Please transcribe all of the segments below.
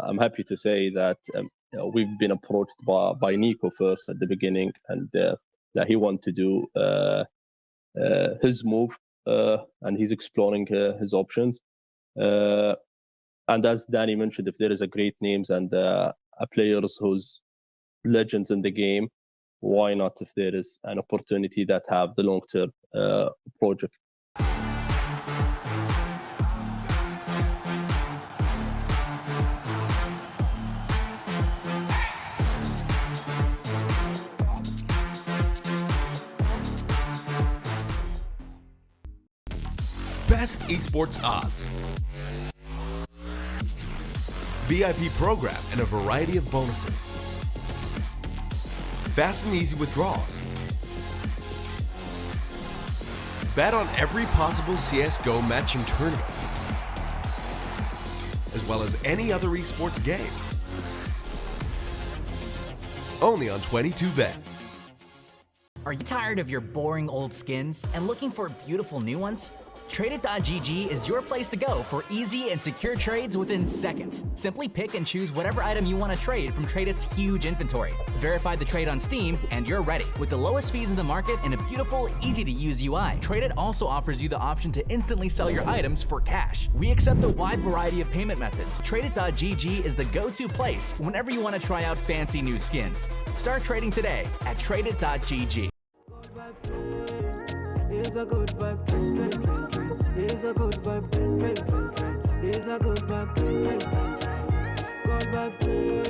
I'm happy to say that we've been approached by NiKo first at the beginning, and that he wanted to do his move, and he's exploring his options. And as Danny mentioned, if there is a great names and a players who's legends in the game, why not if there is an opportunity that have the long-term project? Best esports odds, VIP program and a variety of bonuses, fast and easy withdrawals, bet on every possible CSGO matching tournament, as well as any other esports game. Only on 22Bet. Are you tired of your boring old skins and looking for beautiful new ones? Tradeit.gg is your place to go for easy and secure trades within seconds. Simply pick and choose whatever item you want to trade from Tradeit's huge inventory. Verify the trade on Steam, and you're ready. With the lowest fees in the market and a beautiful, easy-to-use UI, Tradeit also offers you the option to instantly sell your items for cash. We accept a wide variety of payment methods. Tradeit.gg is the go-to place whenever you want to try out fancy new skins. Start trading today at Tradeit.gg. It's a good vibe, train, train, train, train. It's a good vibe, train, train, train, train. It's a good vibe, train, train, train, train. Good vibe, train, yeah.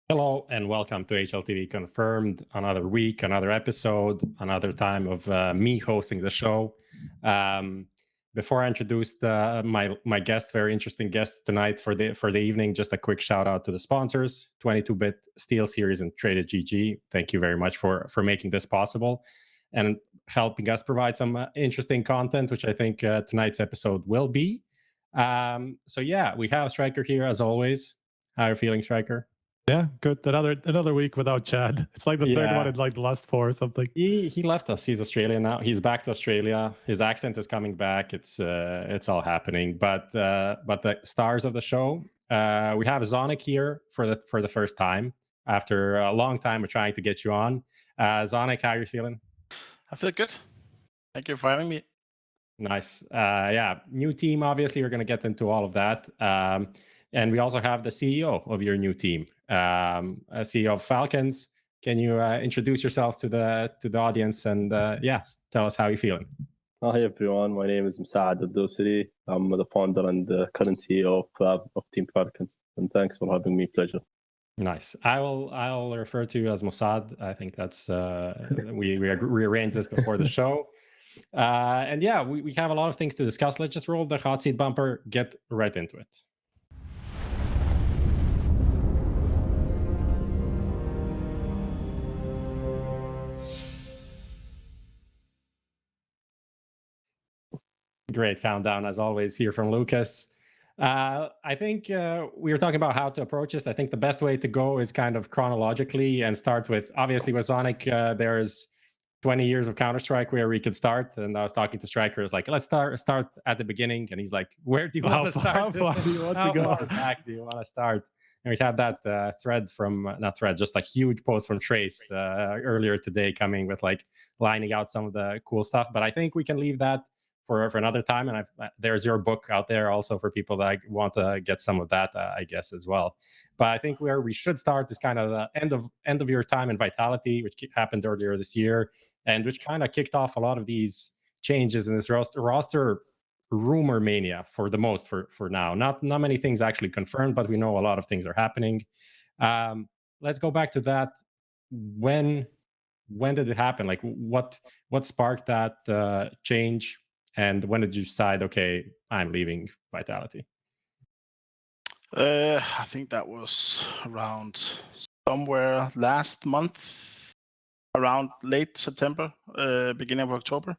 Hello and welcome to HLTV Confirmed. Another week, another episode, another time of me hosting the show. Before I introduced my guest, very interesting guest tonight for the evening, just a quick shout out to the sponsors: 22-bit, SteelSeries, and Tradeit.gg. Thank you very much for making this possible and helping us provide some interesting content, which I think tonight's episode will be. So yeah, we have Striker here as always. How are you feeling, Striker? Yeah, good. Another week without Chad. It's like the third one in like the last four or something. He left us. He's Australian now. He's back to Australia. His accent is coming back. It's all happening. But the stars of the show, we have zonic here for the first time after a long time of trying to get you on. Zonic, how are you feeling? I feel good. Thank you for having me. Nice. Yeah, new team. Obviously, we're going to get into all of that. And we also have the CEO of your new team, CEO of Falcons. Can you introduce yourself to the audience and tell us how you're feeling? Hi everyone, my name is Msdossary. I'm the founder and the current CEO of Team Falcons, and thanks for having me. Pleasure. Nice. I'll refer to you as Mossad. I think that's we rearranged this before the show. And yeah, we have a lot of things to discuss. Let's just roll the hot seat bumper, get right into it. Great countdown as always here from Lucas. I think we were talking about how to approach this. I think the best way to go is kind of chronologically and start with, obviously with Zonic, there's 20 years of Counter-Strike where we could start. And I was talking to Strikers like, let's start at the beginning. And he's like, where do you want to start? How far do you want to go? How far back do you want to start? And we had that thread from, not thread, just a huge post from Trace earlier today coming with like lining out some of the cool stuff. But I think we can leave that for another time, and there's your book out there also for people that want to get some of that, I guess, as well. But I think where we should start is kind of the end of your time in Vitality, which happened earlier this year, and which kind of kicked off a lot of these changes in this roster rumor mania for now. Not many things actually confirmed, but we know a lot of things are happening. Let's go back to that. When did it happen? Like what sparked that change? And when did you decide, okay, I'm leaving Vitality? I think that was around somewhere last month, around late September, beginning of October.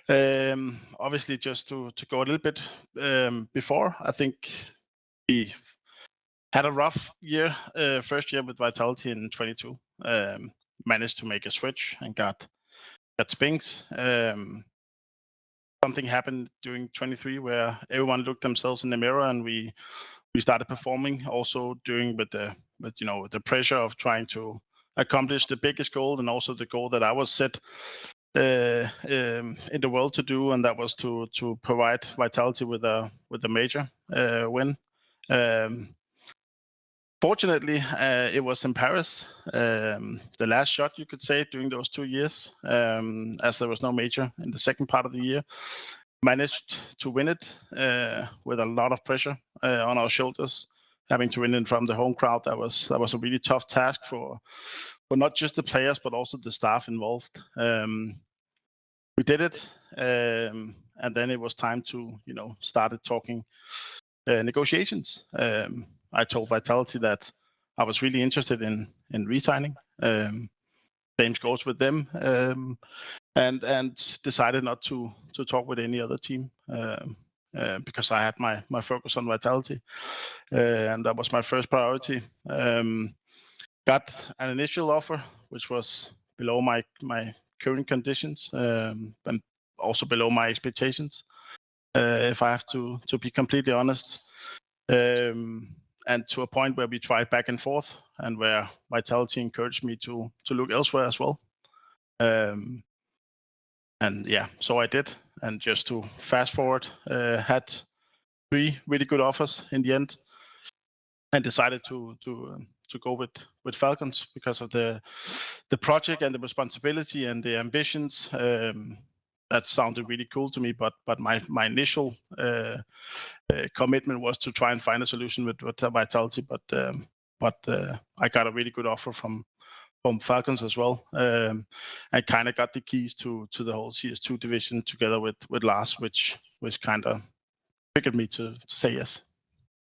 Obviously, just to go a little bit before, I think we had a rough year, first year with Vitality in 22. Managed to make a switch and got Spinks. Something happened during 23 where everyone looked themselves in the mirror, and we started performing also during with the pressure of trying to accomplish the biggest goal, and also the goal that I was set in the world to do, and that was to provide Vitality with a major win. Fortunately, it was in Paris, the last shot, you could say, during those 2 years, as there was no major in the second part of the year. Managed to win it with a lot of pressure on our shoulders, having to win it from the home crowd. That was a really tough task for not just the players, but also the staff involved. We did it, and then it was time to, started talking negotiations. I told Vitality that I was really interested in re-signing. Same goes with them, and decided not to talk with any other team because I had my focus on Vitality, and that was my first priority. Got an initial offer which was below my current conditions, and also below my expectations, if I have to be completely honest. And to a point where we tried back and forth, and where Vitality encouraged me to look elsewhere as well. And yeah, so I did. And just to fast forward, had 3 really good offers in the end, and decided to go with Falcons because of the project and the responsibility and the ambitions. That sounded really cool to me, but my initial commitment was to try and find a solution with Vitality. But I got a really good offer from Falcons as well, and kind of got the keys to the whole CS2 division together with Lars, which kind of triggered me to say yes.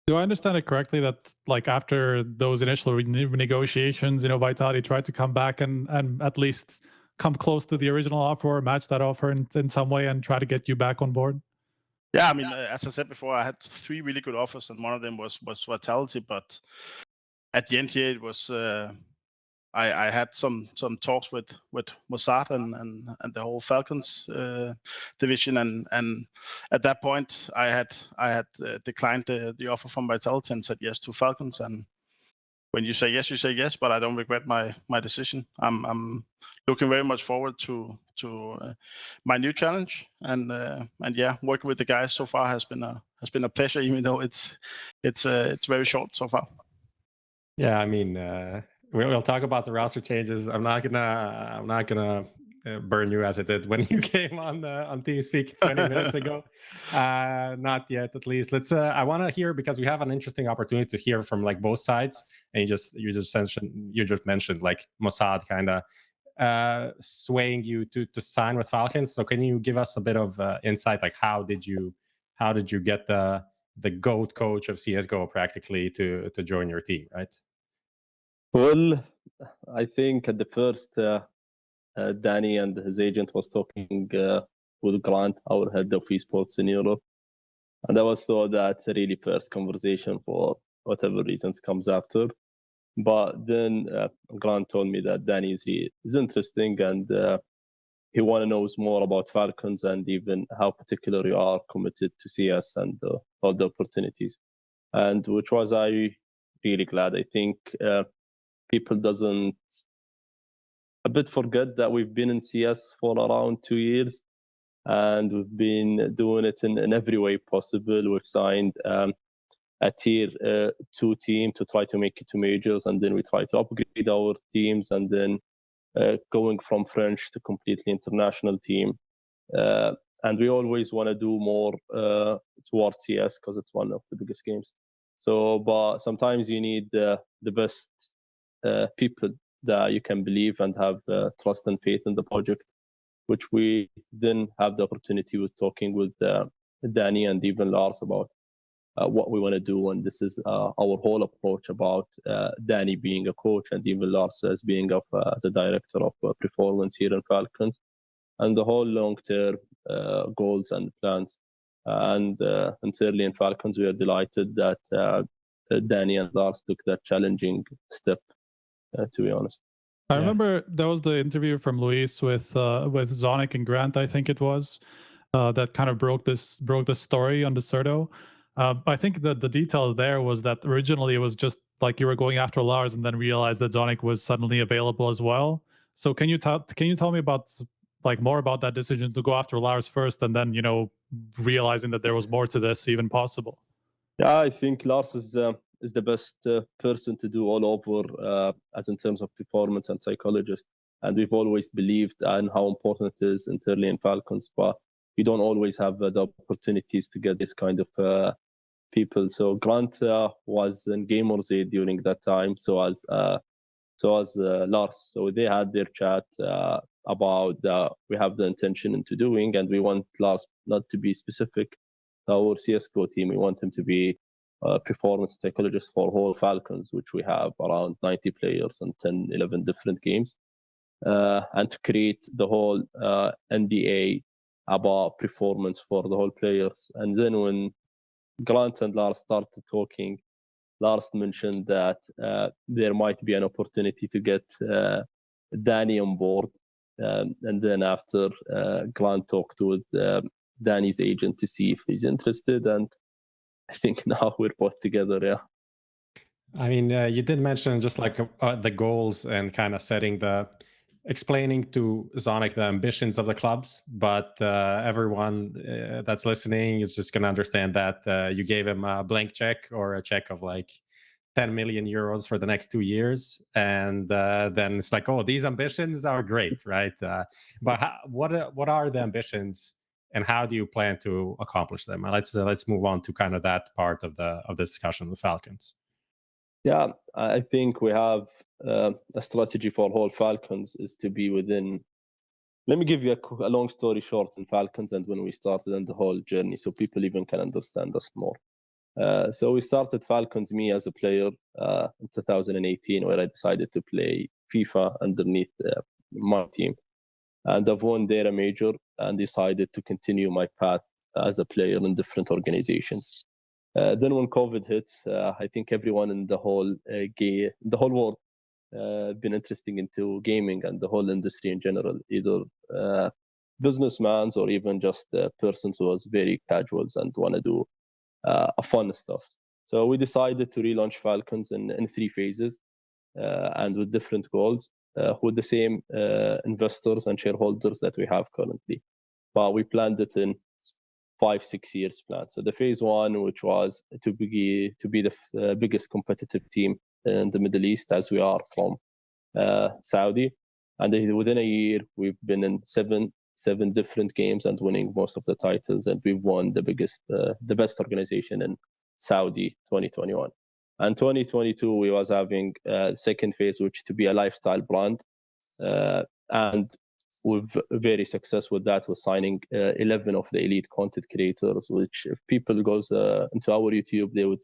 Do I understand it correctly that, like, after those initial negotiations, Vitality tried to come back and at least come close to the original offer, or match that offer in some way, and try to get you back on board? Yeah, I mean, as I said before, I had 3 really good offers, and one of them was Vitality. But at the end here, it was I had some talks with Mossad and the whole Falcons division, and at that point, I had declined the offer from Vitality and said yes to Falcons. And when you say yes, you say yes, but I don't regret my decision. I'm looking very much forward to my new challenge, and yeah, working with the guys so far has been a pleasure, even though it's very short so far. Yeah, I mean, we'll talk about the roster changes. I'm not gonna burn you as I did when you came on TeamSpeak 20 minutes ago. Not yet, at least. Let's. I want to hear, because we have an interesting opportunity to hear from like both sides, and you just mentioned like Mossad kind of swaying you to sign with Falcons. So can you give us a bit of insight? Like, how did you get the GOAT coach of CSGO practically to join your team, right? Well, I think at the first, Danny and his agent was talking with Grant, our head of esports in Europe. And I was told that's a really first conversation for whatever reasons comes after. But then Grant told me that Danny is interesting, and he want to know more about Falcons, and even how particular you are committed to CS and all the opportunities. And which was I really glad. I think people doesn't a bit forget that we've been in CS for around 2 years, and we've been doing it in every way possible. We've signed a tier 2 team to try to make it to majors, and then we try to upgrade our teams, and then going from French to completely international team. And we always want to do more towards CS because it's one of the biggest games. So, but sometimes you need the best people that you can believe and have trust and faith in the project, which we then have the opportunity with talking with Danny and even Lars about. what we want to do, and this is our whole approach about Danny being a coach and even Lars as being as a director of performance here in Falcons, and the whole long-term goals and plans. And thirdly, in Falcons, we are delighted that Danny and Lars took that challenging step, to be honest. I remember there was the interview from Luis with Zonic and Grant, I think it was, that kind of broke the story on the Cerdo. I think that the detail there was that originally it was just like you were going after Lars and then realized that Zonic was suddenly available as well. So can you tell me about like more about that decision to go after Lars first and then, you know, realizing that there was more to this even possible? Yeah, I think Lars is the best person to do all over as in terms of performance and psychologist. And we've always believed in how important it is internally in Falcons, but you don't always have the opportunities to get this kind of people. So Grant was in Gamers Aid during that time, so as Lars. So they had their chat about we have the intention into doing, and we want Lars not to be specific to our CSGO team. We want him to be a performance psychologist for whole Falcons, which we have around 90 players and 10, 11 different games, and to create the whole NDA about performance for the whole players. And then when Grant and Lars started talking, Lars mentioned that there might be an opportunity to get Danny on board. And then after Grant talked with Danny's agent to see if he's interested. And I think now we're both together, yeah. I mean, you did mention just like the goals and kind of explaining to Zonic the ambitions of the clubs, but everyone that's listening is just going to understand that you gave him a blank check or a check of like 10 million euros for the next 2 years. And then it's like, oh, these ambitions are great, right? But what are the ambitions and how do you plan to accomplish them? Let's move on to kind of that part of the discussion with Falcons. Yeah, I think we have a strategy for whole Falcons is to be within. Let me give you a long story short in Falcons and when we started and the whole journey, so people even can understand us more. So we started Falcons, me as a player, in 2018, where I decided to play FIFA underneath my team, and I've won there a major and decided to continue my path as a player in different organizations. Then when COVID hit, I think everyone in the whole world been interested into gaming and the whole industry in general, either businessmen or even just persons who was very casuals and want to do fun stuff. So we decided to relaunch Falcons in 3 phases and with different goals, with the same investors and shareholders that we have currently. But we planned it in 5-6 years plan. So the phase 1, which was to be the biggest competitive team in the Middle East, as we are from Saudi, and within a year we've been in seven different games and winning most of the titles, and we've won the best organization in Saudi 2021. And 2022 we was having second phase, which to be a lifestyle brand, and we're very successful with that. We're signing 11 of the elite content creators, which if people goes into our YouTube, they would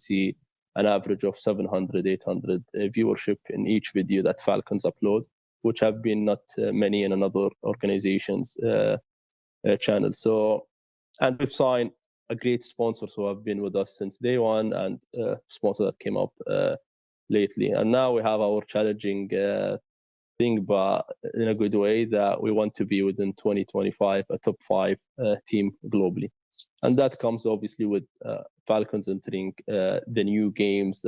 see an average of 700, 800 viewership in each video that Falcons upload, which have been not many in another organization's channel. So, and we've signed a great sponsors who have been with us since day one, and sponsor that came up lately. And now we have our challenging thing, but in a good way, that we want to be within 2025 a top 5 team globally. And that comes obviously with Falcons entering the new games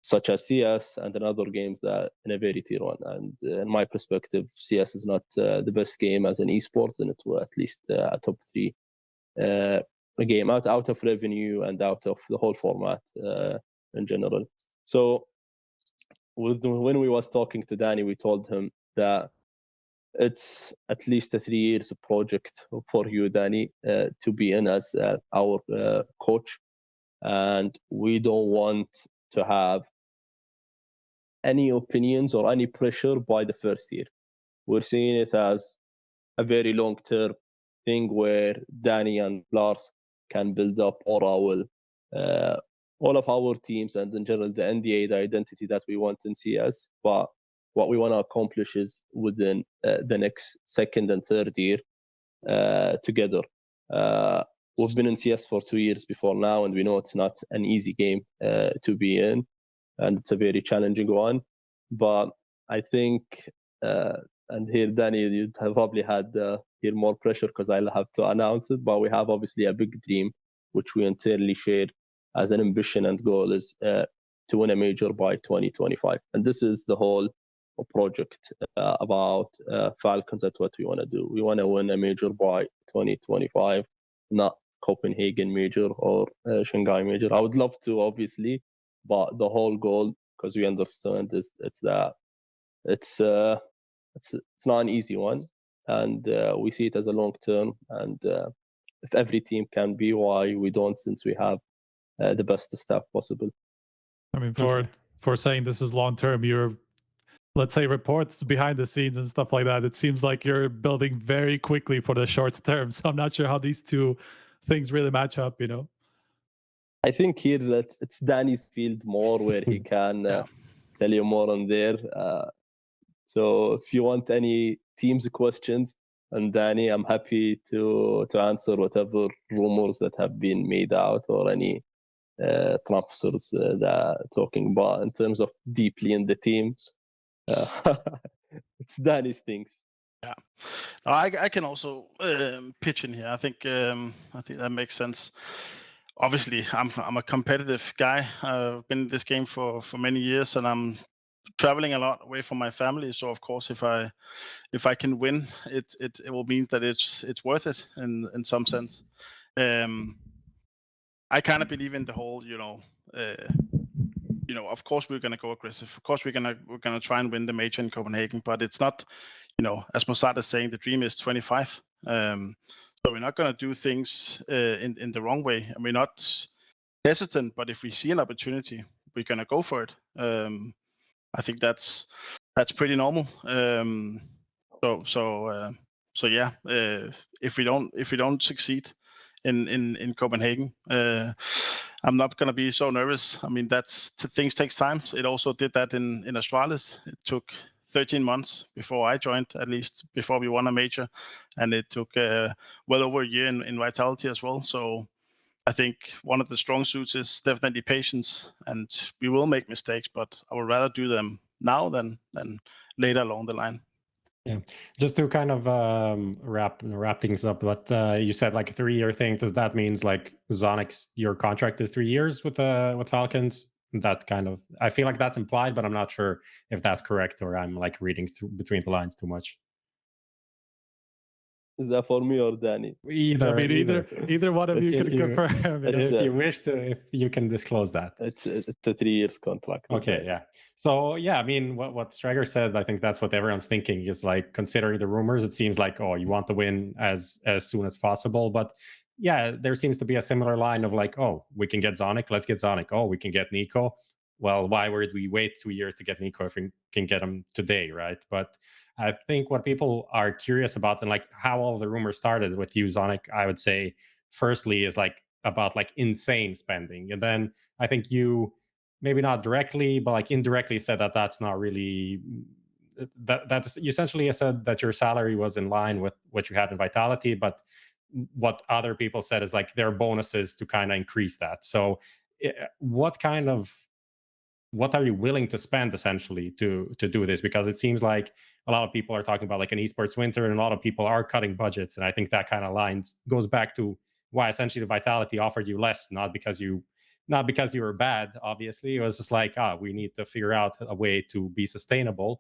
such as CS and other games that in a very tier 1. And in my perspective, CS is not the best game as an esports, and it's at least a top 3 game out of revenue and out of the whole format in general. So when we was talking to Danny, we told him that it's at least a 3 years project for you, Danny, to be in as our coach, and we don't want to have any opinions or any pressure by the first year. We're seeing it as a very long-term thing where Danny and Lars can build up, or all of our teams, and in general the NDA, the identity that we want in CS. But what we want to accomplish is within the next second and third year together. We've been in CS for 2 years before now, and we know it's not an easy game to be in, and it's a very challenging one. But I think, and here, Danny, you'd have probably had here more pressure because I'll have to announce it, but we have obviously a big dream, which we internally share as an ambition and goal, is to win a major by 2025. And this is the whole project about Falcons. That's what we want to do. We want to win a major by 2025, not Copenhagen major or Shanghai major. I would love to, obviously, but the whole goal, because we understand, is it's not an easy one, and we see it as a long term. And if every team can be, why we don't, since we have the best staff possible. I mean, for saying this is long term, you're, let's say, reports behind the scenes and stuff like that, it seems like you're building very quickly for the short term. So I'm not sure how these two things really match up, you know. I think here that it's Danny's field more, where he can tell you more on there. So if you want any teams questions, and Danny, I'm happy to answer whatever rumors that have been made out, or any transfers that talking about in terms of deeply in the teams. It's Danny's things. Yeah, I can also pitch in here. I think that makes sense. Obviously, I'm a competitive guy. I've been in this game for many years, and I'm traveling a lot away from my family. So of course, if I can win, it will mean that it's worth it in some sense. I kind of believe in the whole, of course we're gonna go aggressive. Of course we're gonna try and win the major in Copenhagen, but it's not, as Msdossary is saying, the dream is 25. So we're not gonna do things in the wrong way, and we're not hesitant. But if we see an opportunity, we're gonna go for it. I think that's pretty normal. So yeah, if we don't succeed in Copenhagen, I'm not gonna be so nervous. I mean, things takes time. It also did that in Astralis. It took 13 months before I joined, at least before we won a major, and it took well over a year in Vitality as well. So I think one of the strong suits is definitely patience, and we will make mistakes, but I would rather do them now than later along the line. Yeah, just to kind of wrap things up, but you said like a 3-year thing. That means like Zonic's, your contract is 3 years with Falcons. That kind of, I feel like that's implied, but I'm not sure if that's correct, or I'm like reading between the lines too much. Is that for me or Danny? Either one of you can confirm. If you wish to, if you can disclose that. It's a 3 years contract. Okay, yeah. So yeah, I mean, what Strager said, I think that's what everyone's thinking, is like, considering the rumors, it seems like, oh, you want to win as soon as possible. But yeah, there seems to be a similar line of like, oh, we can get Zonic, let's get Zonic. Oh, we can get NiKo. Well, why would we wait 2 years to get NiKo if we can get him today, right? But I think what people are curious about, and like how all the rumors started with you, Zonic, I would say, firstly, is like about like insane spending. And then I think you, maybe not directly, but like indirectly said that that's not really, that's essentially said that your salary was in line with what you had in Vitality, but what other people said is like there are bonuses to kind of increase that. So what are you willing to spend essentially to do this? Because it seems like a lot of people are talking about like an esports winter, and a lot of people are cutting budgets. And I think that kind of goes back to why essentially the Vitality offered you less, not because you were bad, obviously. It was just like, we need to figure out a way to be sustainable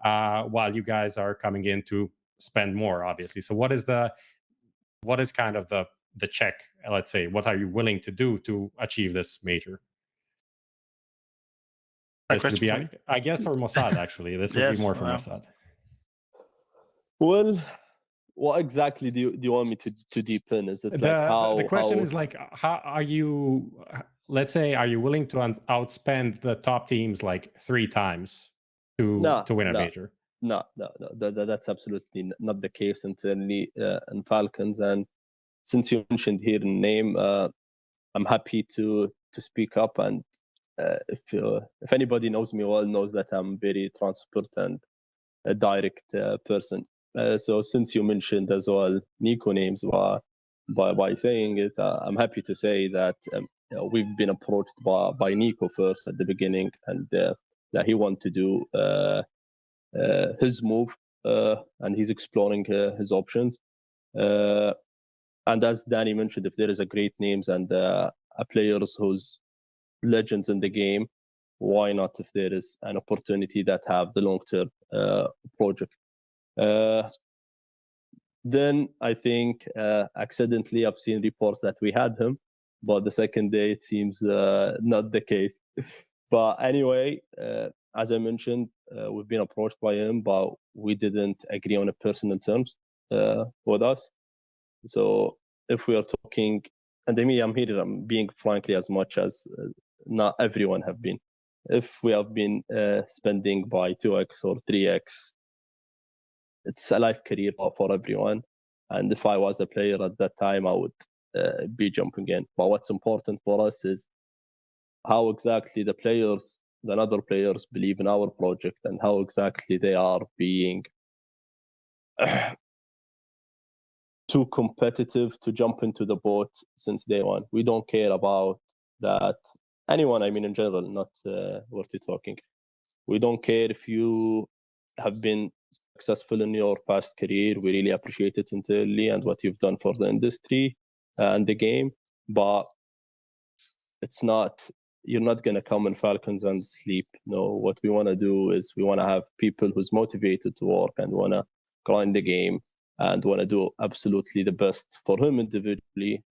while you guys are coming in to spend more, obviously. So what is kind of the check, let's say? What are you willing to do to achieve this major? I guess for Mossad, actually. This would be more for Mossad. Well, what exactly do you want me to deepen? Is it like how... The question is like, how are you... Let's say, are you willing to outspend the top teams like 3 times to win a major? No. That's absolutely not the case internally in Falcons. And since you mentioned here name, I'm happy to speak up. And if anybody knows me well, knows that I'm very transparent and a direct person. So since you mentioned as well NiKo names by saying it, I'm happy to say that we've been approached by NiKo first at the beginning, and that he wanted to do his move, and he's exploring his options. And as Danny mentioned, if there is a great names and a players who's legends in the game, why not if there is an opportunity that have the long-term project? Then I think accidentally I've seen reports that we had him, but the second day it seems not the case. But anyway, as I mentioned, we've been approached by him, but we didn't agree on a personal terms with us. So if we are talking, and I'm here, I'm being frankly as much as not everyone have been. If we have been spending by 2x or 3x, it's a life career for everyone. And if I was a player at that time, I would be jumping in. But what's important for us is how exactly the other players believe in our project, and how exactly they are being too competitive to jump into the boat since day one. We don't care about that. Anyone, I mean, in general, not what you're talking. We don't care if you have been successful in your past career. We really appreciate it entirely and what you've done for the industry and the game. But it's not, you're not going to come in Falcons and sleep. No, what we want to do is we want to have people who's motivated to work and want to grind the game and want to do absolutely the best for him individually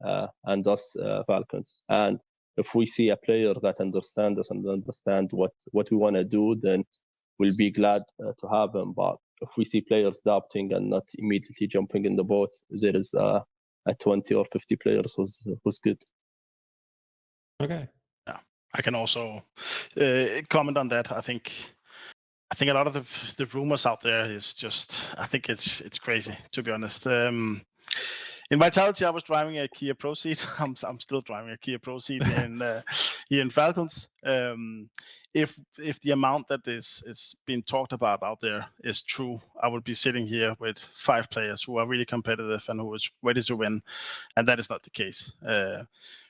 and us Falcons. And if we see a player that understands us and understand what we want to do, then we'll be glad to have him. But if we see players doubting and not immediately jumping in the boat, there is a 20 or 50 players who's good. Okay. Yeah, I can also comment on that. I think a lot of the rumors out there is just, I think it's crazy, to be honest. In Vitality, I was driving a Kia Proceed. I'm still driving a Kia Proceed here in Falcons. If the amount that is being talked about out there is true, I would be sitting here with 5 players who are really competitive and who is ready to win, and that is not the case.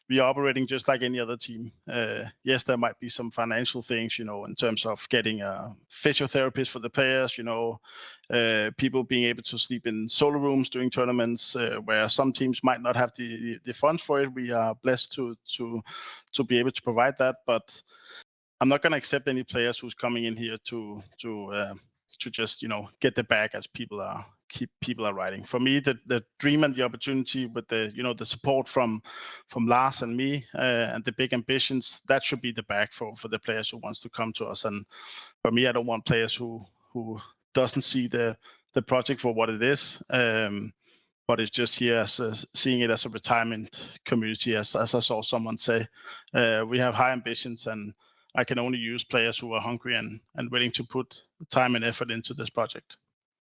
We are operating just like any other team. Yes, there might be some financial things, in terms of getting a physiotherapist for the players, people being able to sleep in solo rooms during tournaments, where some teams might not have the funds for it. We are blessed to be able to provide that, but I'm not going to accept any players who's coming in here to just get the bag as people are writing. For me, the dream and the opportunity with the the support from Lars and me and the big ambitions, that should be the bag for the players who wants to come to us. And for me, I don't want players who doesn't see the project for what it is, but it's just here as seeing it as a retirement community, as I saw someone say. We have high ambitions, and I can only use players who are hungry and willing to put time and effort into this project.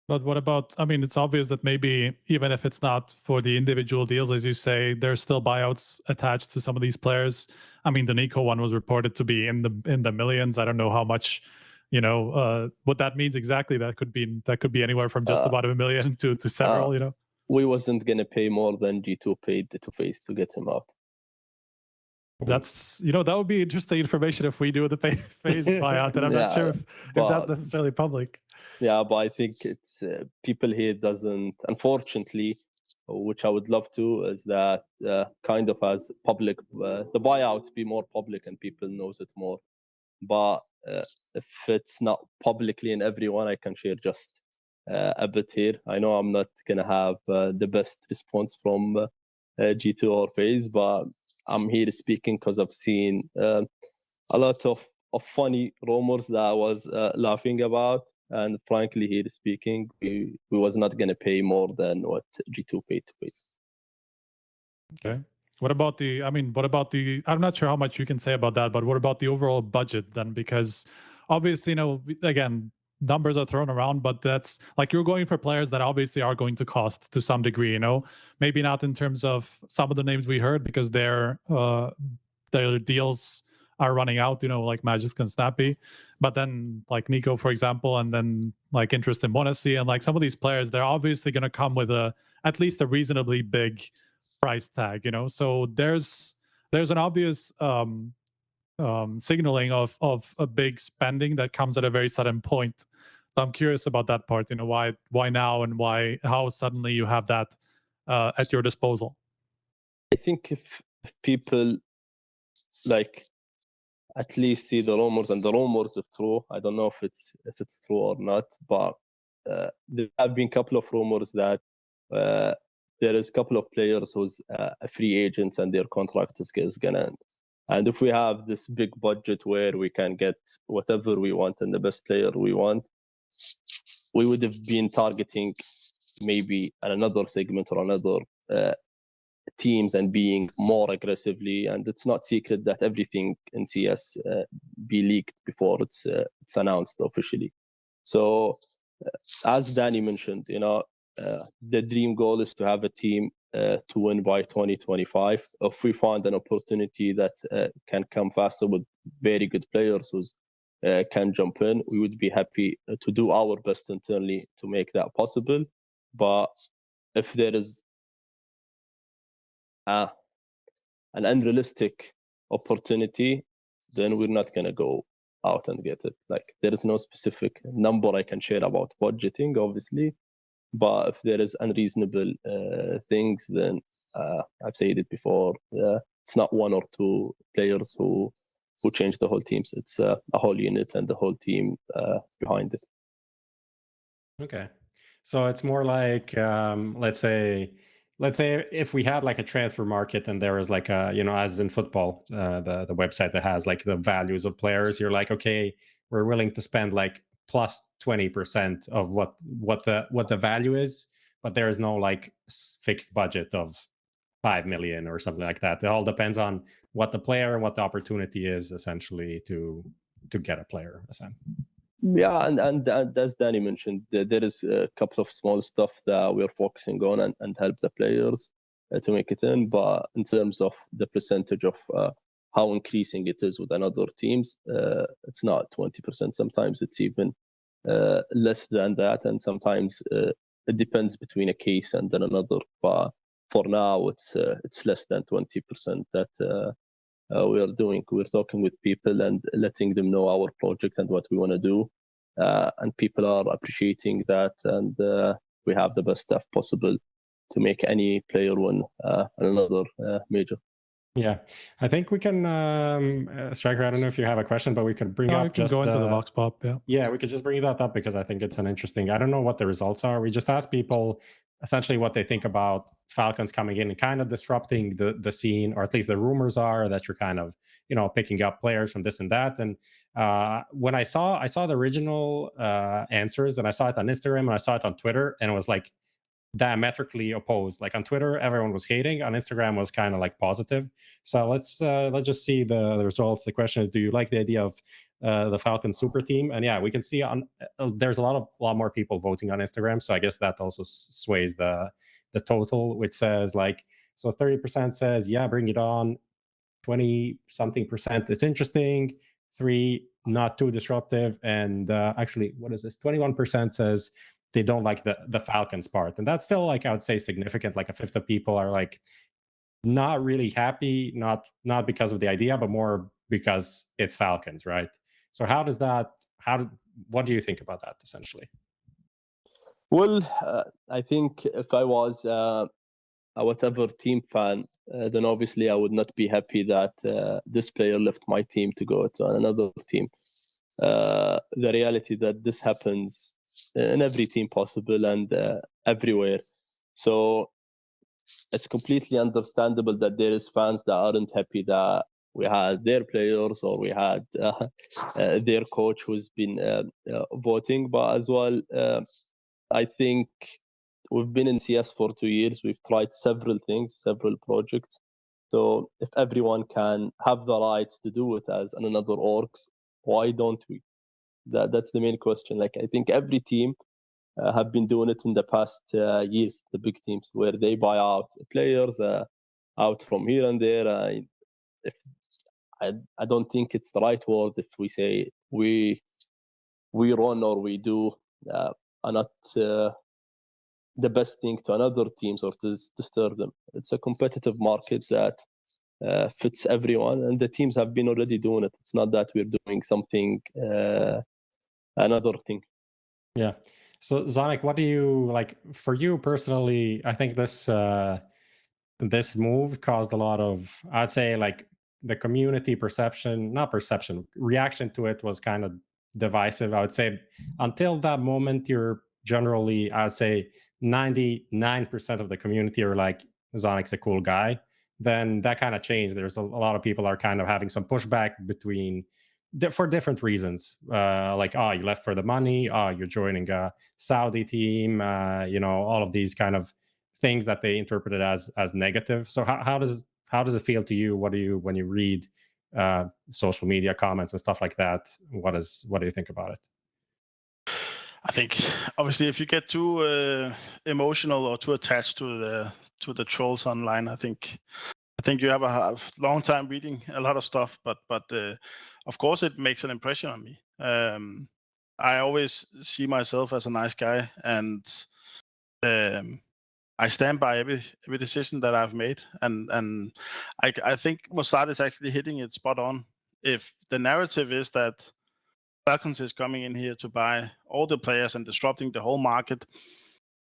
But what about, I mean, it's obvious that maybe even if it's not for the individual deals, as you say, there's still buyouts attached to some of these players. I mean, the NiKo one was reported to be in the millions. I don't know how much, what that means exactly. That could be anywhere from just about $1 million to several, We wasn't going to pay more than G2 paid to FaZe to get him out. That's, that would be interesting information if we do the FaZe buyout, and I'm not sure if that's necessarily public. Yeah, but I think it's people here doesn't, unfortunately, which I would love to, is that kind of as public, the buyouts be more public and people knows it more. But if it's not publicly in everyone, I can share just a bit here. I know I'm not going to have the best response from G2 or FaZe, but I'm here speaking because I've seen a lot of funny rumors that I was laughing about. And frankly, here speaking, we was not going to pay more than what G2 paid to FaZe. Okay. What about I'm not sure how much you can say about that, but what about the overall budget then? Because obviously, again, numbers are thrown around, but that's like you're going for players that obviously are going to cost to some degree, you know, maybe not in terms of some of the names we heard because their deals are running out, you know, like Magisk and Snappi, but then like NiKo, for example, and then like interest in mezii, and like some of these players, they're obviously going to come with at least a reasonably big price tag, you know. So there's an obvious signaling of a big spending that comes at a very sudden point. So I'm curious about that part, you know, why now and how suddenly you have that at your disposal. I think if people like at least see the rumors, and the rumors if true, I don't know if it's true or not, but there have been a couple of rumors that there is a couple of players who's free agents and their contract is gonna end. And if we have this big budget where we can get whatever we want and the best player we want, we would have been targeting maybe another segment or another teams and being more aggressively. And it's not secret that everything in CS be leaked before it's announced officially. So as Danny mentioned, you know, the dream goal is to have a team to win by 2025. If we find an opportunity that can come faster with very good players who can jump in, we would be happy to do our best internally to make that possible. But if there is an unrealistic opportunity, then we're not going to go out and get it. Like, there is no specific number I can share about budgeting, obviously. But if there is unreasonable things, then I've said it before, it's not one or two players who change the whole teams. It's a whole unit and the whole team behind it. Okay. So it's more like, let's say if we had like a transfer market and there is like a, you know, as in football, the website that has like the values of players, you're like, okay, we're willing to spend like plus 20% of what the value is, but there is no like fixed budget of 5 million or something like that. It all depends on what the player and what the opportunity is, essentially, to get a player. Yeah, and as Danny mentioned, there is a couple of small stuff that we're focusing on and help the players to make it in. But in terms of the percentage of how increasing it is with another teams, it's not 20%. Sometimes it's even less than that, and sometimes it depends between a case and then another. But for now, it's less than 20% that we are doing. We're talking with people and letting them know our project and what we want to do, and people are appreciating that, and we have the best stuff possible to make any player win another major. Yeah, I think we can, Striker, I don't know if you have a question, but we could bring up just... go into the Vox Pop, yeah. Yeah, we could just bring that up because I think it's an interesting... I don't know what the results are. We just asked people essentially what they think about Falcons coming in and kind of disrupting the scene, or at least the rumors are that you're kind of, you know, picking up players from this and that. And when I saw the original answers, and I saw it on Instagram and I saw it on Twitter, and it was like diametrically opposed. Like on Twitter, everyone was hating. On Instagram was kind of like positive. So let's just see the results. The question is, do you like the idea of the Falcons super team? And yeah, we can see on there's a lot more people voting on Instagram. So I guess that also sways the total, which says like, so 30% says, yeah, bring it on. 20 something percent, it's interesting. 3, not too disruptive. And actually, what is this? 21% says they don't like the Falcons part. And that's still, like, I would say significant. Like a fifth of people are like not really happy, not because of the idea, but more because it's Falcons, right? So what do you think about that, essentially? Well, I think if I was a whatever team fan, then obviously I would not be happy that this player left my team to go to another team. The reality that this happens in every team possible and everywhere. So it's completely understandable that there is fans that aren't happy that we had their players or we had their coach who's been voting. But as well, I think we've been in CS for 2 years. We've tried several things, several projects. So if everyone can have the rights to do it as another orgs, why don't we? That's the main question. Like, I think every team have been doing it in the past years, the big teams, where they buy out players out from here and there. If I don't think it's the right word if we say we run or we do are not the best thing to another teams or to disturb them. It's a competitive market that fits everyone, and the teams have been already doing it. It's not that we're doing something another thing. Yeah. So Zonic, what do you like for you personally? I think this this move caused a lot of, I'd say, like the community reaction to it was kind of divisive. I would say until that moment, you're generally, I'd say 99% of the community are like, Zonic's a cool guy. Then that kind of changed. There's a lot of people are kind of having some pushback for different reasons. Like, you left for the money. You're joining a Saudi team. All of these kind of things that they interpreted as negative. So how does it feel to you? What do you, when you read social media comments and stuff like that? What do you think about it? I think obviously if you get too emotional or too attached to the trolls online, I think you have a long time reading a lot of stuff, but of course it makes an impression on me. I always see myself as a nice guy, and I stand by every decision that I've made, and I think Msdossary is actually hitting it spot on. If the narrative is that Falcons is coming in here to buy all the players and disrupting the whole market,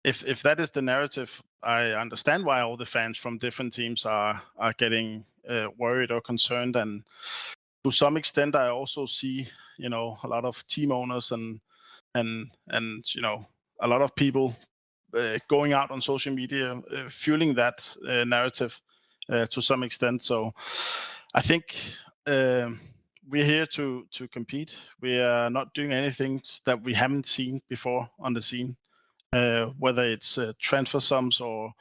if that is the narrative, I understand why all the fans from different teams are getting worried or concerned. And to some extent, I also see a lot of team owners and a lot of people going out on social media fueling that narrative to some extent. So I think we're here to compete. We are not doing anything that we haven't seen before on the scene. Whether it's transfer sums or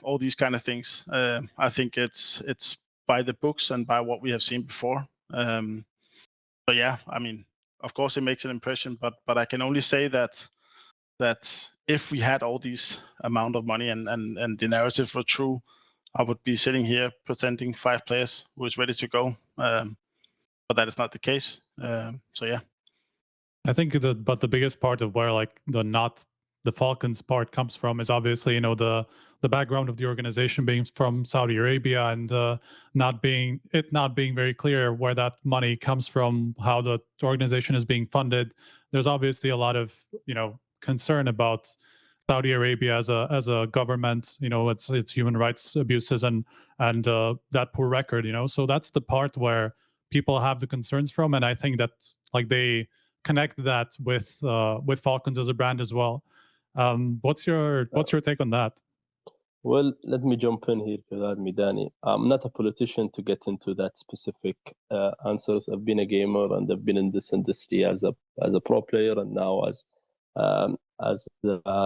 all these kind of things. I think it's by the books and by what we have seen before. But yeah, I mean, of course it makes an impression, but I can only say that if we had all these amount of money and the narrative were true, I would be sitting here presenting 5 players who is ready to go. But that is not the case. So yeah. I think the biggest part of where like the Falcons part comes from is obviously, the background of the organization being from Saudi Arabia and not being very clear where that money comes from, how the organization is being funded. There's obviously a lot of, concern about Saudi Arabia as a government, its human rights abuses and that poor record, So that's the part where people have the concerns from, and I think that's like they connect that with Falcons as a brand as well. What's your take on that? Well, let me jump in here for that, Danny. I'm not a politician to get into that specific answers. I've been a gamer and I've been in this industry as a pro player and now as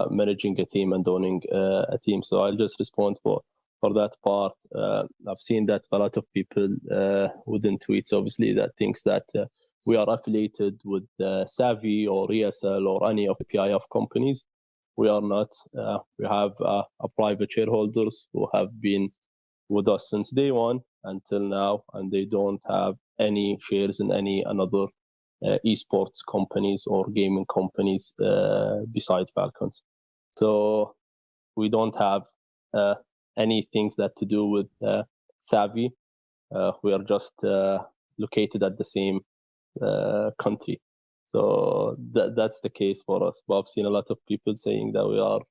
managing a team and owning a team. So I'll just respond for that part. I've seen that a lot of people within tweets, obviously, that thinks that we are affiliated with Savvy or ESL or any of the PIF companies. We are not. We have private shareholders who have been with us since day one until now, and they don't have any shares in any another esports companies or gaming companies besides Falcons. So we don't have any things that to do with Savvy. We are just located at the same country. So that's the case for us. But I've seen a lot of people saying that we are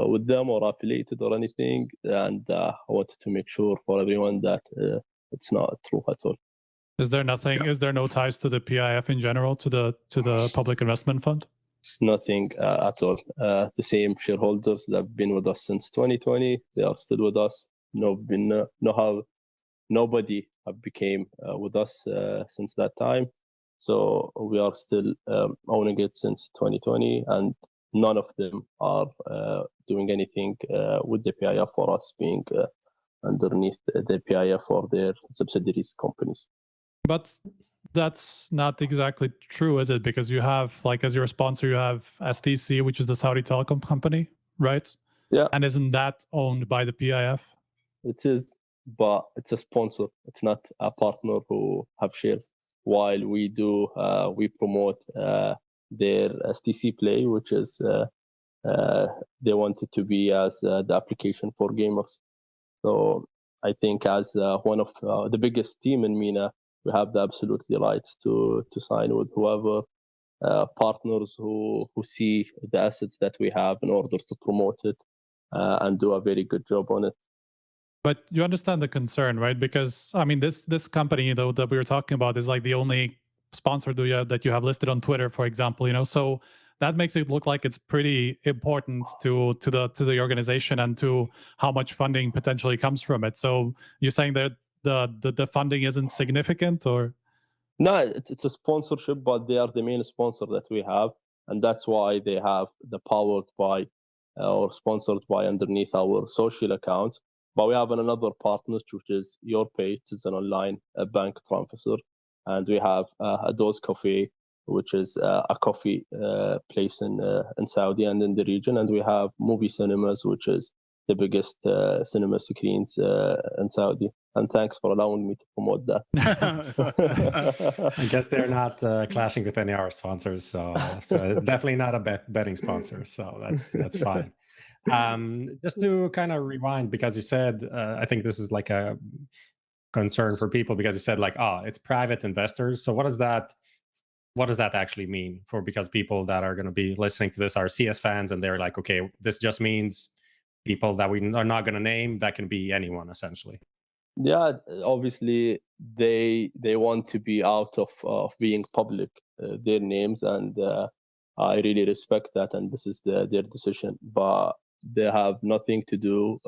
with them or affiliated or anything, and I wanted to make sure for everyone that it's not true at all. Is there nothing? Yeah. Is there no ties to the PIF in general, to the Public Investment Fund? Nothing at all. The same shareholders that have been with us since 2020, they are still with us. Nobody have became with us since that time. So we are still owning it since 2020, and none of them are doing anything with the PIF for us being underneath the PIF or their subsidiaries companies. But that's not exactly true, is it? Because you have, like, as your sponsor, you have STC, which is the Saudi telecom company, right? Yeah, And isn't that owned by the PIF? it is, but it's a sponsor. It's not a partner who have shares. While we do, we promote their STC Play, which is they want it to be as the application for gamers. So I think as one of the biggest team in MENA, we have the absolutely rights to sign with whoever partners who see the assets that we have in order to promote it and do a very good job on it. But you understand the concern, right? Because I mean, this company, though, that we were talking about is like the only sponsor that you have listed on Twitter, for example. So that makes it look like it's pretty important to the organization and to how much funding potentially comes from it. So you're saying that the funding isn't significant, or? No, it's a sponsorship, but they are the main sponsor that we have, and that's why they have the powered by or sponsored by underneath our social accounts. But we have another partner, which is Your Page. It's an online bank transfer, and we have a Dose Cafe, which is a coffee place in Saudi and in the region, and we have Movie Cinemas, which is the biggest cinema screens in Saudi. And thanks for allowing me to promote that. I guess they're not clashing with any of our sponsors, so definitely not a betting sponsor. So that's fine. Just to kind of rewind, because you said, I think this is like a concern for people, because you said like, it's private investors. So what does that actually mean because people that are going to be listening to this are CS fans, and they're like, okay, this just means people that we are not going to name. That can be anyone, essentially. Yeah, obviously they want to be out of being public, their names, and I really respect that, and this is their decision. But they have nothing to do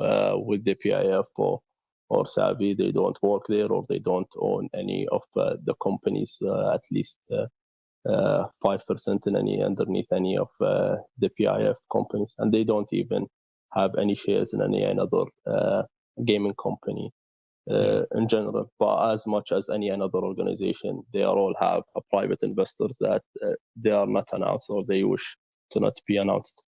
with the PIF or Savi. They don't work there, or they don't own any of the companies, at least 5% in underneath any of the PIF companies, and they don't even have any shares in any another gaming company in general. But as much as any another organization, they all have a private investors that they are not announced, or they wish to not be announced.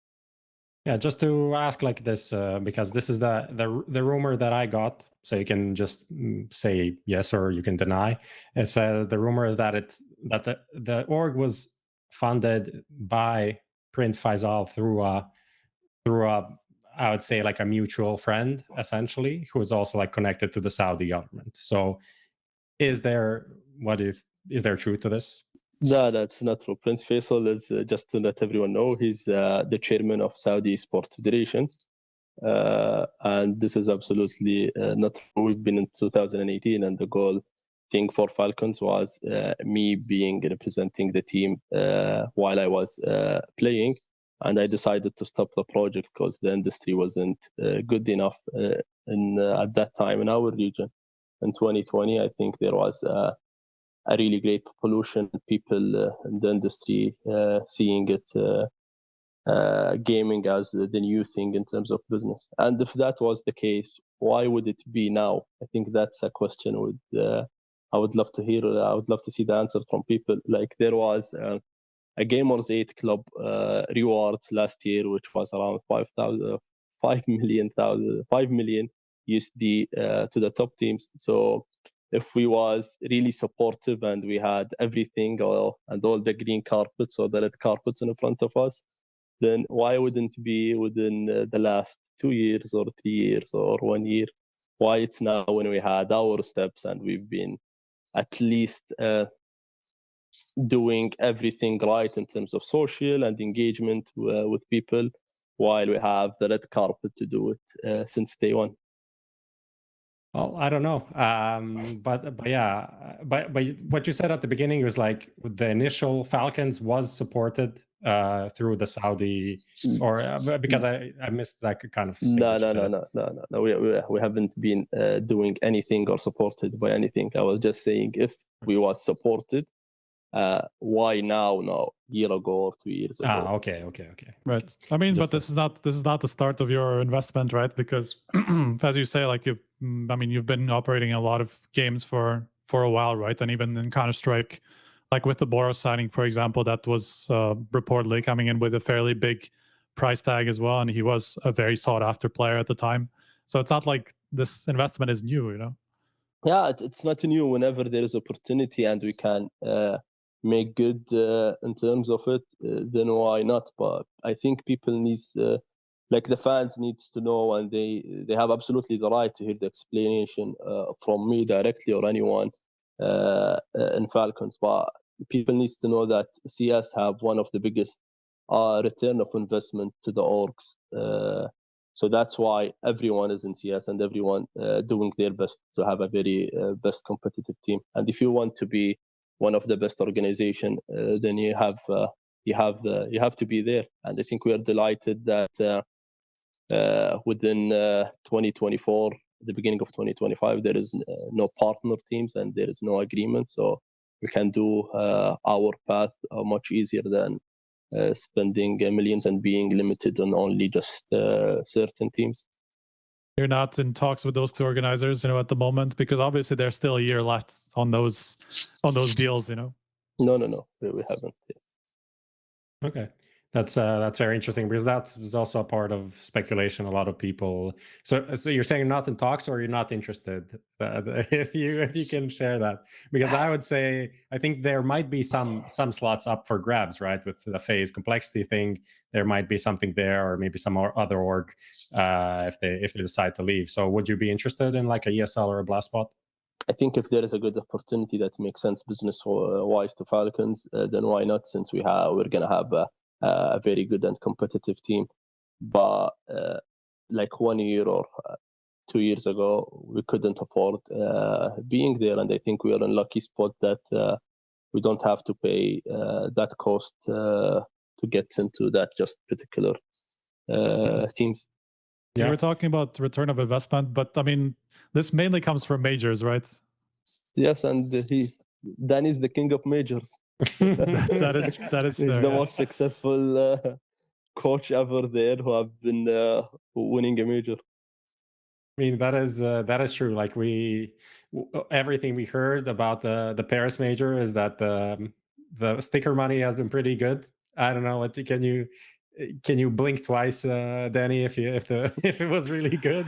Yeah, just to ask like this, because this is the rumor that I got, so you can just say yes or you can deny. It's the rumor is that the org was funded by Prince Faisal through a I would say like a mutual friend, essentially, who is also like connected to the Saudi government. So is there truth to this? No, that's not true. Prince Faisal is, just to let everyone know, he's the chairman of Saudi Sport Federation. And this is absolutely not true. We've been in 2018, and the goal thing for Falcons was me representing the team while I was playing. And I decided to stop the project because the industry wasn't good enough at that time in our region. In 2020, I think there was a really great pollution, people in the industry seeing it, gaming as the new thing in terms of business. And if that was the case, why would it be now? I think that's a question I would love to hear. I would love to see the answer from people. Like, there was a Gamers 8 Club rewards last year, which was around 5 million USD to the top teams. So if we was really supportive and we had everything and all the green carpets or the red carpets in front of us, then why wouldn't it be within the last 2 years or 3 years or 1 year? Why it's now when we had our steps and we've been at least doing everything right in terms of social and engagement with people, while we have the red carpet to do it since day one? Well, I don't know, but yeah, but what you said at the beginning was like the initial Falcons was supported through the Saudi, or because I missed that kind of thing. No. We haven't been doing anything or supported by anything. I was just saying, if we was supported, why now? No, year ago or 2 years ago. Okay. Right. I mean, but this is not the start of your investment, right? Because as you say, like you've been operating a lot of games for for a while, right? And even in Counter-Strike, like with the Boros signing, for example, that was reportedly coming in with a fairly big price tag as well, and he was a very sought-after player at the time. So it's not like this investment is new, you know? Yeah, it's not new. Whenever there is opportunity and we can make good in terms of it, then why not? But I think people needs, like the fans needs to know, and they have absolutely the right to hear the explanation from me directly or anyone in Falcons. But people needs to know that CS have one of the biggest return of investment to the orgs. So that's why everyone is in CS and everyone doing their best to have a very best competitive team. And if you want to be one of the best organization, then you have to be there. And I think we are delighted that within 2024, the beginning of 2025, there is no partner teams and there is no agreement. So we can do our path much easier than spending millions and being limited on only just certain teams. You're not in talks with those two organizers, you know, at the moment, because obviously there's still a year left on those deals, you know. No, we haven't. Okay, that's very interesting, because that's also a part of speculation. A lot of people. So you're saying you're not in talks, or you're not interested? If you can share that, because I would say I think there might be some slots up for grabs, right? With the FaZe complexity thing, there might be something there, or maybe some other org if they decide to leave. So would you be interested in like a ESL or a Blast spot? I think if there is a good opportunity that makes sense business wise to Falcons, then why not? Since we're gonna have a very good and competitive team. But like 1 year or 2 years ago, we couldn't afford being there, and I think we are in a lucky spot that we don't have to pay that cost to get into that just particular teams. Yeah. You were talking about return of investment, but I mean, this mainly comes from majors, right? Yes, and Dan is the king of majors. that is He's fair, the most successful coach ever there who have been winning a major. I mean, that is true. Like everything we heard about the Paris major is that the sticker money has been pretty good. I don't know. Can you blink twice, Danny, if it was really good?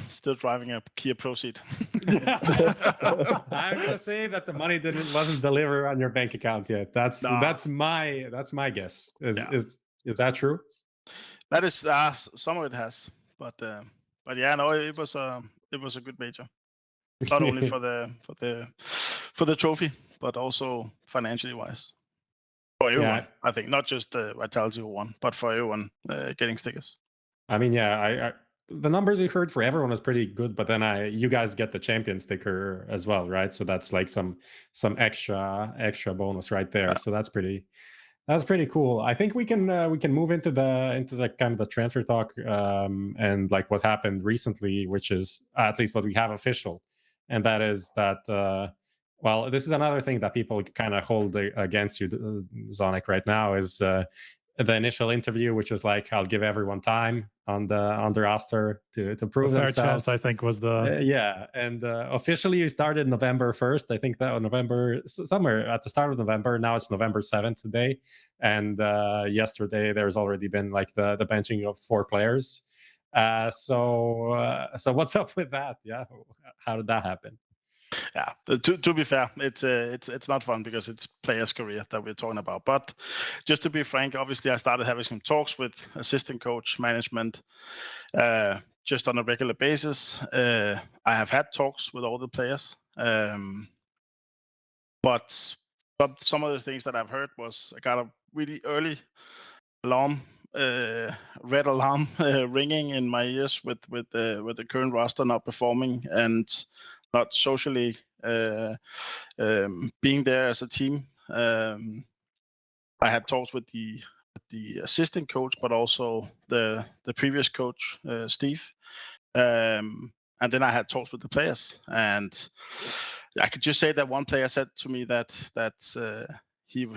Still driving a Kia Proceed. I'm gonna say that the money wasn't delivered on your bank account yet. That's my guess. Is that true? That is some of it has, but yeah, no, it was a good major. Not only for the trophy, but also financially wise. For everyone, I think, not just the Vitality who won, but for everyone getting stickers. I mean, yeah, the numbers we heard for everyone is pretty good, but then you guys get the champion sticker as well, right? So that's like some extra bonus right there. So that's pretty cool. I think we can move into the kind of the transfer talk and like what happened recently, which is at least what we have official, and that is that. Well, this is another thing that people kind of hold against you, Zonic, right now, is the initial interview, which was like, I'll give everyone time on the roster to prove themselves. Fair chance, I think, was the yeah. And officially, you started November 1st. I think that November, somewhere at the start of November. Now it's November 7th today, and yesterday there's already been like the benching of 4 players. So what's up with that? Yeah, how did that happen? Yeah, to be fair, it's not fun because it's players' career that we're talking about. But just to be frank, obviously I started having some talks with assistant coach, management, just on a regular basis. I have had talks with all the players, but some of the things that I've heard was I got a really early red alarm ringing in my ears with the current roster not performing and not socially being there as a team. I had talks with the assistant coach, but also the previous coach, Steve. And then I had talks with the players. And I could just say that one player said to me that he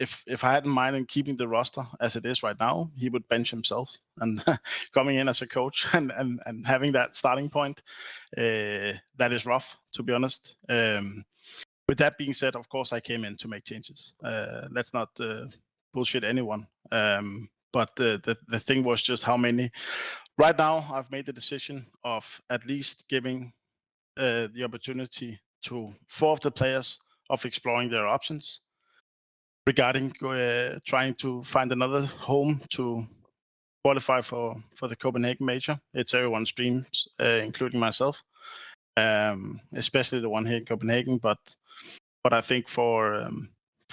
if I hadn't minded keeping the roster as it is right now, he would bench himself. And coming in as a coach and having that starting point, that is rough, to be honest. With that being said, of course, I came in to make changes. Let's not bullshit anyone. But the thing was just how many. Right now, I've made the decision of at least giving the opportunity to 4 of the players of exploring their options regarding trying to find another home to qualify for the Copenhagen major. It's everyone's dreams, including myself, especially the one here in Copenhagen. But I think for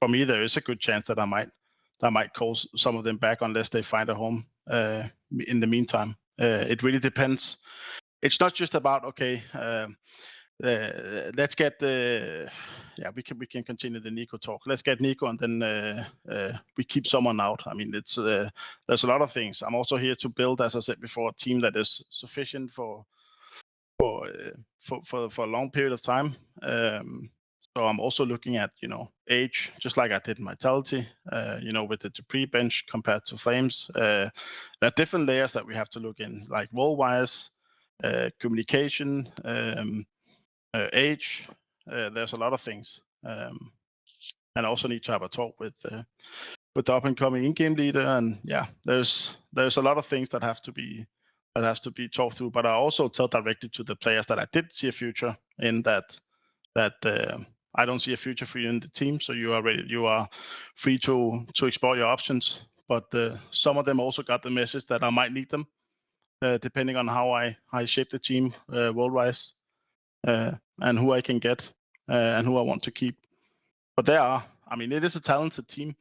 me, there is a good chance that I might call some of them back unless they find a home in the meantime. It really depends. It's not just about let's get we can continue the NiKo talk. Let's get NiKo and then we keep someone out. I mean, it's there's a lot of things. I'm also here to build, as I said before, a team that is sufficient for a long period of time. So I'm also looking at age, just like I did in Vitality. With the Dupree bench compared to Flames, there are different layers that we have to look in, like role-wise, communication, age. There's a lot of things, and I also need to have a talk with the up-and-coming in-game leader. And there's a lot of things that has to be talked through. But I also tell directly to the players that I did see a future in that I don't see a future for you in the team, so you are free to explore your options. But some of them also got the message that I might need them, depending on how I shape the team role-wise, and who I can get and who I want to keep. But it is a talented team.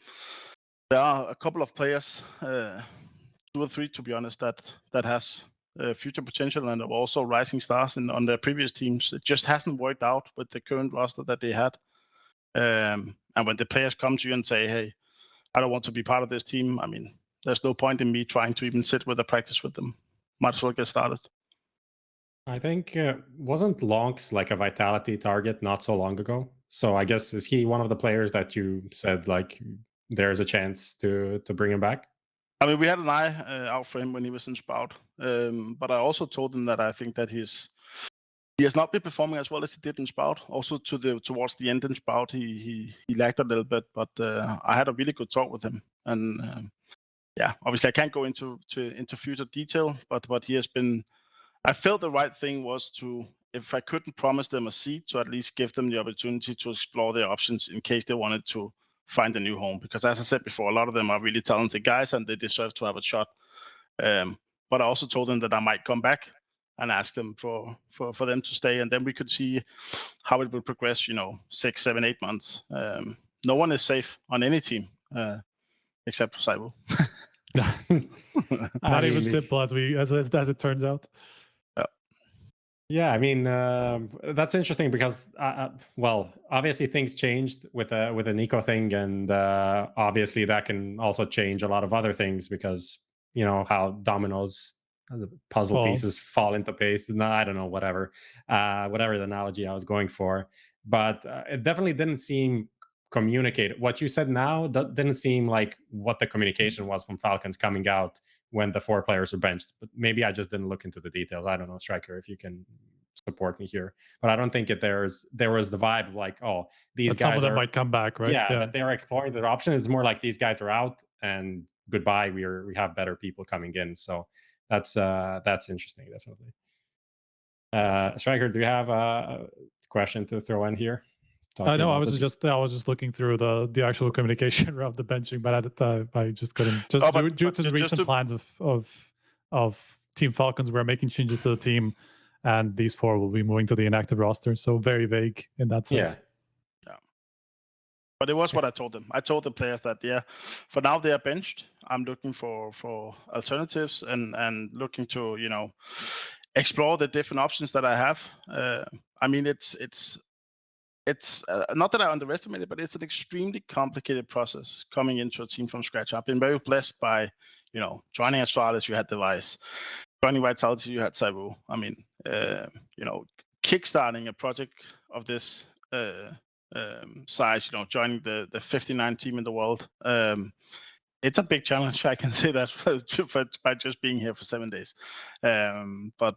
There are a couple of players, 2 or 3 to be honest, that has future potential and are also rising stars on their previous teams. It just hasn't worked out with the current roster that they had. And when the players come to you and say, "Hey, I don't want to be part of this team," I mean, there's no point in me trying to even sit with a practice with them. Might as well get started. I think wasn't Lonks like a Vitality target not so long ago? So I guess, is he one of the players that you said like there's a chance to bring him back? I mean, we had an eye out for him when he was in Sprout, but I also told him that I think that he has not been performing as well as he did in Sprout. Also towards the end in Sprout, he lagged a little bit, but I had a really good talk with him. And obviously I can't go into future detail, but he has been. I felt the right thing was to, if I couldn't promise them a seat, to at least give them the opportunity to explore their options in case they wanted to find a new home. Because as I said before, a lot of them are really talented guys and they deserve to have a shot. But I also told them that I might come back and ask them for them to stay, and then we could see how it will progress. 6, 7, 8 months. No one is safe on any team except for Cyber. Not even simple as it turns out. Yeah, I mean, that's interesting because, obviously things changed with the NiKo thing, and obviously that can also change a lot of other things because how dominoes, the puzzle pieces fall into place. No, I don't know, whatever the analogy I was going for, but it definitely didn't seem communicated. What you said now didn't seem like what the communication was from Falcons coming out when the 4 players were benched. But maybe I just didn't look into the details. I don't know, Striker, if you can support me here. But I don't think there was the vibe of like, oh, these guys, some of them might come back, right? Yeah, that they are exploring their options. It's more like these guys are out and goodbye. We have better people coming in. So that's interesting, definitely. Striker, do you have a question to throw in here? I know. I was just looking through the actual communication of the benching, but I just couldn't. Due to the recent plans of Team Falcons, we're making changes to the team, and these 4 will be moving to the inactive roster. So very vague in that sense. Yeah. But it was what I told them. I told the players that for now they are benched. I'm looking for alternatives and looking to explore the different options that I have. I mean, it's not that I underestimate it, but it's an extremely complicated process coming into a team from scratch. I've been very blessed by, joining Astralis, you had Device. Joining Vitality, you had Cyber. I mean, kickstarting a project of this size, joining the 59 team in the world. It's a big challenge. I can say that by just being here for 7 days. But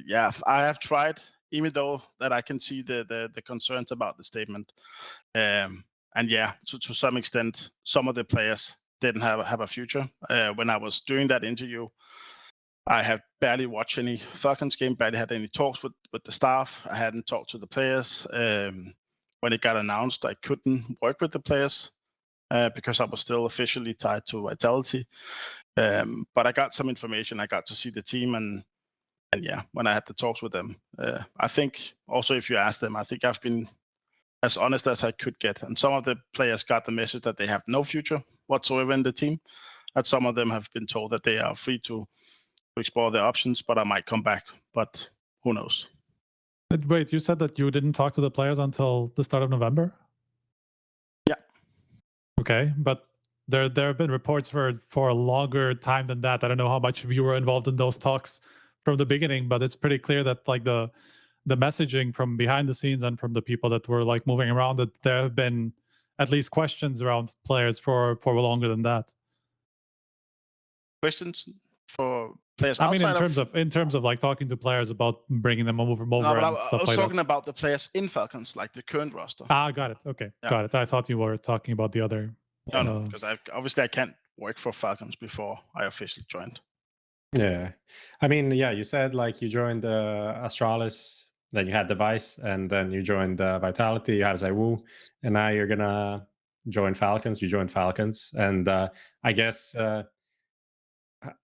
yeah, I have tried, even though that I can see the concerns about the statement. And yeah, to some extent, some of the players didn't have a future. When I was doing that interview, I had barely watched any Falcons game, barely had any talks with the staff. I hadn't talked to the players. When it got announced, I couldn't work with the players because I was still officially tied to Vitality. But I got some information. I got to see the team, and yeah, when I had the talks with them, I think also if you ask them, I think I've been as honest as I could get. And some of the players got the message that they have no future whatsoever in the team. And some of them have been told that they are free to explore their options, but I might come back. But who knows? But wait, you said that you didn't talk to the players until the start of November? Yeah. Okay, but there have been reports for a longer time than that. I don't know how much of you were involved in those talks from the beginning, but it's pretty clear that like the messaging from behind the scenes and from the people that were like moving around, that there have been at least questions around players for longer than that. Questions for players I mean, outside in terms of like talking to players about bringing them over No, but and I stuff was like talking that. about the players in Falcons, like the current roster. Ah, got it. Okay, Yeah. got it. I thought you were talking about the other. No, because obviously I can't work for Falcons before I officially joined. Yeah, I mean, yeah, you said like you joined Astralis, then you had Device, and then you joined Vitality, you had ZywOo, and now you're gonna join Falcons. You joined Falcons, and I guess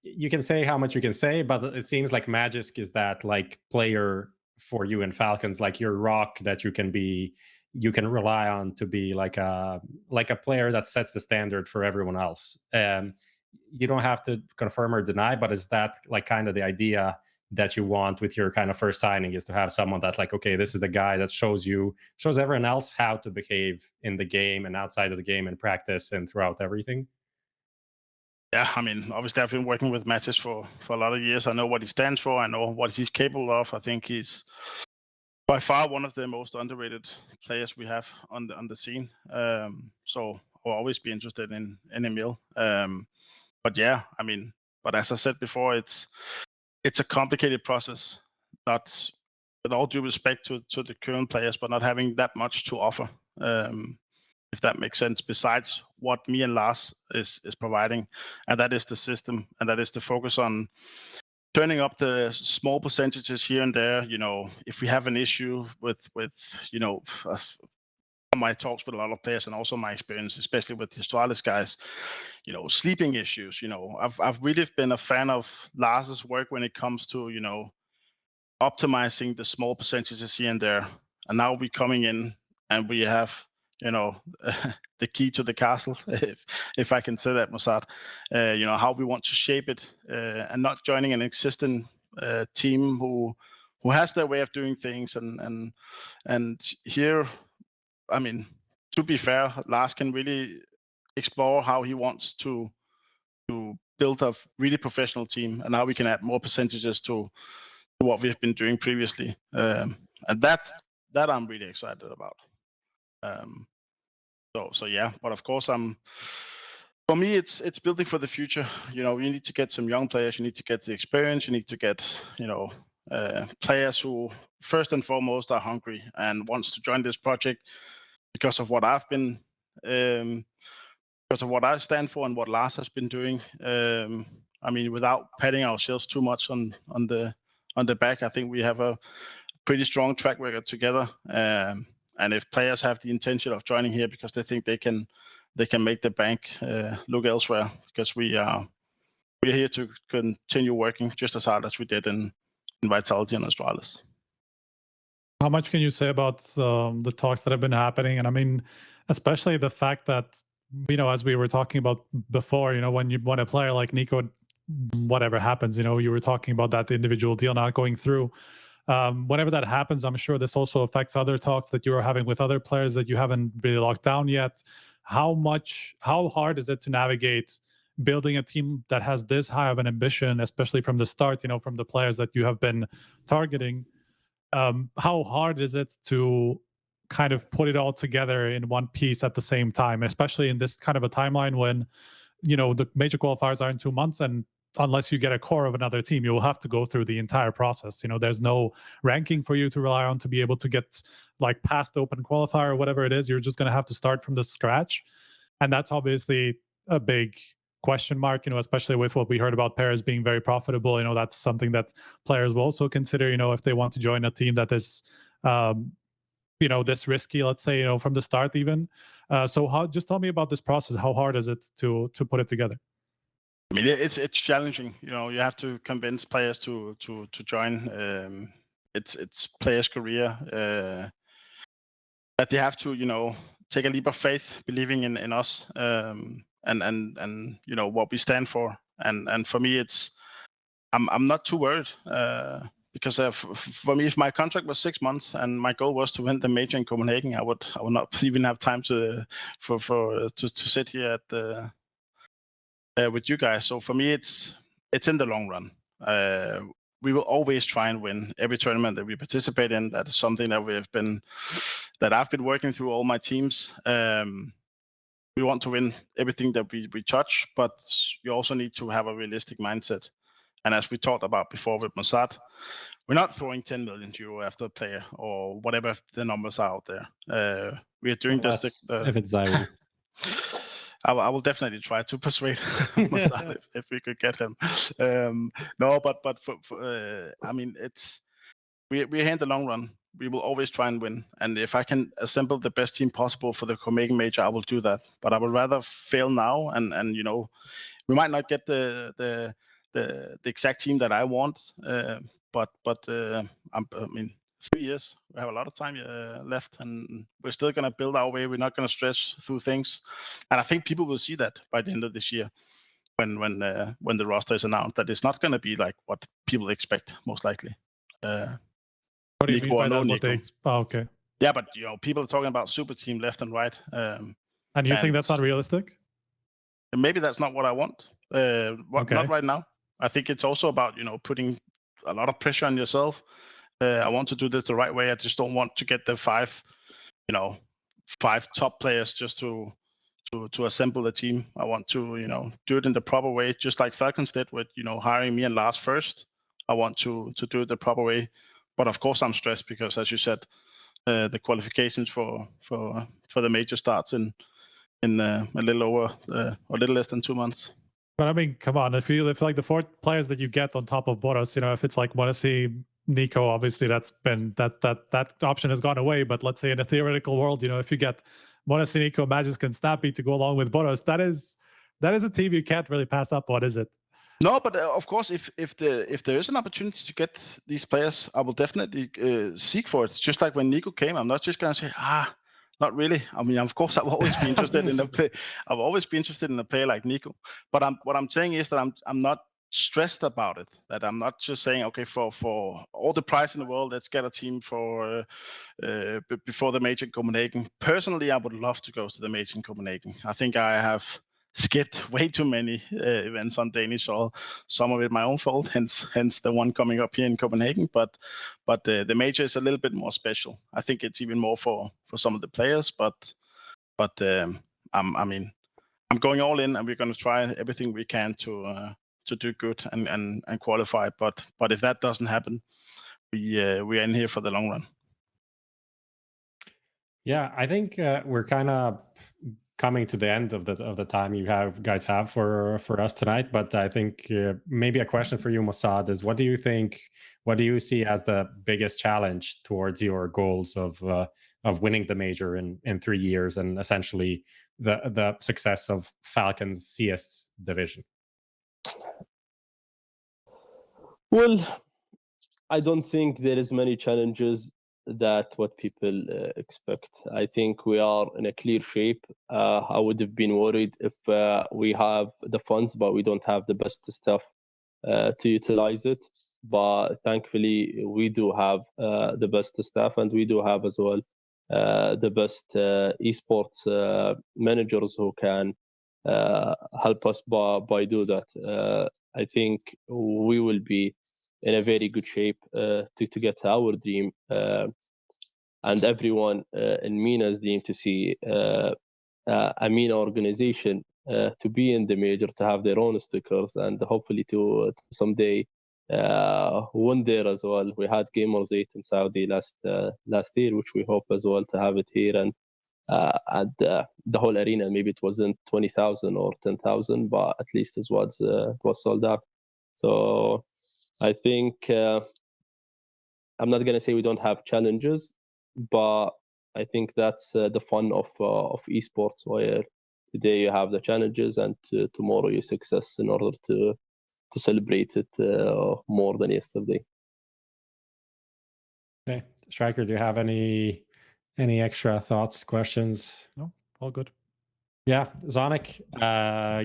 you can say how much you can say, but it seems like Magisk is that like player for you in Falcons, like your rock that you can rely on to be like a player that sets the standard for everyone else. You don't have to confirm or deny, but is that like kind of the idea that you want with your kind of first signing, is to have someone that's like, okay, this is the guy that shows everyone else how to behave in the game and outside of the game in practice and throughout everything? Yeah, I mean, obviously I've been working with Magisk for a lot of years. I know what he stands for. I know what he's capable of. I think he's by far one of the most underrated players we have on the scene. So I'll always be interested in Emil. But yeah, I mean, but as I said before, it's a complicated process. Not with all due respect to the current players, but not having that much to offer. If that makes sense, besides what me and Lars is providing, and that is the system, and that is the focus on turning up the small percentages here and there. If we have an issue with my talks with a lot of players and also my experience, especially with the Astralis guys, sleeping issues. I've really been a fan of Lars's work when it comes to optimizing the small percentages here and there. And now we're coming in and we have the key to the castle, if I can say that, Mossad. How we want to shape it, and not joining an existing team who has their way of doing things. And here, I mean, to be fair, Lars can really explore how he wants to build a really professional team, and how we can add more percentages to what we've been doing previously. And that I'm really excited about. So yeah, but of course for me, it's building for the future. You need to get some young players, you need to get the experience, you need to get players who first and foremost are hungry and wants to join this project because of what I've been because of what I stand for and what Lars has been doing. I mean, without patting ourselves too much on the back, I think we have a pretty strong track record together. And if players have the intention of joining here because they think they can make the bank, look elsewhere, because we're here to continue working just as hard as we did in Vitality and Astralis. How much can you say about the talks that have been happening? And I mean, especially the fact that, as we were talking about before, when a player like NiKo, whatever happens, you were talking about that individual deal not going through. Whenever that happens, I'm sure this also affects other talks that you are having with other players that you haven't really locked down yet. How hard is it to navigate building a team that has this high of an ambition, especially from the start, from the players that you have been targeting? How hard is it to kind of put it all together in one piece at the same time, especially in this kind of a timeline when, the major qualifiers are in 2 months, and unless you get a core of another team, you will have to go through the entire process. There's no ranking for you to rely on to be able to get like past the open qualifier or whatever it is. You're just going to have to start from the scratch. And that's obviously a big question mark, especially with what we heard about pairs being very profitable. That's something that players will also consider, if they want to join a team that is, this risky, let's say, from the start even. So just tell me about this process. How hard is it to put it together? I mean, it's challenging. You have to convince players to join. It's players' career that they have to take a leap of faith, believing in us and what we stand for. And for me, I'm not too worried because for me, if my contract was 6 months and my goal was to win the major in Copenhagen, I would not even have time to sit here at the. With you guys. So for me, it's in the long run. We will always try and win every tournament that we participate in. That is something that I've been working through all my teams. We want to win everything that we touch, but you also need to have a realistic mindset. And as we talked about before with Mossad, we're not throwing 10 million euro after a player or whatever the numbers are out there. We are doing this. If it's Zyri. I will definitely try to persuade Mossad if we could get him. No, but I mean, we're here in the long run. We will always try and win. And if I can assemble the best team possible for the Copenhagen Major, I will do that. But I would rather fail now and we might not get the exact team that I want. But I mean, 3 years, we have a lot of time left, and we're still going to build our way. We're not going to stress through things, and I think people will see that by the end of this year, when the roster is announced, that it's not going to be like what people expect, most likely. What do you mean by that? Okay. Yeah, but people are talking about super team left and right. And you think that's not realistic? Maybe that's not what I want. Not right now. I think it's also about putting a lot of pressure on yourself. I want to do this the right way. I just don't want to get the five top players just to assemble the team. I want to do it in the proper way, just like Falcons did with hiring me and Lars first. I want to do it the proper way, but of course I'm stressed because, as you said, the qualifications for the major starts in a little over a little less than 2 months. But I mean, come on, if like the 4 players that you get on top of Boros, if it's like mezii, NiKo, obviously that's been that option has gone away. But let's say in a theoretical world, if you get mezii, NiKo, Magisk, and Snappi to go along with Boros, that is a team you can't really pass up on, is it? No, but of course, if there is an opportunity to get these players, I will definitely seek for it. It's just like when NiKo came, I'm not just gonna say not really. I mean, of course, I've always been interested in a play. I've always been interested in a player like NiKo. But what I'm saying is that I'm not stressed about it. That I'm not just saying, okay, for all the price in the world, let's get a team for before the major in Copenhagen. Personally, I would love to go to the major in Copenhagen. I think I have skipped way too many events on Danish soil. Some of it my own fault, hence the one coming up here in Copenhagen. But the major is a little bit more special. I think it's even more for some of the players. But I'm going all in, and we're going to try everything we can to do good and qualify. But if that doesn't happen, we are in here for the long run. Yeah, I think we're kind of coming to the end of the time you guys have for us tonight. But I think maybe a question for you, Mossad, is what do you see as the biggest challenge towards your goals of winning the major in 3 years and essentially the success of Falcons CS division? Well, I don't think there is many challenges that what people expect. I think we are in a clear shape. I would have been worried if we have the funds, but we don't have the best stuff to utilize it. But thankfully, we do have the best stuff, and we do have as well the best esports managers who can help us by do that. I think we will be in a very good shape to get our dream and everyone in MENA is deemed to see a MENA organization to be in the major, to have their own stickers, and hopefully to someday win there as well. We had Gamers 8 in Saudi last year, which we hope as well to have it here, and the whole arena. Maybe it wasn't 20,000 or 10,000, but at least it was sold out. So I think I'm not gonna say we don't have challenges, but I think that's the fun of esports, where today you have the challenges and tomorrow you success, in order to celebrate it more than yesterday. Okay, Striker, do you have any extra thoughts, questions? No, all good. Yeah, Zonic,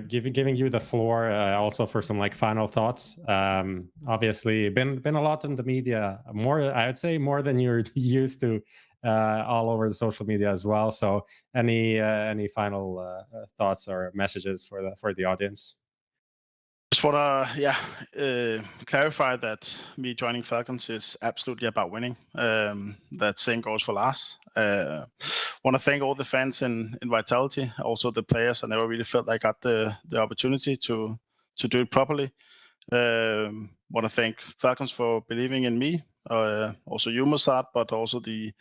giving you the floor also for some like final thoughts. Obviously, been a lot in the media, more, I would say, more than you're used to, all over the social media as well. So, any final thoughts or messages for the audience? Just want to clarify that me joining Falcons is absolutely about winning. That same goes for Lars. Want to thank all the fans in Vitality, also the players. I never really felt I got the opportunity to do it properly. Want to thank Falcons for believing in me. Also you, Mossad, but also the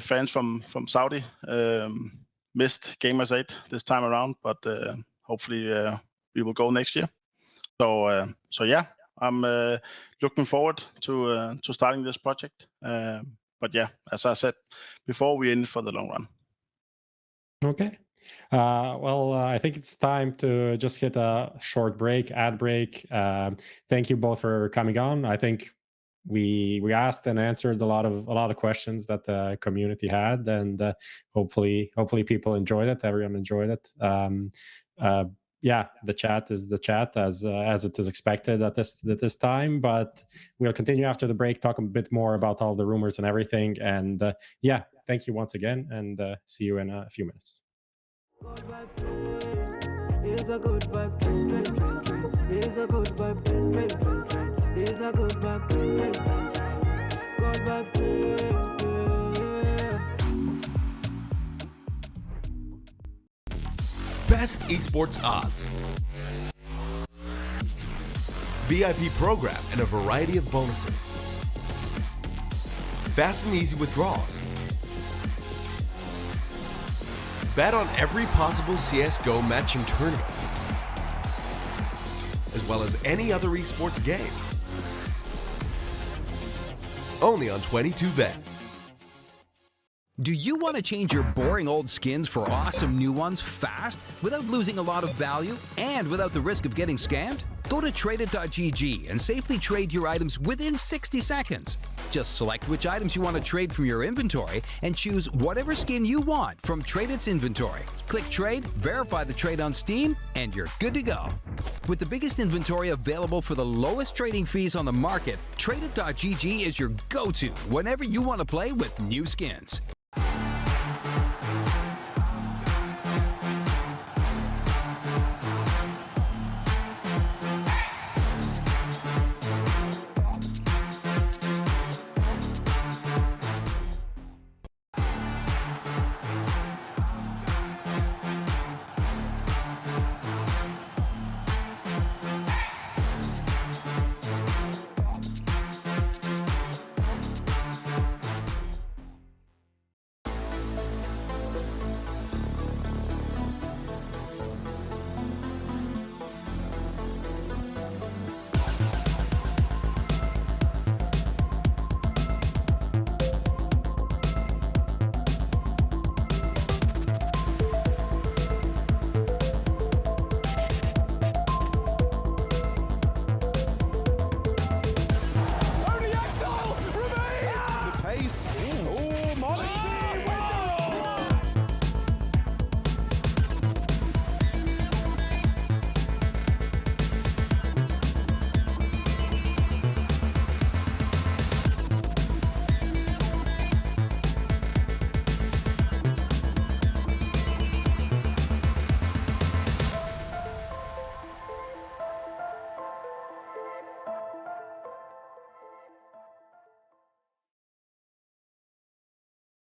fans from Saudi. Missed Gamers 8 this time around, but hopefully we will go next year. So yeah, I'm looking forward to starting this project. But yeah, as I said before, we're in it for the long run. Okay. Well, I think it's time to just hit a short ad break. Thank you both for coming on. I think we asked and answered a lot of questions that the community had, and hopefully people enjoyed it. Everyone enjoyed it. Yeah, the chat is the chat, as it is expected at this time. But we'll continue after the break, talk a bit more about all the rumors and everything. And yeah, thank you once again, and see you in a few minutes. It's a good vibe, it's a good vibe, it's a good vibe, good vibe. Best esports odds, VIP program, and a variety of bonuses. Fast and easy withdrawals. Bet on every possible CSGO match and tournament, as well as any other esports game. Only on 22Bet. Do you want to change your boring old skins for awesome new ones fast, without losing a lot of value, and without the risk of getting scammed? Go to tradeit.gg and safely trade your items within 60 seconds. Just select which items you want to trade from your inventory and choose whatever skin you want from Tradeit's inventory. Click Trade, verify the trade on Steam, and you're good to go. With the biggest inventory available for the lowest trading fees on the market, tradeit.gg is your go-to whenever you want to play with new skins.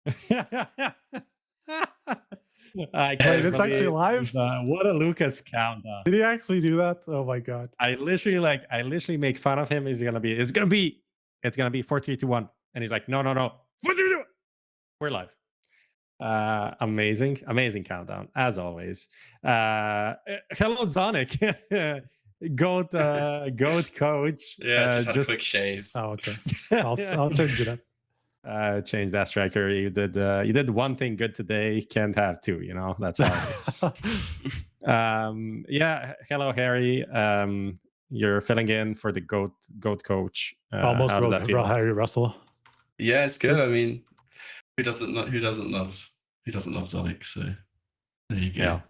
I Wait, can't it's actually believe live? what a Lucas countdown. Did he actually do that? Oh my god. I literally make fun of him. It's gonna be 4, 3, 2, 1. And he's like, no. 4, 3, 2, 1. We're live. Amazing countdown, as always. Hello, Zonic. Goat coach. Yeah, just had a quick shave. Oh, okay. I'll change it up. Change that, striker. You did one thing good today. Can't have two. That's how it is. Yeah. Hello, Harry. You're filling in for the goat coach. Almost how does that feel? Harry Russell. Yeah, it's good. I mean, who doesn't love Zonic? So there you go. Yeah.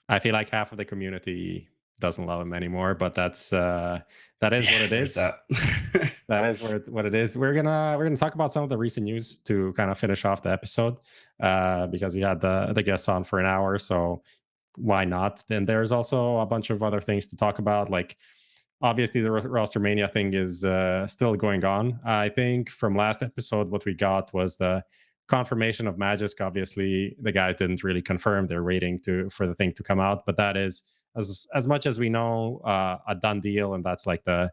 I feel like half of the community doesn't love him anymore, but that is what it is. That is what it is. We're gonna talk about some of the recent news to kind of finish off the episode, because we had the guests on for an hour, so why not? Then there's also a bunch of other things to talk about, like obviously the roster mania thing is still going on. I think from last episode what we got was the confirmation of Magisk. Obviously the guys didn't really confirm, they're waiting for the thing to come out, but that is as much as we know a done deal, and that's like the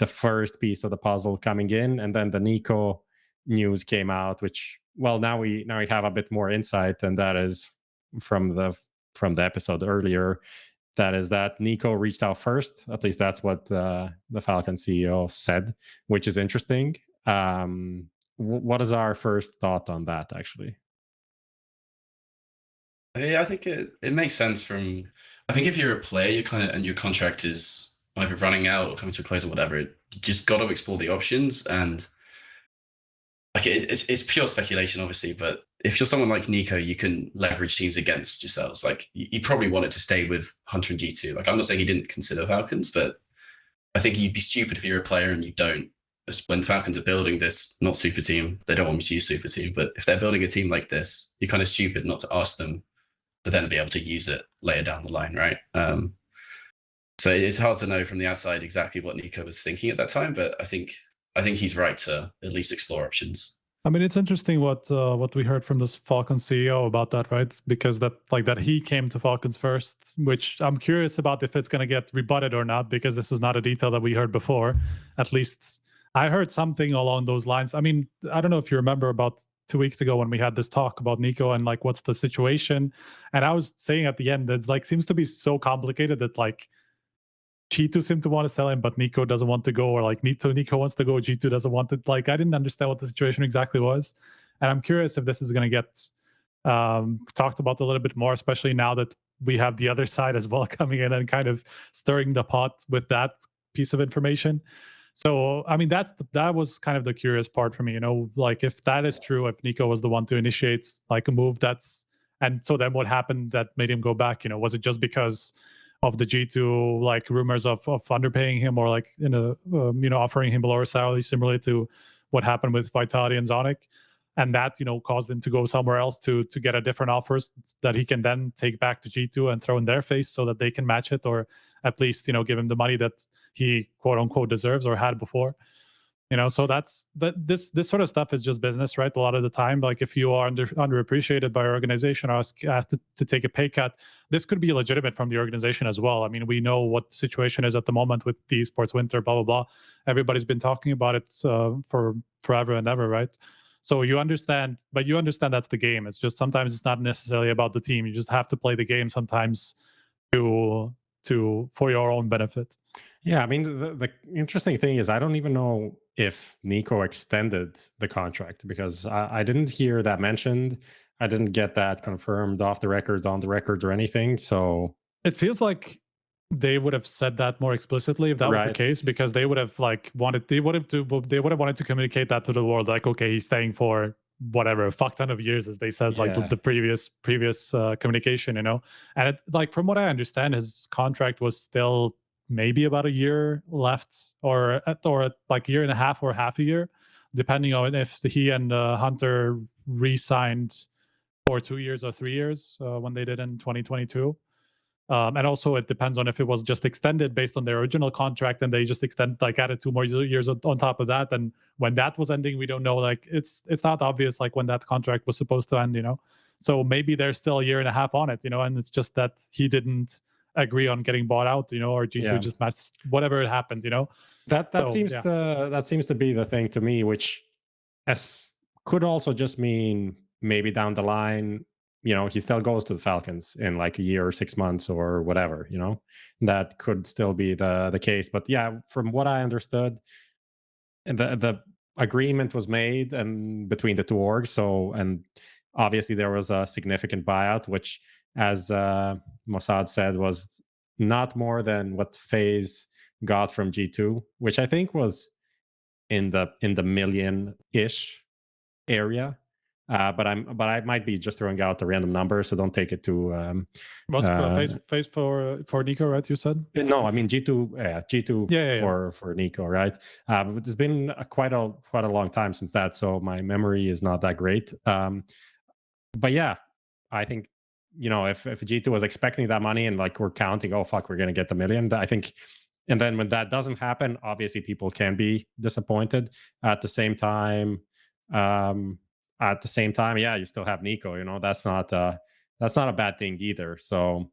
first piece of the puzzle coming in. And then the NiKo news came out, which, well, now we have a bit more insight, and that is from the episode earlier. That is that NiKo reached out first. At least that's what the Falcons CEO said, which is interesting. What is our first thought on that, actually? Yeah, I think it makes sense I think if you're a player, and your contract is either running out or coming to a close or whatever, you just got to explore the options. And like it's pure speculation, obviously, but if you're someone like NiKo, you can leverage teams against yourselves. Like you probably want it to stay with Hunter and G2. Like I'm not saying he didn't consider Falcons, but I think you'd be stupid if you're a player and you don't. When Falcons are building this, not super team, they don't want me to use super team, but if they're building a team like this, you're kind of stupid not to ask them to then be able to use it later down the line, right? So it's hard to know from the outside exactly what NiKo was thinking at that time, but I think he's right to at least explore options. I mean, it's interesting what we heard from this Falcons CEO about that, right? Because that he came to Falcons first, which I'm curious about if it's going to get rebutted or not, because this is not a detail that we heard before. At least I heard something along those lines. I mean, I don't know if you remember about 2 weeks ago when we had this talk about NiKo and like what's the situation, and I was saying at the end that like seems to be so complicated that like G2 seem to want to sell him, but NiKo doesn't want to go, or like NiKo wants to go, G2 doesn't want it. Like I didn't understand what the situation exactly was, and I'm curious if this is going to get talked about a little bit more, especially now that we have the other side as well coming in and kind of stirring the pot with that piece of information. So I mean that was kind of the curious part for me, like if that is true, if NiKo was the one to initiate like a move, and so then what happened that made him go back? Was it just because of the G2 like rumors of underpaying him, or like offering him a lower salary, similarly to what happened with Vitality and Zonic, and that caused him to go somewhere else to get a different offers that he can then take back to G2 and throw in their face so that they can match it, or at least give him the money that he quote unquote deserves or had before. So this sort of stuff is just business, right? A lot of the time, like if you are underappreciated by your organization or asked to take a pay cut, this could be legitimate from the organization as well. I mean, we know what the situation is at the moment with the esports winter, blah, blah, blah. Everybody's been talking about it for forever and ever, right? So you understand that's the game. It's just sometimes it's not necessarily about the team. You just have to play the game sometimes for your own benefit. Yeah, I mean, the interesting thing is I don't even know if NiKo extended the contract, because I didn't hear that mentioned. I didn't get that confirmed off the records, on the record, or anything. So it feels like they would have said that more explicitly if that was the case, because they would have wanted to communicate that to the world, like, okay, he's staying for whatever, a fuck ton of years, as they said, like the previous communication, and it, like, from what I understand, his contract was still maybe about a year left, or like a year and a half or half a year, depending on if he and Hunter re-signed for 2 years or 3 years when they did in 2022. And also it depends on if it was just extended based on their original contract and they just added 2 more years on top of that. And when that was ending, we don't know. Like it's not obvious like when that contract was supposed to end, So maybe there's still a year and a half on it, and it's just that he didn't agree on getting bought out, or G2 just matched whatever happened, That seems to be the thing to me, which could also just mean maybe down the line, he still goes to the Falcons in like a year or 6 months or whatever, that could still be the case. But yeah, from what I understood, the agreement was made and between the two orgs. So, and obviously there was a significant buyout, which, as Mossad said, was not more than what FaZe got from G2, which I think was in the million-ish area. But I might be just throwing out a random number, so don't take it to FaZe for NiKo, right? You said? No, I mean G2 for NiKo, right? It's been quite a long time since that, so my memory is not that great. But yeah, I think if G2 was expecting that money and like we're counting, oh fuck, we're gonna get the million, I think. And then when that doesn't happen, obviously people can be disappointed. At the same time, yeah, you still have NiKo. That's not a bad thing either. So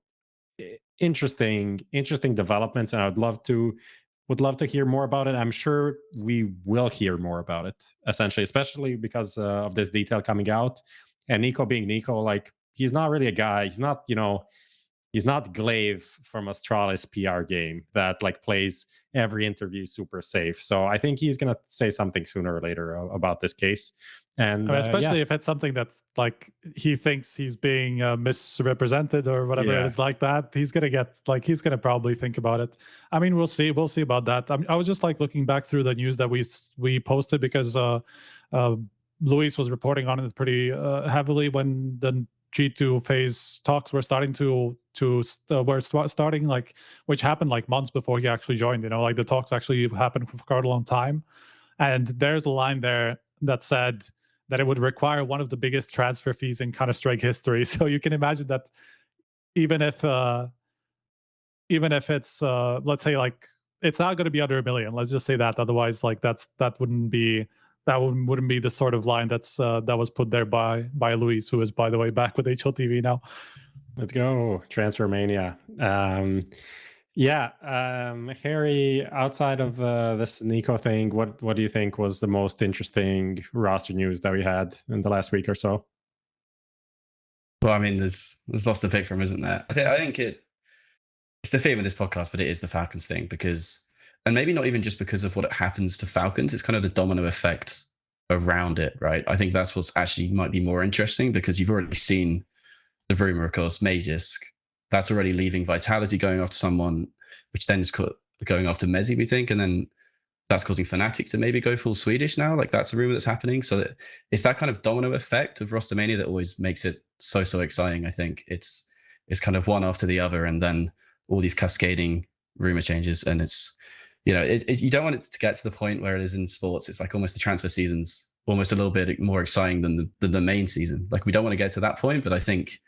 interesting developments, and I would love to hear more about it. I'm sure we will hear more about it, essentially, especially because of this detail coming out. And NiKo being NiKo, like he's not really a guy. He's not, he's not Glaive from Astralis PR game that like plays every interview super safe. So I think he's gonna say something sooner or later about this case. And especially if it's something that's like he thinks he's being misrepresented or whatever it is like that, he's gonna probably think about it. I mean, we'll see about that. I was just like looking back through the news that we posted because Luis was reporting on it pretty heavily when the G2 FaZe talks were starting starting, like, which happened like months before he actually joined. Like the talks actually happened for quite a long time, and there's a line there that said that it would require one of the biggest transfer fees in Counter-Strike history. So you can imagine that even if it's let's say like it's not going to be under $1 million, let's just say that. Otherwise, like that wouldn't be the sort of line that was put there by Luis, who is, by the way, back with HLTV now. Let's go transfer mania. Harry, outside of this NiKo thing, what do you think was the most interesting roster news that we had in the last week or so? Well, I mean, there's lots to pick from, isn't there? I think it's the theme of this podcast, but it is the Falcons thing because, and maybe not even just because of what it happens to Falcons, it's kind of the domino effect around it, right? I think that's what's actually might be more interesting because you've already seen the rumor, of course, Magisk. That's already leaving Vitality, going after someone, which then is going after mezii, we think, and then that's causing Fnatic to maybe go full Swedish now. Like that's a rumor that's happening. So it's that kind of domino effect of roster mania that always makes it so exciting. I think it's kind of one after the other, and then all these cascading rumor changes, and it's you don't want it to get to the point where it is in sports. It's like almost the transfer season's almost a little bit more exciting than the main season. Like we don't want to get to that point, but I think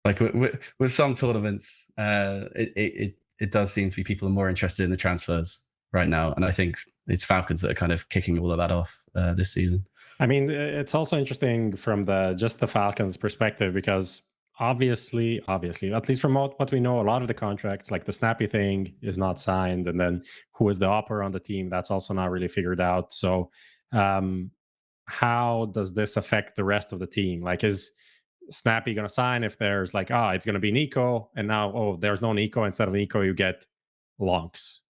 like with some tournaments, it does seem to be people are more interested in the transfers right now, and I think it's Falcons that are kind of kicking all of that off this season. I mean, it's also interesting from the Falcons perspective because obviously, at least from what we know, a lot of the contracts, like the Snappi thing, is not signed, and then who is the upper on the team, that's also not really figured out. So, how does this affect the rest of the team? Like, is Snappi going to sign if there's like, it's going to be NiKo, and now, there's no NiKo. Instead of NiKo, you get Lonks,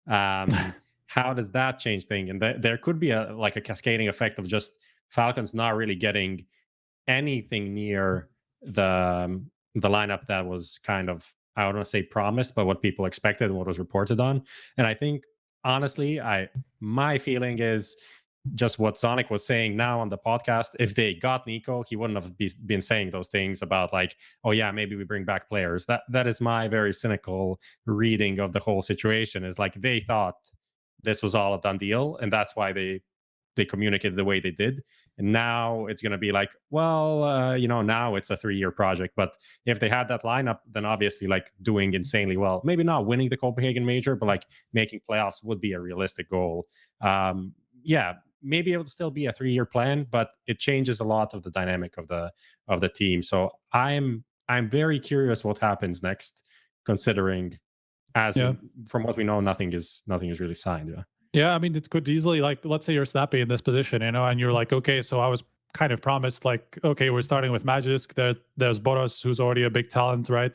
how does that change things? And there could be a cascading effect of just Falcons not really getting anything near the lineup that was kind of, I don't want to say promised, but what people expected and what was reported on. And I think, honestly, my feeling is just what Zonic was saying now on the podcast. If they got NiKo, he wouldn't have been saying those things about like, oh yeah, maybe we bring back players. That is my very cynical reading of the whole situation, is like they thought this was all a done deal, and that's why they they communicated the way they did. And now it's going to be like, well, now it's a 3-year project. But if they had that lineup, then obviously like doing insanely well, maybe not winning the Copenhagen major, but like making playoffs would be a realistic goal. Maybe it would still be a 3-year plan, but it changes a lot of the dynamic of the team. So I'm very curious what happens next, considering from what we know, nothing is really signed. Yeah, I mean, it could easily, like, let's say you're Snappi in this position, and you're like, okay, so I was kind of promised, like, okay, we're starting with Magisk. There's Boros, who's already a big talent, right?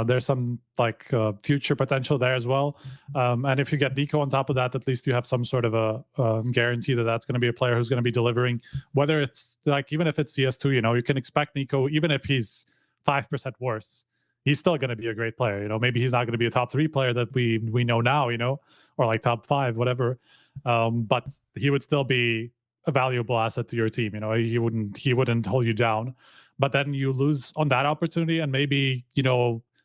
There's some like future potential there as well. And if you get NiKo on top of that, at least you have some sort of a guarantee that that's going to be a player who's going to be delivering. Whether it's like, even if it's CS2, you can expect NiKo, even if he's 5% worse, he's still going to be a great player. Maybe he's not going to be a top 3 player that we know now, or like top 5, whatever. But he would still be a valuable asset to your team. He wouldn't hold you down. But then you lose on that opportunity, and maybe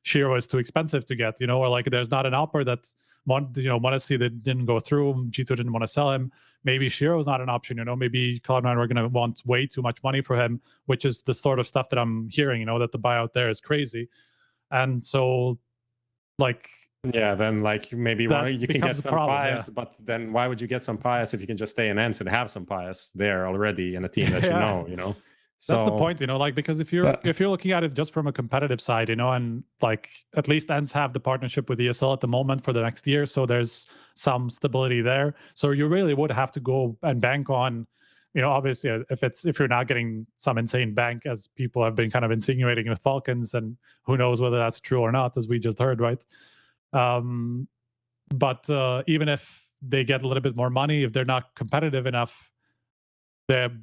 Shiro is too expensive to get, or like there's not an offer that Msdossary that didn't go through. G2 didn't want to sell him. Maybe Shiro is not an option. Maybe Cloud9 are going to want way too much money for him, which is the sort of stuff that I'm hearing. That the buyout there is crazy, and so like. Yeah, then like maybe you can get some bias, yeah. But then why would you get some bias if you can just stay in ENCE and have some bias there already in a team that you know? So, that's the point, like, because if you're looking at it just from a competitive side, and like at least ENCE have the partnership with ESL at the moment for the next year, so there's some stability there. So you really would have to go and bank on, obviously if you're not getting some insane bank, as people have been kind of insinuating with Falcons, and who knows whether that's true or not, as we just heard, right? But even if they get a little bit more money, if they're not competitive enough,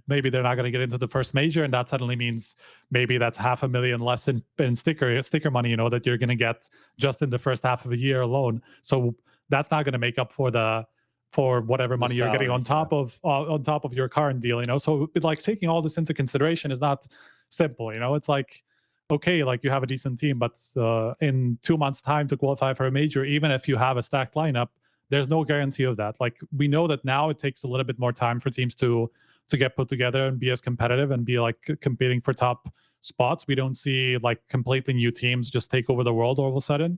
maybe they're not going to get into the first major, and that suddenly means maybe that's $500,000 less in sticker money, that you're going to get just in the first half of a year alone. So that's not going to make up for whatever money you're getting on top of your current deal. So like taking all this into consideration is not simple. It's like, okay, like you have a decent team, but in 2 months' time to qualify for a major, even if you have a stacked lineup, there's no guarantee of that. Like we know that now it takes a little bit more time for teams to get put together and be as competitive and be like competing for top spots. We don't see like completely new teams just take over the world all of a sudden.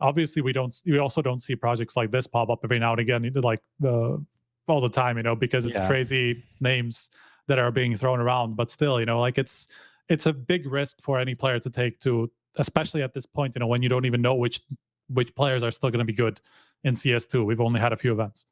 Obviously, we also don't see projects like this pop up every now and again, like all the time, because it's crazy names that are being thrown around. But still, like it's a big risk for any player to take, especially at this point, when you don't even know which players are still going to be good in CS2. We've only had a few events.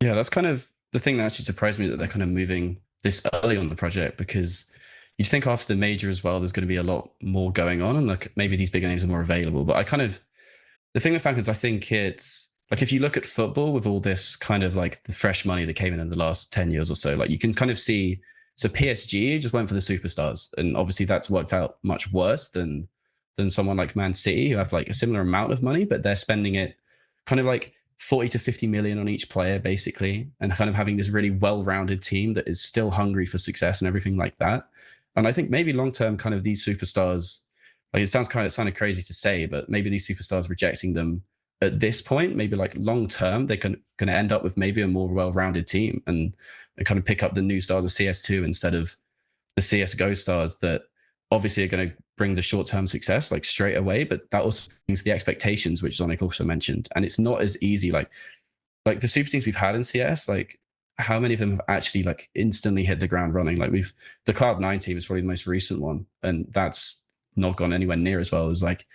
Yeah, that's kind of the thing that actually surprised me, that they're kind of moving this early on the project, because you'd think after the major as well, there's going to be a lot more going on, and like maybe these bigger names are more available. But the thing with Falcons, I think it's like, if you look at football with all this kind of like the fresh money that came in the last 10 years or so, like you can kind of see. So PSG just went for the superstars, and obviously that's worked out much worse than someone like mezii, who have like a similar amount of money, but they're spending it kind of like 40 to 50 million on each player, basically, and kind of having this really well-rounded team that is still hungry for success and everything like that. And I think maybe long-term, kind of these superstars, like it sounded crazy to say, but maybe these superstars rejecting them at this point, maybe like long-term, they're going to end up with maybe a more well-rounded team and kind of pick up the new stars of CS2 instead of the CSGO stars that obviously are going to bring the short-term success like straight away, but that also brings the expectations, which Zonic also mentioned. And it's not as easy, like the super teams we've had in CS, like how many of them have actually like instantly hit the ground running? Like the Cloud9 team is probably the most recent one, and that's not gone anywhere near as well as like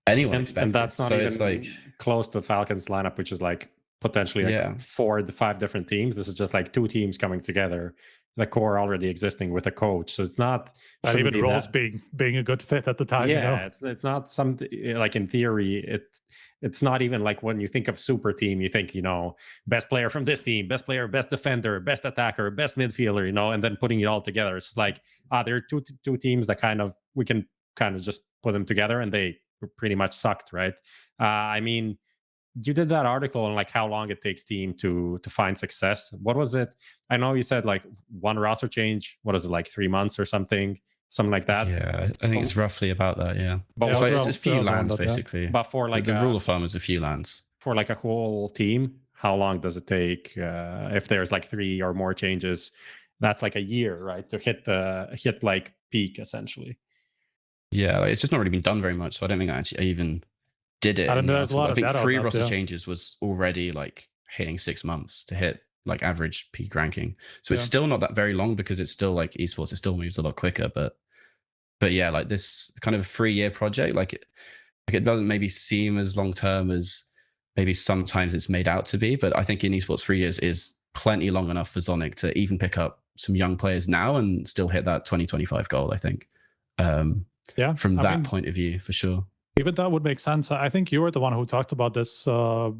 anyone expected. And that's not even like close to the Falcons lineup, which is like potentially like 4 to 5 different teams. This is just like 2 teams coming together, the core already existing with a coach. So it's not even roles being a good fit at the time. Yeah, it's not something like, in theory, it's not even like when you think of super team, you think, best player from this team, best player, best defender, best attacker, best midfielder, and then putting it all together. It's like, there are two teams that we can kind of just put them together, and they pretty much sucked, right? I mean, you did that article on like how long it takes team to find success. What was it? I know you said like one roster change. What is it, like 3 months or something like that? Yeah, I think it's roughly about that. Yeah, but it's a few lands basically. But for like the rule of thumb is a few lands for like a whole team. how long does it take if there's like 3 or more changes? That's like a year, right, to hit like peak essentially. Yeah, like, it's just not really been done very much, so I don't think I even did it. I don't know. There's a lot I of think data 3 on that, roster yeah. changes was already like hitting 6 months to hit like average peak ranking. So it's Yeah. still not that very long because it's still like esports. It still moves a lot quicker, but yeah, like this kind of 3-year project, like it doesn't maybe seem as long term as maybe sometimes it's made out to be. But I think in esports, 3 years is plenty long enough for Zonic to even pick up some young players now and still hit that 2025 goal, I think. Yeah, From I that mean, point of view, for sure. even that would make sense. I think you were the one who talked about this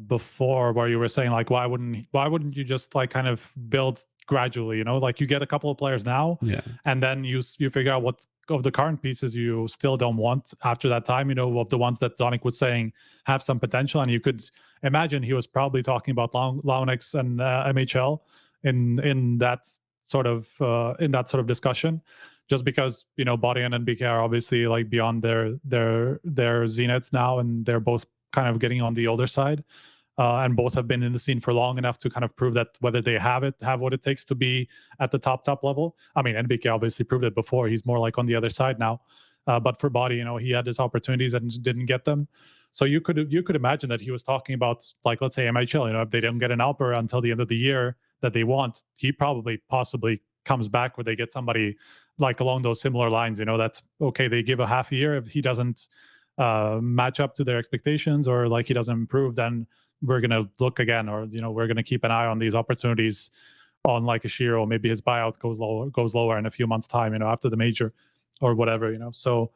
before, where you were saying like, why wouldn't you just like kind of build gradually? You know, like you get a couple of players now, Yeah. and then you figure out what of the current pieces you still don't want after that time. You know, of the ones that Zonic was saying have some potential, and you could imagine he was probably talking about Launix and MHL in that sort of discussion. Just because, you know, Body and BK are obviously like beyond their zeniths now, and they're both kind of getting on the older side, and both have been in the scene for long enough to kind of prove that whether they have what it takes to be at the top level. I mean, NBK obviously proved it before. He's more like on the other side now, but for Body, you know, he had his opportunities and didn't get them. So you could imagine that he was talking about, like, let's say MHL. You know, if they don't get an Alper until the end of the year that they want, he possibly comes back where they get somebody like along those similar lines. You know, that's okay. They give a half a year. If he doesn't match up to their expectations, or like he doesn't improve, then we're gonna look again, or, you know, we're gonna keep an eye on these opportunities on like a Shiro. Maybe his buyout goes lower in a few months' time, you know, after the major or whatever, you know. So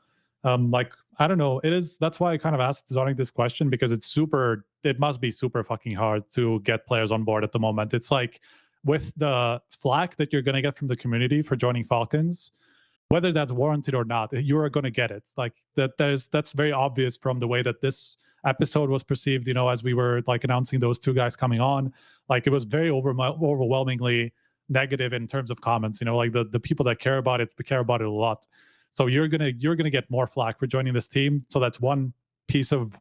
like, I don't know. That's why I kind of asked Zonic this question, because it must be super fucking hard to get players on board at the moment. It's like, with the flack that you're going to get from the community for joining Falcons, whether that's warranted or not, you are going to get it. Like that's very obvious from the way that this episode was perceived, you know, as we were like announcing those 2 guys coming on. Like, it was very overwhelmingly negative in terms of comments, you know, like the people that care about it a lot. So you're gonna get more flack for joining this team. So that's one piece of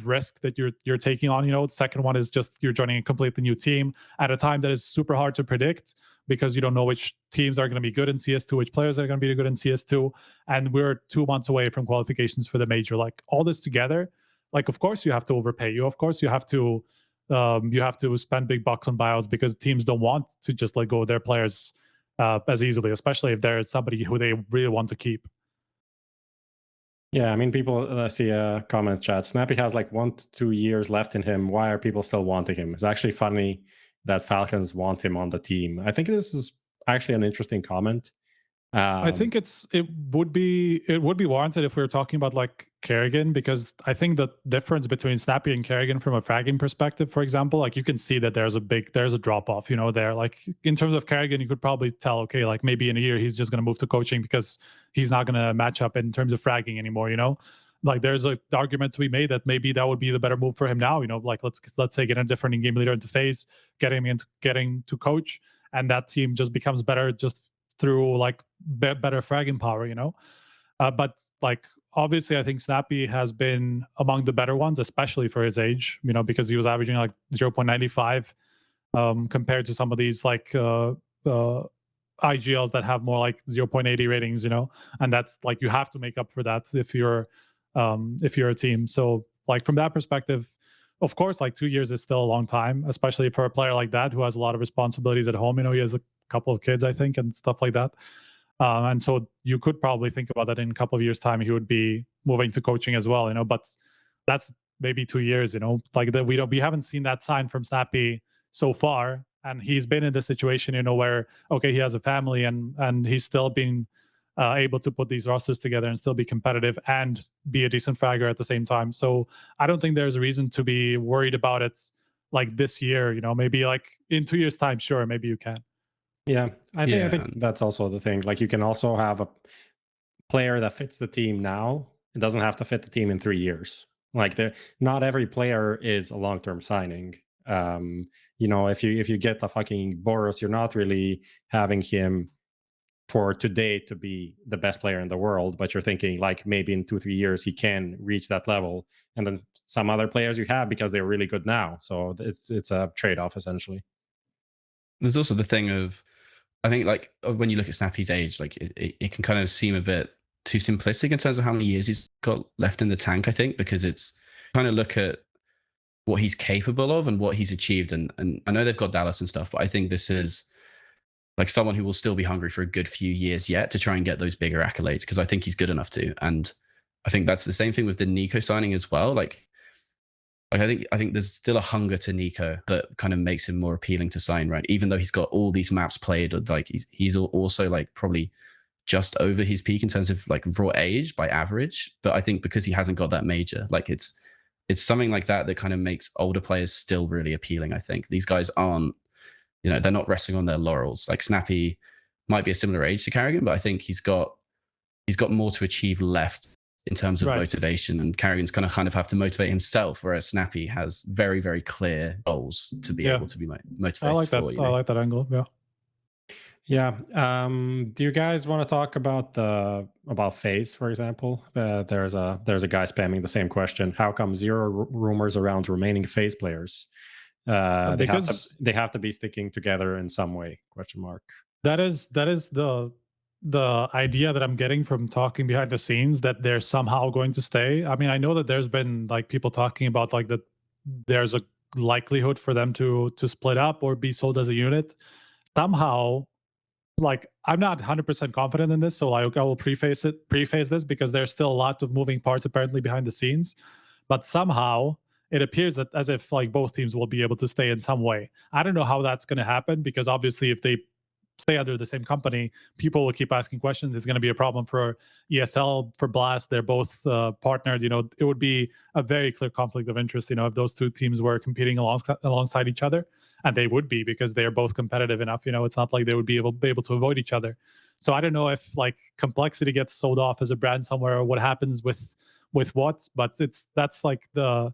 risk that you're taking on. You know, the second one is just you're joining a completely new team at a time that is super hard to predict, because you don't know which teams are going to be good in CS2, which players are going to be good in CS2, and we're 2 months away from qualifications for the major. Like, all this together, like, of course you have to overpay. You of course you have to spend big bucks on buyouts, because teams don't want to just let go of their players as easily, especially if there's somebody who they really want to keep. Yeah, I mean, people see a comment chat. Snappi has like 1 to 2 years left in him. Why are people still wanting him? It's actually funny that Falcons want him on the team. I think this is actually an interesting comment. I think it would be warranted if we were talking about like Kerrigan, because I think the difference between Snappi and Kerrigan from a fragging perspective, for example, like you can see that there's a drop off, you know, there. Like, in terms of Kerrigan, you could probably tell, okay, like maybe in a year he's just going to move to coaching because he's not going to match up in terms of fragging anymore, you know. Like, there's an argument to be made that maybe that would be the better move for him now, you know. Like, let's say get a different in-game leader into FaZe, getting to coach, and that team just becomes better just through like better fragging power, you know. But like, obviously, I think Snappi has been among the better ones, especially for his age, you know, because he was averaging like 0.95 compared to some of these like IGLs that have more like 0.80 ratings, you know. And that's like, you have to make up for that if you're a team. So like, from that perspective, of course, like 2 years is still a long time, especially for a player like that who has a lot of responsibilities at home. You know, he has a couple of kids, I think, and stuff like that. And so you could probably think about that in a couple of years' time, he would be moving to coaching as well, you know. But that's maybe 2 years, you know, like that we haven't seen that sign from Snappi so far. And he's been in this situation, you know, where, okay, he has a family and he's still being able to put these rosters together and still be competitive and be a decent fragger at the same time. So I don't think there's a reason to be worried about it like this year, you know. Maybe like in 2 years' time, sure, maybe you can. Yeah, I think that's also the thing. Like, you can also have a player that fits the team now. It doesn't have to fit the team in 3 years. Like, not every player is a long-term signing. You know, if you get a fucking Boros, you're not really having him for today to be the best player in the world, but you're thinking like maybe in 2-3 years he can reach that level, and then some other players you have because they're really good now. So it's a trade-off essentially. There's also the thing of, I think like when you look at Snappi's age, like it can kind of seem a bit too simplistic in terms of how many years he's got left in the tank, I think, because it's kind of look at what he's capable of and what he's achieved. And I know they've got Dallas and stuff, but I think this is like someone who will still be hungry for a good few years yet to try and get those bigger accolades, because I think he's good enough to. And I think that's the same thing with the NiKo signing as well. Like I think there's still a hunger to NiKo that kind of makes him more appealing to sign, right? Even though he's got all these maps played, like he's also like probably just over his peak in terms of like raw age by average. But I think because he hasn't got that major, like it's something like that kind of makes older players still really appealing. I think these guys aren't, they're not resting on their laurels. Like Snappi might be a similar age to Carrigan, but I think he's got more to achieve left in terms of motivation, and Carrigan's kind of have to motivate himself, whereas Snappi has very, very clear goals to be able to be motivated. I like that. For, I like that angle. Yeah. Yeah. Do you guys want to talk about FaZe, for example? There's a guy spamming the same question. How come zero rumors around remaining FaZe players? Because they have to be sticking together in some way? Question mark. That is the idea that I'm getting from talking behind the scenes, that they're somehow going to stay. I mean, I know that there's been like people talking about like that there's a likelihood for them to split up or be sold as a unit. Somehow, like I'm not 100% confident in this, so I will preface this because there's still a lot of moving parts apparently behind the scenes. But somehow it appears that as if like both teams will be able to stay in some way. I don't know how that's going to happen, because obviously if they stay under the same company, people will keep asking questions. It's going to be a problem for ESL, for Blast. They're both partnered. It would be a very clear conflict of interest, if those two teams were competing alongside each other. And they would be, because they're both competitive enough. It's not like they would be able to avoid each other. So I don't know if like Complexity gets sold off as a brand somewhere, or what happens with what, but that's like the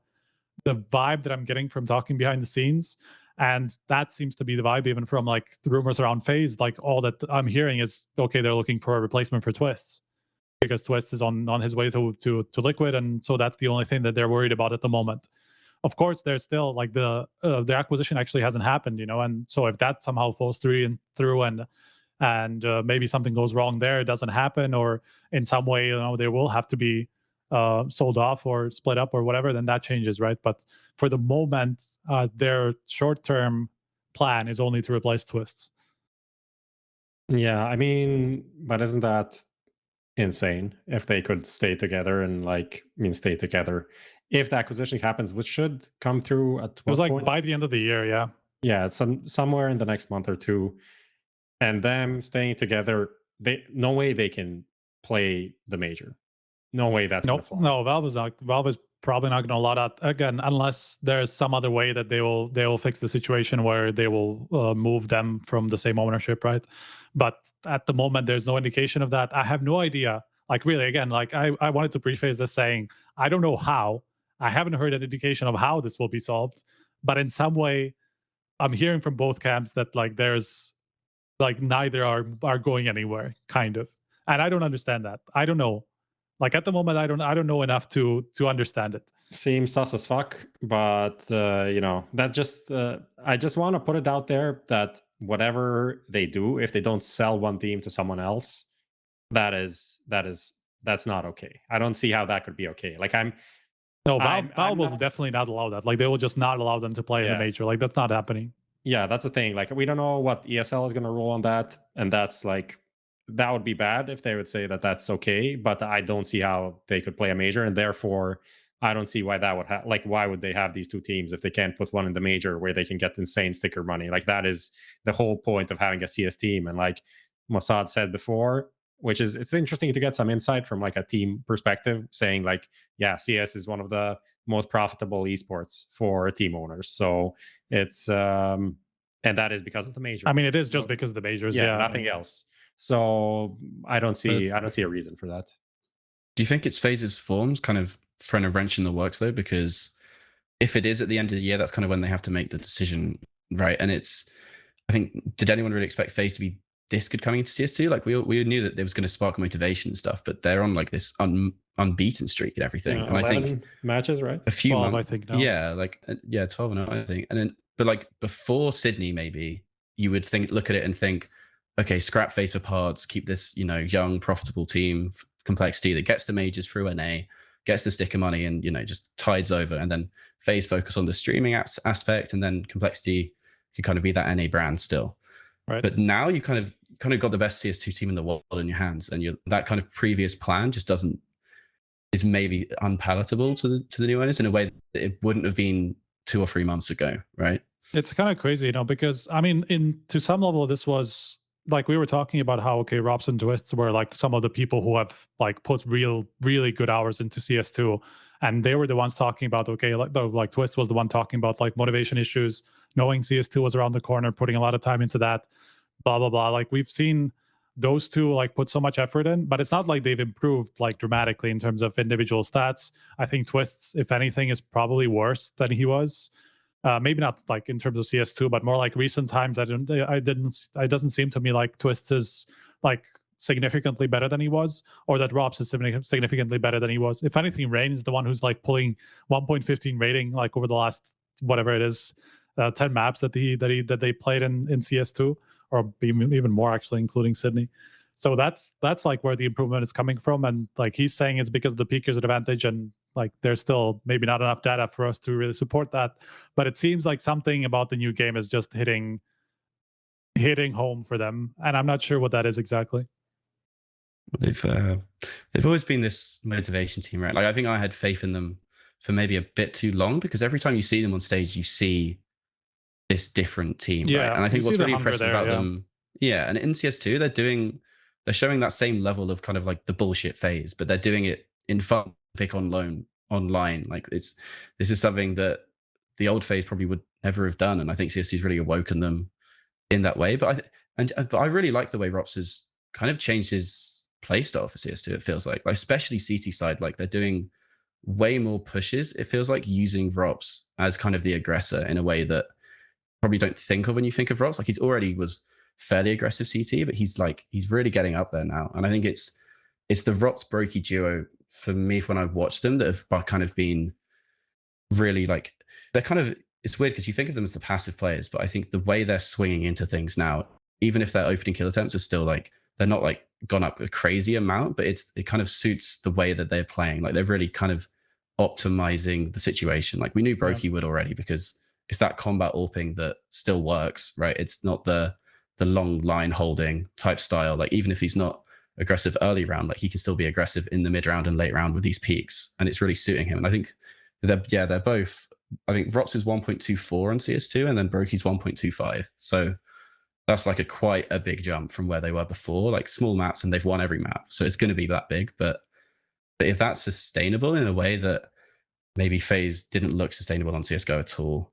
vibe that I'm getting from talking behind the scenes. And that seems to be the vibe even from like the rumors around FaZe. Like all that I'm hearing is, okay, they're looking for a replacement for Twistzz, because Twistzz is on his way to Liquid, and so that's the only thing that they're worried about at the moment. Of course, there's still like the acquisition actually hasn't happened, and so if that somehow falls through and maybe something goes wrong there, it doesn't happen, or in some way, they will have to be sold off or split up or whatever, then that changes, right? But for the moment, their short-term plan is only to replace Twistzz. Yeah, I mean, but isn't that insane if they could stay together and stay together if the acquisition happens, which should come through at it was like point? By the end of the year. Yeah, somewhere in the next month or two, and them staying together, no way they can play the major. No way that's gonna fly. No, Valve is probably not going to allow that again, unless there's some other way that they will fix the situation where they will move them from the same ownership, right? But at the moment, there's no indication of that. I have no idea. Like really, again, like I wanted to preface this saying, I don't know how. I haven't heard an indication of how this will be solved, but in some way, I'm hearing from both camps that like there's like neither are going anywhere, kind of, and I don't understand that. I don't know. Like at the moment, I don't know enough to understand it. Seems sus as fuck, but that just I just want to put it out there that whatever they do, if they don't sell one team to someone else, that's not okay. I don't see how that could be okay. Like Valve will definitely not allow that. Like they will just not allow them to play in the major. Like that's not happening. Yeah, that's the thing. Like we don't know what ESL is going to roll on that, and that's like. That would be bad if they would say that that's okay, but I don't see how they could play a major, and therefore I don't see why that would why would they have these two teams if they can't put one in the major where they can get insane sticker money? Like that is the whole point of having a CS team. And like Mossad said before, which is it's interesting to get some insight from like a team perspective, saying like, yeah, CS is one of the most profitable esports for team owners. So it's and that is because of the major. I mean, it is just because of the majors, nothing else. So I don't see a reason for that. Do you think it's FaZe's forms kind of throwing a wrench in the works though? Because if it is at the end of the year, that's kind of when they have to make the decision, right? And I think, did anyone really expect FaZe to be this could come into CS2. Like we knew that there was going to spark motivation and stuff, but they're on like this unbeaten streak and everything. Yeah, and I think matches, right? a few 12, months, I think now. yeah, like 12-0, I think. And then, but like before Sydney, maybe you would look at it and think, okay, scrap FaZe for parts, keep this, you know, young, profitable team, Complexity that gets the majors through NA, gets the sticker money, and, you know, just tides over. And then FaZe focus on the streaming aspect, and then Complexity could kind of be that NA brand still. Right. But now you kind of got the best CS2 team in the world in your hands, and that kind of previous plan just is maybe unpalatable to the new owners in a way that it wouldn't have been 2 or 3 months ago, right? It's kind of crazy, you know, because I mean, to some level, this was like we were talking about how Robs and Twistzz were like some of the people who have like put really good hours into CS2, and they were the ones talking about like Twistzz was the one talking about like motivation issues, knowing CS2 was around the corner, putting a lot of time into that, blah blah blah. Like we've seen those two like put so much effort in, but it's not like they've improved like dramatically in terms of individual stats. I think Twistzz, if anything, is probably worse than he was. Maybe not like in terms of CS2, but more like recent times. It doesn't seem to me like Twistzz is like significantly better than he was, or that Robs is significantly better than he was. If anything, Rain is the one who's like pulling 1.15 rating like over the last whatever it is, 10 maps that they played in CS2, or even more actually, including Sydney. So that's like where the improvement is coming from, and like he's saying it's because of the peakers advantage, and like there's still maybe not enough data for us to really support that. But it seems like something about the new game is just hitting home for them, and I'm not sure what that is exactly. They've always been this motivation team, right? Like I think I had faith in them for maybe a bit too long, because every time you see them on stage, you see this different team, right? And I think what's really impressive about them, and in CS2, they're showing that same level of kind of like the bullshit phase, but they're doing it in fun, pick on loan online. Like this is something that the old phase probably would never have done, and I think CSC's really awoken them in that way. But I really like the way Rops has kind of changed his play style for CS2. It feels like especially CT side, like they're doing way more pushes. It feels like using Rops as kind of the aggressor in a way that probably don't think of when you think of Rops. Like he's already was fairly aggressive CT, but he's really getting up there now. And I think it's the Rops Brokey duo for me when I watched them that have kind of been really like, they're kind of, it's weird because you think of them as the passive players, but I think the way they're swinging into things now, even if their opening kill attempts are still like, they're not like gone up a crazy amount, but it kind of suits the way that they're playing. Like they're really kind of optimizing the situation. Like we knew Brokey would already, because it's that combat AWPing that still works, right? It's not the long line holding type style. Like even if he's not aggressive early round, like he can still be aggressive in the mid round and late round with these peaks, and it's really suiting him. And I think they're both, I think Rops is 1.24 on CS2 and then Brokey's 1.25. So that's like quite a big jump from where they were before, like small maps, and they've won every map. So it's going to be that big. But if that's sustainable in a way that maybe FaZe didn't look sustainable on CSGO at all,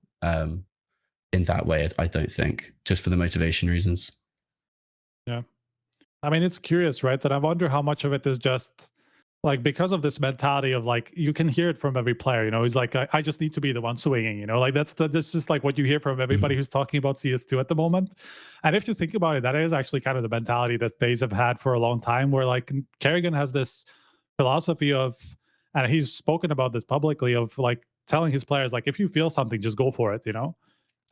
in that way, I don't think, just for the motivation reasons. Yeah. I mean, it's curious, right? That I wonder how much of it is just like because of this mentality of like, you can hear it from every player, you know, he's like, I just need to be the one swinging, you know, like that's just like what you hear from everybody who's talking about CS2 at the moment. And if you think about it, that is actually kind of the mentality that FaZe have had for a long time, where like Kerrigan has this philosophy of, and he's spoken about this publicly, of like telling his players, like, if you feel something, just go for it, you know?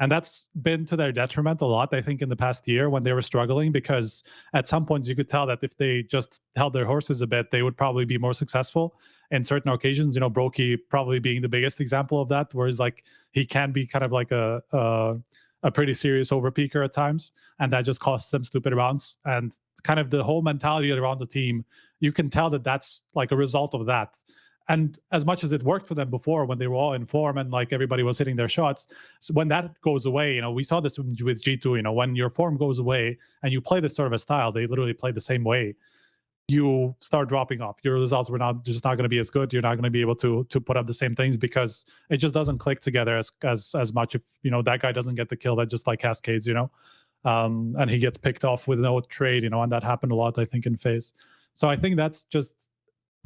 And that's been to their detriment a lot, I think, in the past year when they were struggling, because at some points you could tell that if they just held their horses a bit, they would probably be more successful in certain occasions. You know, Brokey probably being the biggest example of that, whereas like he can be kind of like a pretty serious overpeaker at times, and that just costs them stupid rounds. And kind of the whole mentality around the team, you can tell that that's like a result of that. And as much as it worked for them before when they were all in form and like everybody was hitting their shots, so when that goes away, you know, we saw this with G2, you know, when your form goes away and you play this sort of a style, they literally play the same way, you start dropping off. Your results were just not going to be as good. You're not going to be able to put up the same things because it just doesn't click together as much. If, you know, that guy doesn't get the kill, that just like cascades, you know, and he gets picked off with no trade, you know, and that happened a lot, I think, in FaZe. So I think that's just,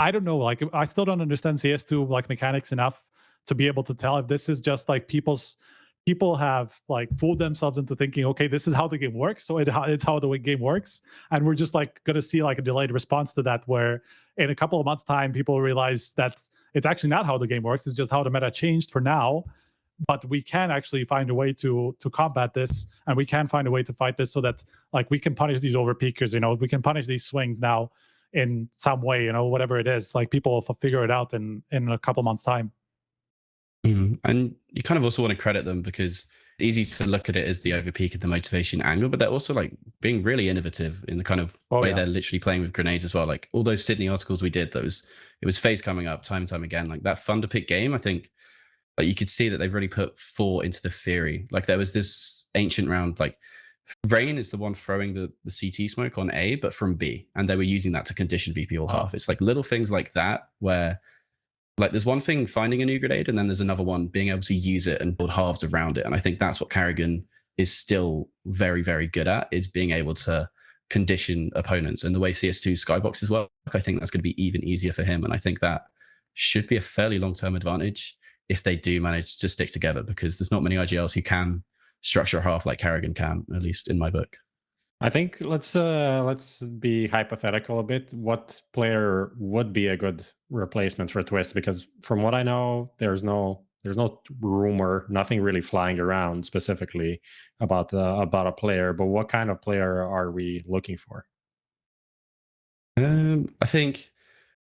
I don't know, like I still don't understand CS2 like mechanics enough to be able to tell if this is just like people's people have like fooled themselves into thinking, okay, this is how the game works, so it's how the game works, and we're just like going to see like a delayed response to that, where in a couple of months' time, people realize that it's actually not how the game works. It's just how the meta changed for now. But we can actually find a way to combat this, and we can find a way to fight this so that like we can punish these overpeakers. We can punish these swings now in some way. Whatever it is, like people will figure it out in a couple months' time. And you kind of also want to credit them, because it's easy to look at it as the overpeak of the motivation angle, but they're also like being really innovative in the kind of way they're literally playing with grenades as well. Like all those Sydney articles we did, it was FaZe coming up time and time again. Like that Thunder Pick game, I think. Like you could see that they've really put thought into the theory. Like there was this ancient round, like Rain is the one throwing the CT smoke on A, but from B, and they were using that to condition VP all half. It's like little things like that where like there's one thing finding a new grenade, and then there's another one being able to use it and build halves around it. And I think that's what Carrigan is still very, very good at, is being able to condition opponents. And the way CS2 skyboxes work, I think that's going to be even easier for him. And I think that should be a fairly long-term advantage if they do manage to stick together, because there's not many IGLs who can structure a half like Carrigan can, at least in my book. I think let's be hypothetical a bit. What player would be a good replacement for Twistzz? Because from what I know, there's no rumor, nothing really flying around specifically about a player. But what kind of player are we looking for? I think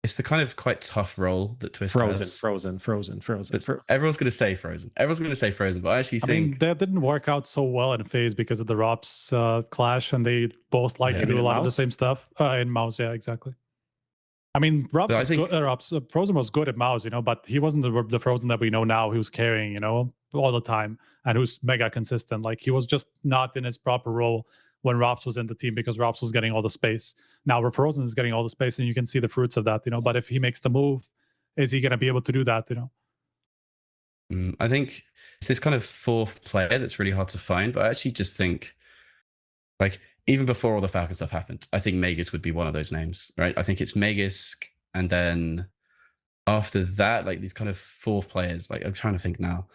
it's the kind of quite tough role that Twistzz has. Frozen. Everyone's going to say Frozen. But I actually think that didn't work out so well in FaZe because of the Robs clash, and they both like to do a lot of the same stuff in Mouse. Yeah, exactly. I mean, Frozen was good at Mouse, but he wasn't the Frozen that we know now, who's carrying, all the time, and who's mega consistent. Like he was just not in his proper role when Robs was in the team, because Robs was getting all the space. Now where Frozen is getting all the space, and you can see the fruits of that, but if he makes the move, is he going to be able to do that, I think it's this kind of fourth player that's really hard to find, but I actually just think, like, even before all the Falcon stuff happened, I think Magisk would be one of those names, right? I think it's Magisk, and then after that, like these kind of fourth players, like I'm trying to think now,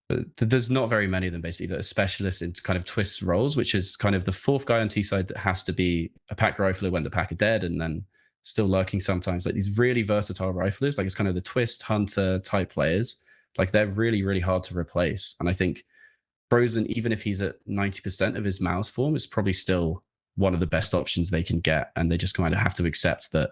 but there's not very many of them basically that are specialists in kind of Twistzz roles, which is kind of the fourth guy on T side that has to be a pack rifler when the pack are dead, and then still lurking sometimes. Like these really versatile riflers, like it's kind of the Twistzz Hunter type players. Like they're really, really hard to replace. And I think Frozen, even if he's at 90% of his mouse form, is probably still one of the best options they can get. And they just kind of have to accept that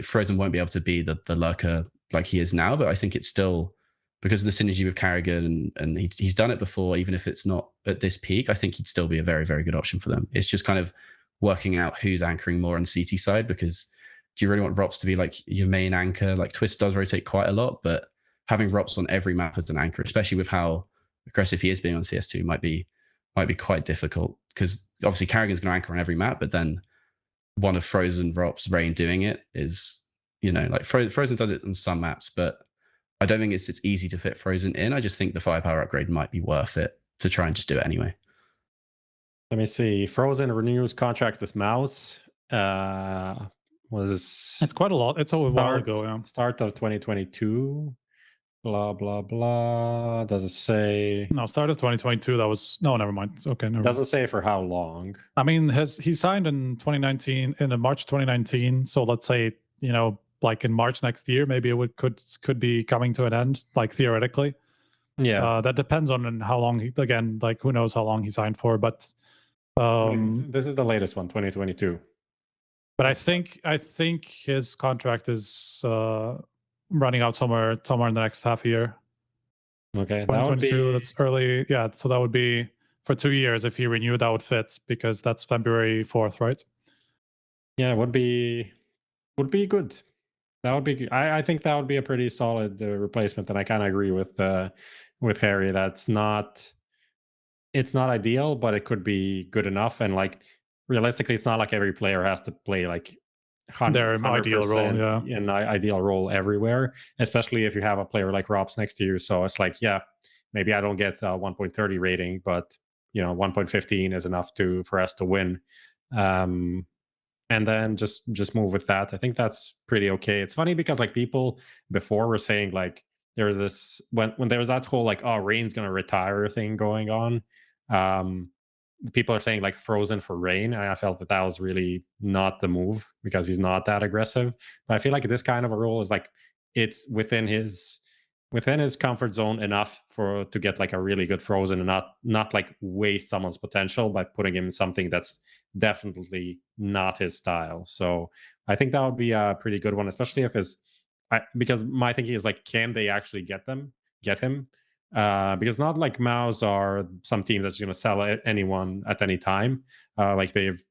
Frozen won't be able to be the lurker like he is now. But I think it's still, because of the synergy with Carrigan, and he's done it before, even if it's not at this peak, I think he'd still be a very, very good option for them. It's just kind of working out who's anchoring more on CT side, because do you really want Rops to be like your main anchor? Like Twistzz does rotate quite a lot, but having Rops on every map as an anchor, especially with how aggressive he is being on CS2, might be quite difficult, because obviously Carrigan's going to anchor on every map, but then one of Frozen, Rops, Rain doing it is, like Frozen does it on some maps, but I don't think it's easy to fit Frozen in. I just think the firepower upgrade might be worth it to try and just do it anyway. Let me see. Frozen renews contract with Mouse. It's quite a lot. It's a while ago. Yeah. Start of 2022. Blah blah blah. Does it say? No, start of 2022. That was no. Never mind. Okay. Doesn't say for how long. I mean, he signed in 2019, in March 2019. So let's say like in March next year, maybe it could be coming to an end, like theoretically. Yeah. That depends on how long like who knows how long he signed for, but this is the latest one, 2022. But I think his contract is running out somewhere in the next half year. Okay, that would be, that's early. Yeah, so that would be for 2 years. If he renewed, that would fit, because that's February 4th, right? Yeah, would be good. That would be. I think that would be a pretty solid replacement, and I kind of agree with Harry. It's not ideal, but it could be good enough. And like realistically, it's not like every player has to play like their ideal role, an ideal role everywhere, especially if you have a player like Robs next to you. So it's like, yeah, maybe I don't get a 1.30 rating, but 1.15 is enough for us to win. And then just move with that. I think that's pretty okay. It's funny because like people before were saying like there was this when there was that whole like, oh, Rain's gonna retire thing going on. People are saying like frozen for Rain, and I felt that was really not the move because he's not that aggressive. But I feel like this kind of a role is like it's within his comfort zone enough to get like a really good frozen and not like waste someone's potential by putting him in something that's definitely not his style. So I think that would be a pretty good one, especially if because my thinking is like, can they actually get him? Because not like Mouse are some team that's going to sell anyone at any time. Like they've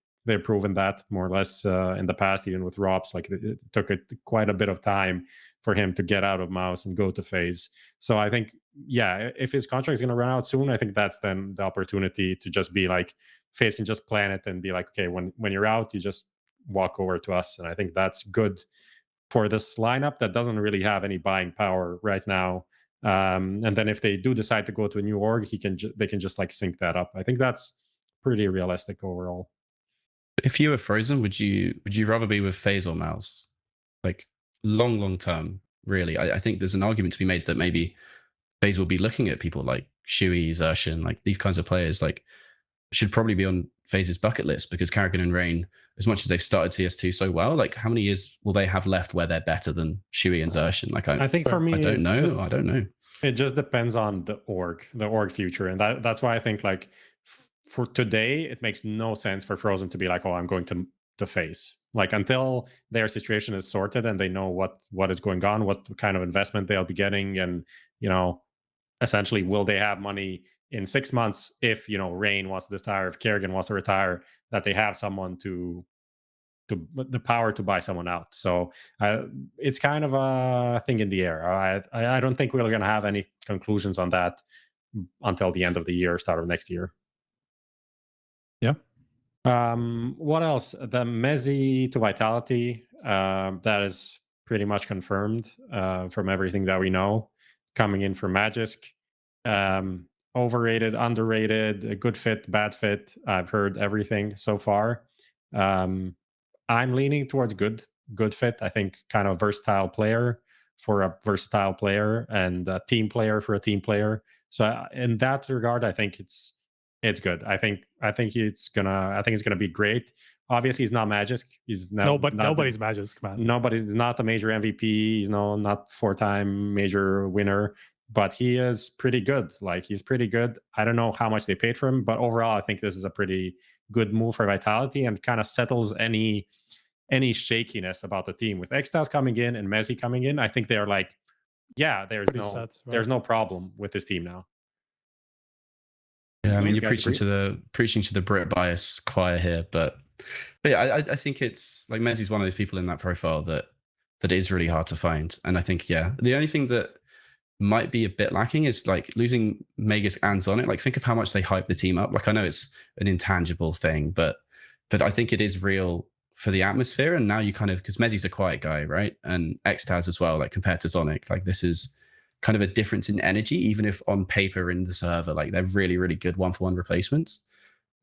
proven that more or less in the past, even with Robs. Like it took quite a bit of time for him to get out of Mouse and go to FaZe. So I think, yeah, if his contract is going to run out soon, I think that's then the opportunity to just be like, FaZe can just plan it and be like, okay, when you're out, you just walk over to us. And I think that's good for this lineup that doesn't really have any buying power right now. And then if they do decide to go to a new org, they can just like sync that up. I think that's pretty realistic overall. If you were frozen, would you rather be with FaZe or Mouse? Like long term, really. I think there's an argument to be made that maybe FaZe will be looking at people like Shuey, Zershin, like these kinds of players, like should probably be on FaZe's bucket list, because Karrigan and Rain, as much as they've started CS2 so well, like how many years will they have left where they're better than Shuey and Zershin? Like I think for me, I don't know. It just depends on the org future, and that's why I think like for today it makes no sense for Frozen to be like, oh, I'm going to FaZe. Like until their situation is sorted and they know what is going on, what kind of investment they'll be getting, and essentially will they have money in 6 months if Rain wants to retire, if Karrigan wants to retire, that they have someone to the power to buy someone out. So it's kind of a thing in the air. I don't think we're going to have any conclusions on that until the end of the year, start of next year. Yeah. What else? The mezii to Vitality, that is pretty much confirmed from everything that we know, coming in for Magisk. Overrated, underrated, a good fit, bad fit. I've heard everything so far. I'm leaning towards good fit. I think kind of versatile player for a versatile player, and a team player for a team player. So in that regard, I think it's good. I think it's gonna be great. Obviously, he's not Magisk. He's nobody's Magisk, man. Nobody's not a major MVP. He's not 4-time major winner, but he is pretty good. Like he's pretty good. I don't know how much they paid for him, but overall, I think this is a pretty good move for Vitality and kind of settles any shakiness about the team. With Xtaz coming in and mezii coming in, I think they're like, yeah, there's no problem with this team now. Yeah, I mean, you're preaching to the Brit bias choir here, but yeah, I think it's like mezii's one of those people in that profile that is really hard to find. And I think, yeah, the only thing that might be a bit lacking is like losing Magisk and zonic. Like think of how much they hype the team up. Like I know it's an intangible thing, but I think it is real for the atmosphere. And now you kind of, because mezii's a quiet guy, right? And Xtaz as well, like compared to zonic, like this is kind of a difference in energy, even if on paper in the server, like they're really, really good 1-for-1 replacements.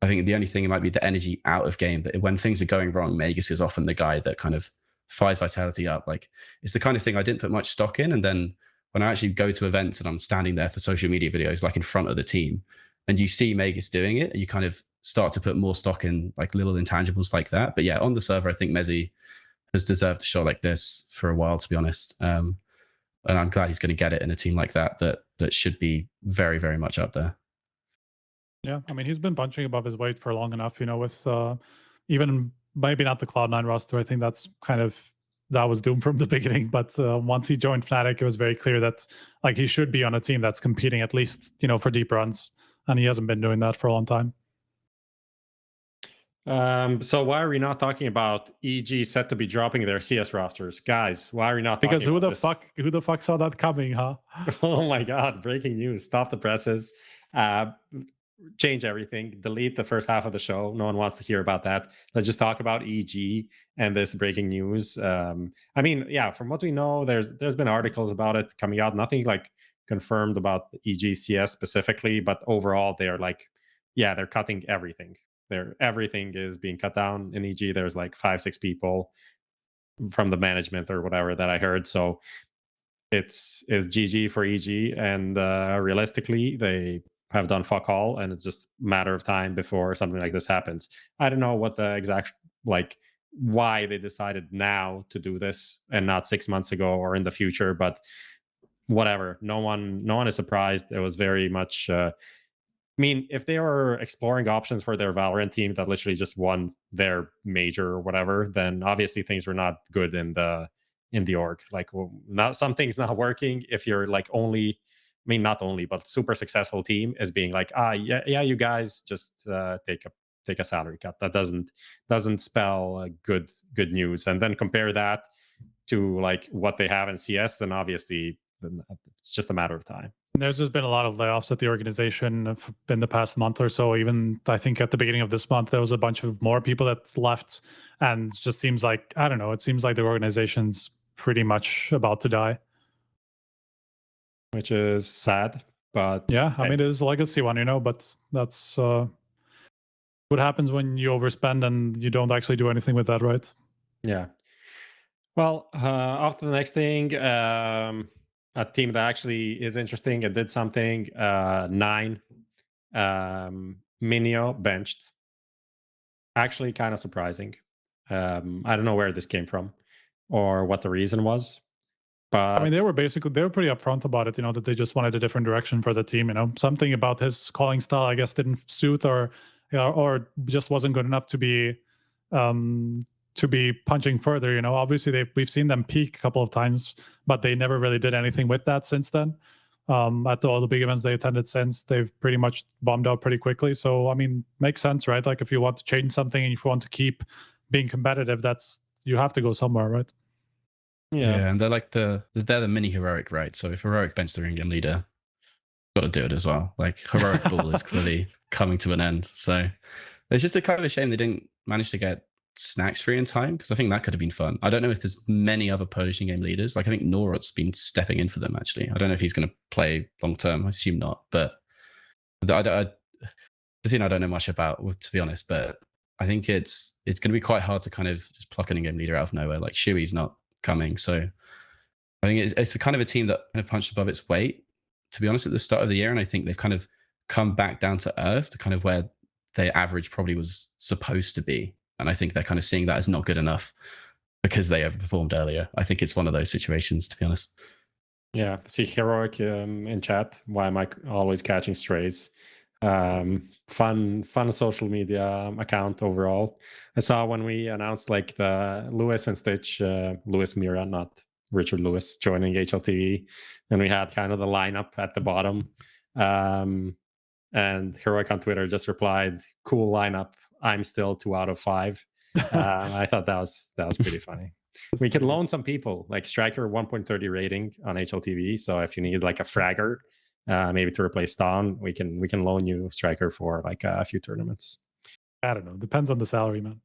I think the only thing might be the energy out of game, that when things are going wrong, Magisk is often the guy that kind of fires Vitality up. Like it's the kind of thing I didn't put much stock in. And then when I actually go to events and I'm standing there for social media videos, like in front of the team, and you see Magisk doing it, you kind of start to put more stock in like little intangibles like that. But yeah, on the server, I think mezii has deserved a shot like this for a while, to be honest. And I'm glad he's going to get it in a team like that should be very, very much up there. Yeah, I mean, he's been punching above his weight for long enough, with even maybe not the Cloud9 roster. I think that was doomed from the beginning. But once he joined Fnatic, it was very clear that like he should be on a team that's competing at least, for deep runs. And he hasn't been doing that for a long time. So why are we not talking about EG set to be dropping their CS rosters? Guys, why are we not talking about this? Because who the fuck saw that coming, huh? Oh my god, breaking news. Stop the presses. Change everything. Delete the first half of the show. No one wants to hear about that. Let's just talk about EG and this breaking news. I mean, yeah, from what we know, there's been articles about it coming out. Nothing like confirmed about EG CS specifically, but overall they're like, yeah, they're cutting everything. Everything is being cut down in EG. There's like 5-6 people from the management or whatever that I heard. So it's GG for EG, and realistically, they have done fuck all, and it's just a matter of time before something like this happens. I don't know what the exact why they decided now to do this and not 6 months ago or in the future, but whatever. No one is surprised. It was very much. I mean, if they were exploring options for their Valorant team that literally just won their major or whatever, then obviously things were not good in the org. Like, not some things not working. If you're like only, I mean, not only, but super successful team is being like, yeah, you guys just take a salary cut. That doesn't spell good news. And then compare that to like what they have in CS, then obviously it's just a matter of time. There's just been a lot of layoffs at the organization in the past month or so. Even I think at the beginning of this month, there was a bunch of more people that left, and it just seems like, I don't know, it seems like the organization's pretty much about to die. Which is sad, but yeah, I mean, it is a legacy one, but that's what happens when you overspend and you don't actually do anything with that, right? Yeah. Well, after the next thing, a team that actually is interesting and did something, 9, mynio benched. Actually kind of surprising. I don't know where this came from or what the reason was. But I mean, they were pretty upfront about it, that they just wanted a different direction for the team. Something about his calling style, I guess, didn't suit or just wasn't good enough to be punching further. Obviously we've seen them peak a couple of times, but they never really did anything with that since then. At all the big events they attended since, they've pretty much bombed out pretty quickly. So I mean, makes sense, right? Like, if you want to change something and if you want to keep being competitive, you have to go somewhere, right? Yeah, and they're like they're the mini heroic, right? So if heroic bench the in-game leader, got to do it as well. Like, heroic ball is clearly coming to an end. So it's just a kind of a shame they didn't manage to get snacks free in time, because I think that could have been fun. I don't know if there's many other Polish in-game leaders. Like, I think Norot's been stepping in for them, actually. I don't know if he's going to play long term. I assume not, but the thing I don't know much about, to be honest, but I think it's going to be quite hard to kind of just pluck an in-game leader out of nowhere. Like, Shui's not coming, so I think it's a kind of a team that kind of punched above its weight, to be honest, at the start of the year, and I think they've kind of come back down to earth to kind of where their average probably was supposed to be. And I think they're kind of seeing that as not good enough because they overperformed earlier. I think it's one of those situations, to be honest. Yeah, see Heroic in chat. Why am I always catching strays? Fun social media account overall. I saw when we announced like the Lewis and Stitch, Lewis Mira, not Richard Lewis, joining HLTV, and we had kind of the lineup at the bottom. And Heroic on Twitter just replied, "Cool lineup. I'm still 2 out of 5." I thought that was pretty funny. We could loan some people, like Striker 1.30 rating on HLTV. So if you need like a fragger, maybe to replace Stan, we can loan you Striker for like a few tournaments. I don't know. Depends on the salary, man.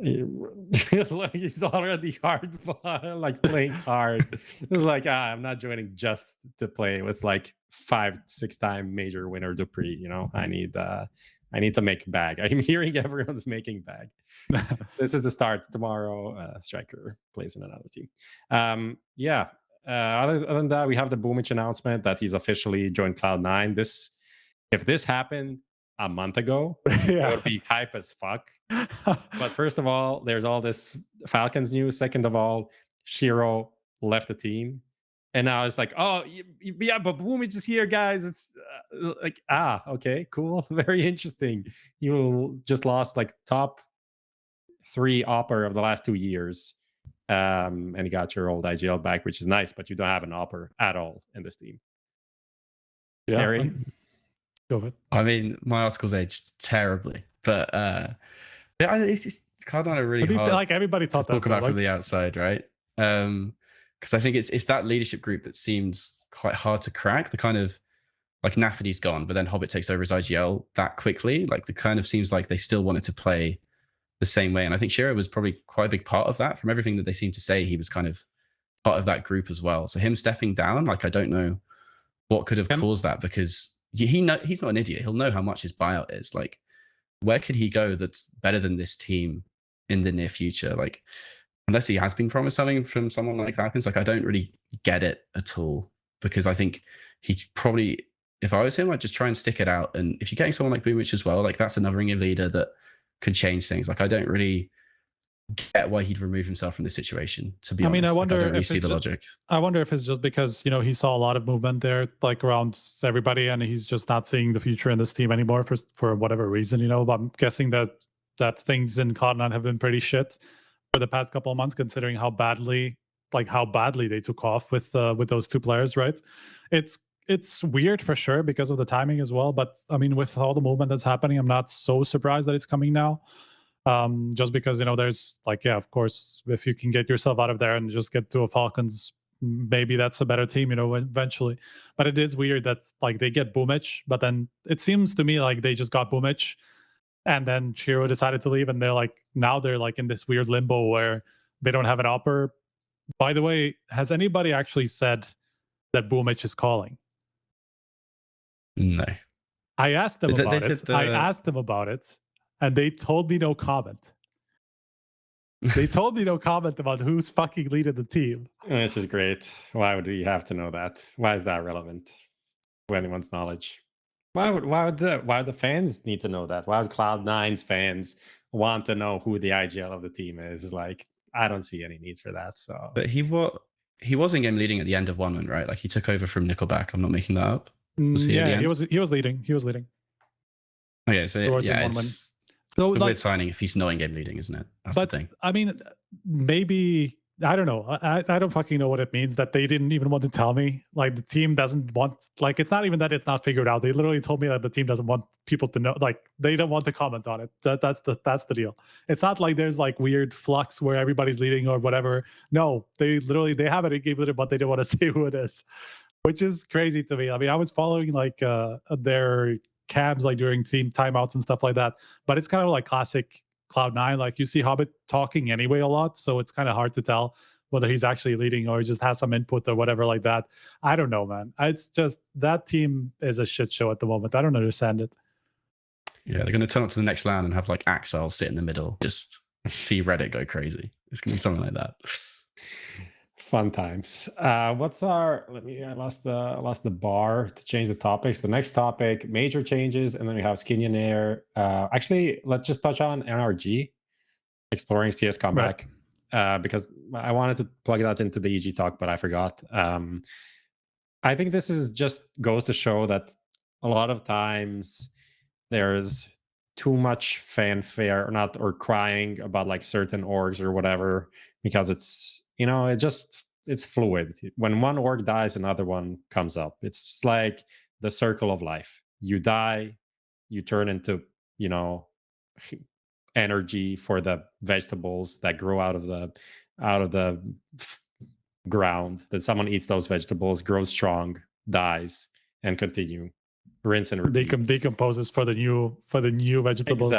He's already hard, like playing hard. It's like, I'm not joining just to play with like 5-6 time major winner Dupree. I need to make bag. I'm hearing everyone's making bag. This is the start. Tomorrow, Striker plays in another team. Other than that, we have the Boomich announcement that he's officially joined Cloud9. If this happened a month ago, it would be hype as fuck. But first of all, there's all this Falcons news. Second of all, Shiro left the team. And now it's like, oh, yeah, but Boomich is here, guys. It's okay, cool. Very interesting. You just lost like top 3 opper of the last 2 years. And you got your old IGL back, which is nice, but you don't have an opper at all in this team. Yeah. Harry? Go ahead. I mean, my article's aged terribly, but it's just kind of really hard. Like everybody thought to talk about from the outside, right? Because I think it's that leadership group that seems quite hard to crack. The kind of like Nafferty's gone, but then Hobbit takes over as IGL that quickly. Like, the kind of seems like they still wanted to play the same way, and I think Shiro was probably quite a big part of that. From everything that they seem to say, he was kind of part of that group as well. So him stepping down, like, I don't know what could have caused that, because he's not an idiot. He'll know how much his buyout is. Like, where could he go that's better than this team in the near future? Like, unless he has been promised something from someone like Falcons, like I don't really get it at all, because I think he probably, if I was him, I'd just try and stick it out. And if you're getting someone like Boomich as well, like that's another in-game leader that could change things. Like I don't really get why he'd remove himself from this situation, to be honest. I mean, I wonder like, I don't really if see it's the just, logic. I wonder if it's just because, you know, he saw a lot of movement there, like around everybody, and he's just not seeing the future in this team anymore for whatever reason, you know. But I'm guessing that things in Cloud9 have been pretty shit for the past couple of months, considering how badly they took off with those two players, right? It's weird for sure because of the timing as well. But I mean, with all the movement that's happening, I'm not so surprised that it's coming now. Just because, you know, there's like, yeah, of course, if you can get yourself out of there and just get to a Falcons, maybe that's a better team, you know, eventually. But it is weird that like they get Boomich, but then it seems to me like they just got Boomich, and then Chiro decided to leave, and they're like, now they're like in this weird limbo where they don't have an offer. By the way, has anybody actually said that Boomich is calling? No. I asked them about it. I the- asked them about it, and they told me no comment. They told me no comment about who's fucking leading the team. This is great. Why would we have to know that? Why is that relevant to anyone's knowledge? Why would the fans need to know that? Why would Cloud9's fans want to know who the IGL of the team is? Like, I don't see any need for that. So, But he was in game leading at the end of 1-1, right? Like he took over from Nickelback. I'm not making that up. Was he at the Yeah, end? he was leading. He was leading. Okay, so Towards yeah, the 1-1. it's So a like, weird signing if he's not in game leading, isn't it? That's the thing. I mean, maybe I don't know. I don't fucking know what it means that they didn't even want to tell me. Like the team doesn't want. Like it's not even that it's not figured out. They literally told me that the team doesn't want people to know. Like they don't want to comment on it. That's the deal. It's not like there's like weird flux where everybody's leading or whatever. No, they have it in game leader, but they don't want to say who it is, which is crazy to me. I mean, I was following like their cabs like during team timeouts and stuff like that, but it's kind of like classic Cloud9. Like you see Hobbit talking anyway a lot, so it's kind of hard to tell whether he's actually leading or just has some input or whatever like that. I don't know, man. It's just that team is a shit show at the moment. I don't understand it. Yeah, they're going to turn up to the next LAN and have like Axel sit in the middle, just see Reddit go crazy. It's going to be something like that. fun times. What's our? Let me. I lost the bar to change the topics. The next topic: major changes, and then we have Skinionaire. Actually, let's just touch on NRG exploring CS comeback, because I wanted to plug that into the EG talk, but I forgot. I think this is just goes to show that a lot of times there's too much fanfare or crying about like certain orgs or whatever, because it's, you know, it's fluid. When one org dies, another one comes up. It's like the circle of life. You die, you turn into, you know, energy for the vegetables that grow out of the ground. That someone eats those vegetables, grows strong, dies, and continue. Rinse and repeat. Decomposes for the new vegetables.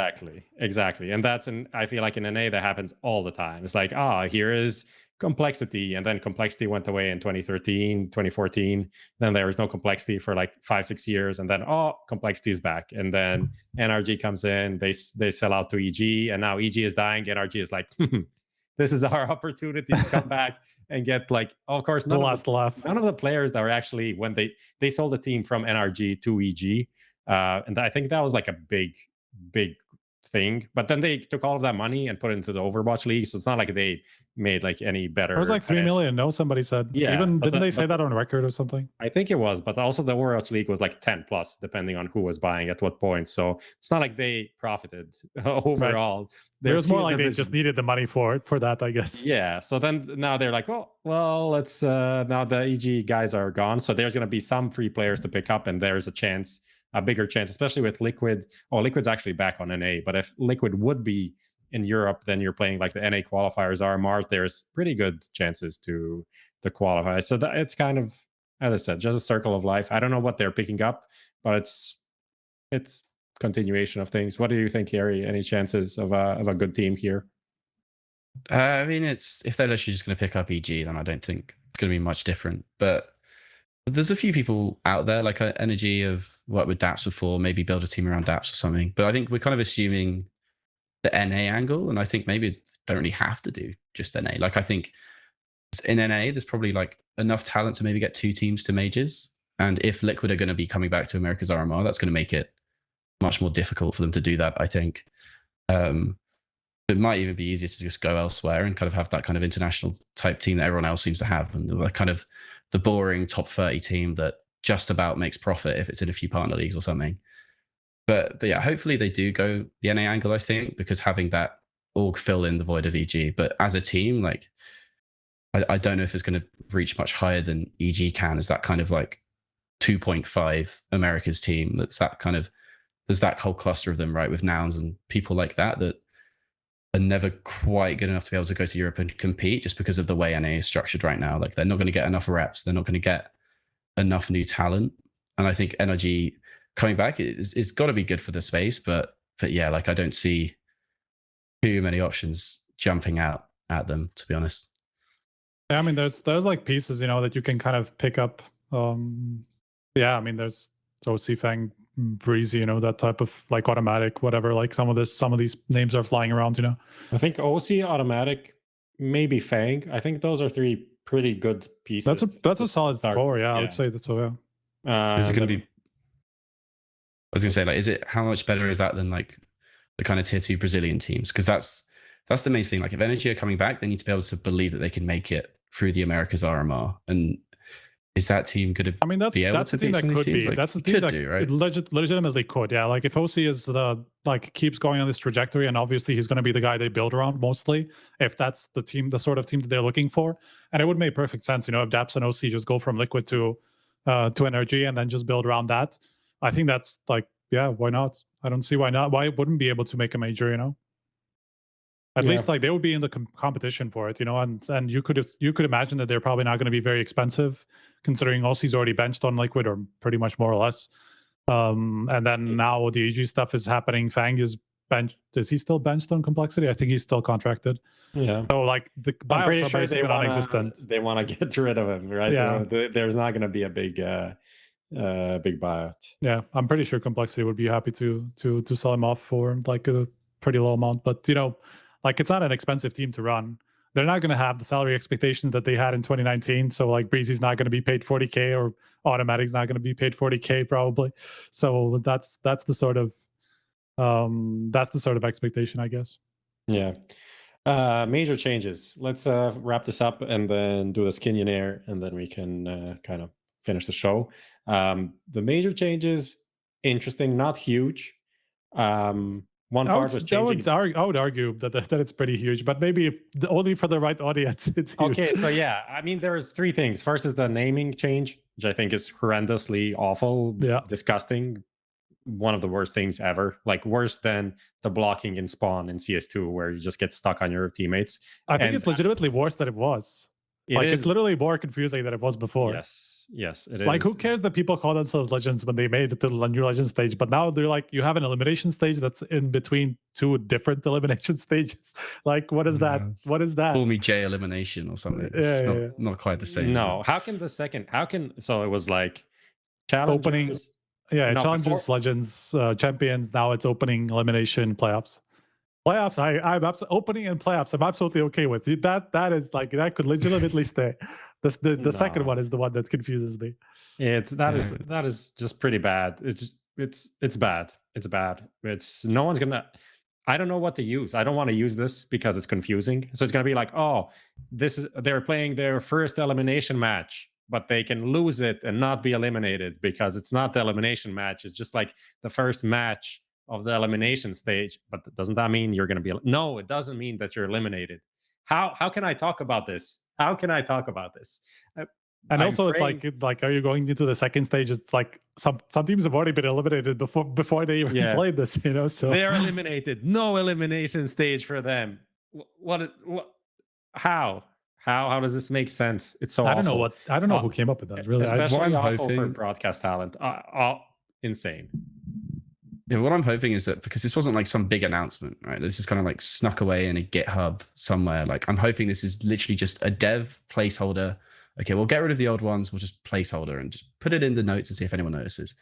Exactly. And I feel like in NA that happens all the time. It's like, here is complexity, and then complexity went away in 2013, 2014. Then there was no complexity for like 5-6 years, and then complexity is back. And then NRG comes in, they sell out to EG, and now EG is dying. NRG is like, this is our opportunity to come back and get like, of course, none of the players that were actually, when they sold the team from NRG to EG, and I think that was like a big thing. But then they took all of that money and put it into the Overwatch League, so it's not like they made like any better. It was like 3 million. No, somebody said. Yeah, didn't they say that on record or something? I think it was, but also the Overwatch League was like 10 plus, depending on who was buying at what point. So it's not like they profited overall. Right. It was more like they just needed the money for that, I guess. Yeah. So then now they're like, well, let's now the EG guys are gone, so there's going to be some free players to pick up, and there's a bigger chance, especially with Liquid. Liquid's actually back on NA, but if Liquid would be in Europe, then you're playing like the NA qualifiers are. Mars, there's pretty good chances to qualify. So that it's kind of, as I said, just a circle of life. I don't know what they're picking up, but it's continuation of things. What do you think, Harry? Any chances of a good team here? I mean, if they're literally just going to pick up EG, then I don't think it's going to be much different. But there's a few people out there, like Energy have worked with Daps before, maybe build a team around Daps or something. But I think we're kind of assuming NA angle, and I think maybe don't really have to do just NA. Like I think in NA, there's probably like enough talent to maybe get 2 teams to majors. And if Liquid are going to be coming back to America's RMR, that's going to make it much more difficult for them to do that, I think. It might even be easier to just go elsewhere and kind of have that kind of international type team that everyone else seems to have, and the kind of the boring top 30 team that just about makes profit if it's in a few partner leagues or something. But yeah, hopefully they do go the NA angle, I think, because having that org fill in the void of EG. But as a team, like I don't know if it's going to reach much higher than EG can as that kind of like 2.5 America's team. That's that kind of, there's that whole cluster of them, right, with Nouns and people like that are never quite good enough to be able to go to Europe and compete just because of the way NA is structured right now. Like they're not going to get enough reps. They're not going to get enough new talent. And I think NRG coming back is got to be good for the space. But yeah, like I don't see too many options jumping out at them, to be honest. Yeah, I mean, there's like pieces, that you can kind of pick up. Yeah, I mean, there's OC Fang, Breezy, that type of like automatic, whatever. Like some of these names are flying around, I think OC, automatic, maybe Fang. I think those are 3 pretty good pieces. That's a solid score. Yeah, I would say that's so. Yeah. Is it going to be? I was going to say, like, is it? How much better is that than like the kind of tier 2 Brazilian teams? Because that's the main thing. Like, if Energy are coming back, they need to be able to believe that they can make it through the Americas RMR. And is that team going to? I mean, that's a team that could be. Like, that's a team that right? legitimately could. Yeah, like if OC is keeps going on this trajectory, and obviously he's going to be the guy they build around mostly. If that's the team, the sort of team that they're looking for, and it would make perfect sense. If Daps and OC just go from Liquid to Energy and then just build around that. I think that's like, yeah, why not? I don't see why not. Why it wouldn't be able to make a major, At least like they would be in the competition for it, and you could imagine that they're probably not going to be very expensive, considering OC's already benched on Liquid, or pretty much more or less. And then now the EG stuff is happening. Fang is benched. Is he still benched on Complexity? I think he's still contracted. Yeah. So like the buyouts are basically non-existent. They want to get rid of him, right? Yeah. There's not going to be a big buyout. Yeah, I'm pretty sure Complexity would be happy to sell him off for like a pretty low amount. But like it's not an expensive team to run. They're not going to have the salary expectations that they had in 2019. So like Breezy's not going to be paid 40K, or Automatic's not going to be paid 40K probably. So that's the sort of expectation, I guess. Yeah. Major changes. Let's wrap this up and then do the Skinionaire, and then we can kind of finish the show. The major changes, interesting, not huge. One part was changing. I would argue that it's pretty huge, but maybe if only for the right audience, it's huge. Okay, so yeah, I mean, there's 3 things. First is the naming change, which I think is horrendously awful, disgusting. One of the worst things ever, like worse than the blocking in spawn in CS2, where you just get stuck on your teammates. I think it's legitimately worse than it was. It's literally more confusing than it was before. Yes, it is. Like, who cares that people call themselves legends when they made it to the new legend stage? But now they're like, you have an elimination stage that's in between 2 different elimination stages. Like, what is that? What is that? Call me J elimination or something. It's not quite the same. No, so it was like challengers. Opening. Yeah, challengers, legends, champions. Now it's opening, elimination, playoffs. Playoffs, I'm opening and playoffs. I'm absolutely okay with that. Is like, that could legitimately stay. The second one is the one that confuses me. That is just pretty bad. It's bad. It's bad. It's no one's gonna. I don't know what to use. I don't want to use this because it's confusing. So it's gonna be like, oh, they're playing their first elimination match, but they can lose it and not be eliminated because it's not the elimination match. It's just like the first match of the elimination stage. But doesn't that mean you're going to be? No, it doesn't mean that you're eliminated. How can I talk about this? How can I talk about this? And also, it's like, are you going into the second stage? It's like some teams have already been eliminated before they even played this. So they're eliminated. No elimination stage for them. What? How does this make sense? It's so. I don't know who came up with that. Really, especially awful for broadcast talent. Insane. Yeah, what I'm hoping is that, because this wasn't like some big announcement, right? This is kind of like snuck away in a GitHub somewhere. Like, I'm hoping this is literally just a dev placeholder. Okay, we'll get rid of the old ones. We'll just placeholder and just put it in the notes and see if anyone notices.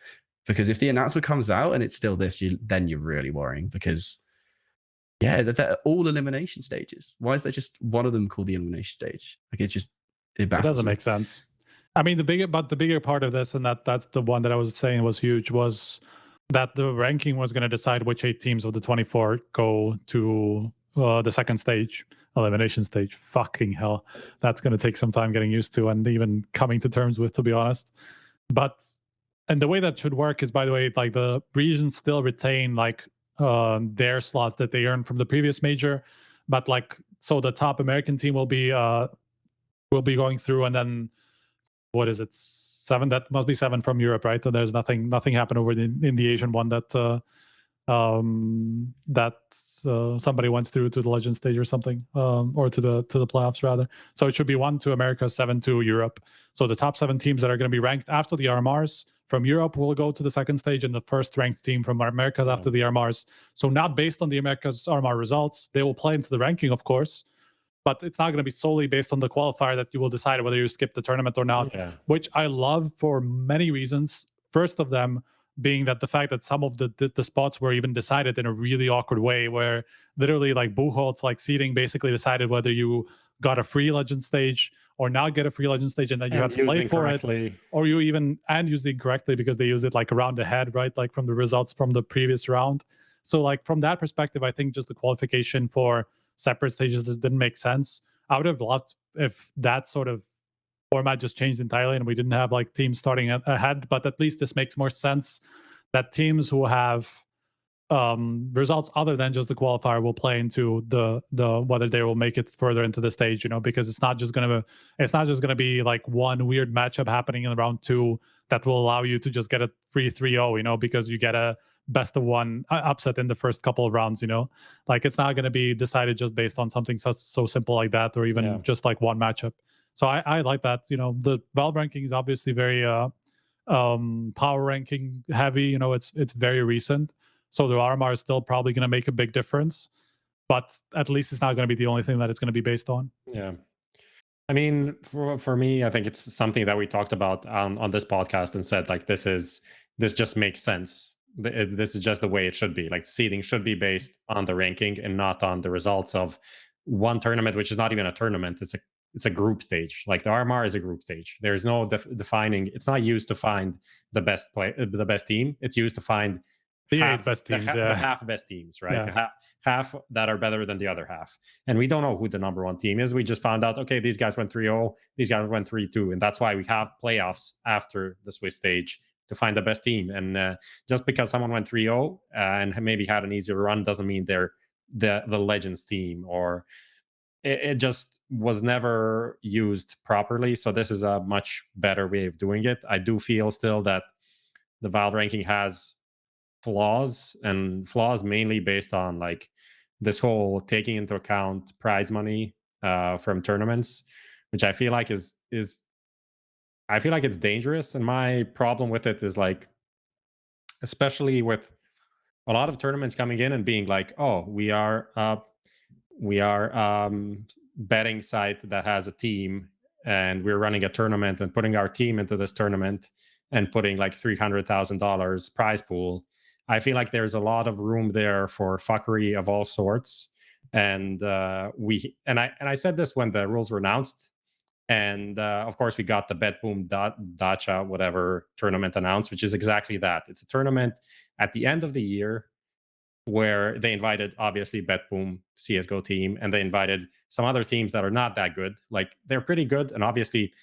Because if the announcement comes out and it's still this, then you're really worrying, because Yeah, they're all elimination stages. Why is there just one of them called the elimination stage? Like it baffles doesn't me. make sense. I mean, the bigger part of this, and that's the one that I was saying was huge, was that the ranking was going to decide which 8 teams of the 24 go to the second stage, elimination stage. Fucking hell, that's going to take some time getting used to and even coming to terms with, to be honest. And the way that should work is, by the way, like the regions still retain like their slots that they earned from the previous major, but like so the top American team will be going through, and then what is it, 7? That must be 7 from Europe, right? So there's nothing happened over in the Asian one that somebody went through to the legend stage or something, or to the playoffs rather. So it should be 1 to America, 7 to Europe. So the top 7 teams that are going to be ranked after the RMRs from Europe will go to the second stage, and the first ranked team from Americas after the RMRs. So not based on the Americas RMR results, they will play into the ranking, of course, but it's not going to be solely based on the qualifier that you will decide whether you skip the tournament or not, which I love for many reasons. First of them being that the fact that some of the spots were even decided in a really awkward way, where literally like Buchholz, like seeding, basically decided whether you got a free legend stage or not get a free legend stage, and then you have to play for it, or you even used it incorrectly because they used it like around the head, right? Like from the results from the previous round. So like from that perspective, I think just the qualification for separate stages just didn't make sense. I would have loved if that sort of format just changed entirely and we didn't have like teams starting ahead, but at least this makes more sense that teams who have results other than just the qualifier will play into the whether they will make it further into the stage, because it's not just gonna be like one weird matchup happening in round 2 that will allow you to just get a free 3-0, because you get a best of 1 upset in the first couple of rounds, like it's not going to be decided just based on something so simple like that, or even just like one matchup. So I like that. The Valve ranking is obviously very power ranking heavy. It's very recent, so the RMR is still probably going to make a big difference, but at least it's not going to be the only thing that it's going to be based on. Yeah. I mean, for me, I think it's something that we talked about on this podcast and said like this just makes sense. This is just the way it should be. Like seeding should be based on the ranking and not on the results of one tournament, which is not even a tournament. It's a group stage. Like the RMR is a group stage. There's no defining. It's not used to find the best team. It's used to find the half best teams, the half best teams, right? Yeah. Half that are better than the other half. And we don't know who the number 1 team is. We just found out, okay, these guys went 3-0, these guys went 3-2, and that's why we have playoffs after the Swiss stage to find the best team. And just because someone went 3-0 and maybe had an easier run doesn't mean they're the Legends team, or it just was never used properly. So this is a much better way of doing it. I do feel still that the Valve ranking has flaws mainly based on like this whole taking into account prize money from tournaments, which I feel like is I feel like it's dangerous. And my problem with it is like, especially with a lot of tournaments coming in and being like, oh, we are betting site that has a team and we're running a tournament and putting our team into this tournament and putting like $300,000 prize pool. I feel like there's a lot of room there for fuckery of all sorts. And I said this when the rules were announced. And of course, we got the BetBoom Dacha, whatever tournament announced, which is exactly that. It's a tournament at the end of the year where they invited, obviously, BetBoom CSGO team, and they invited some other teams that are not that good. Like, they're pretty good, and obviously,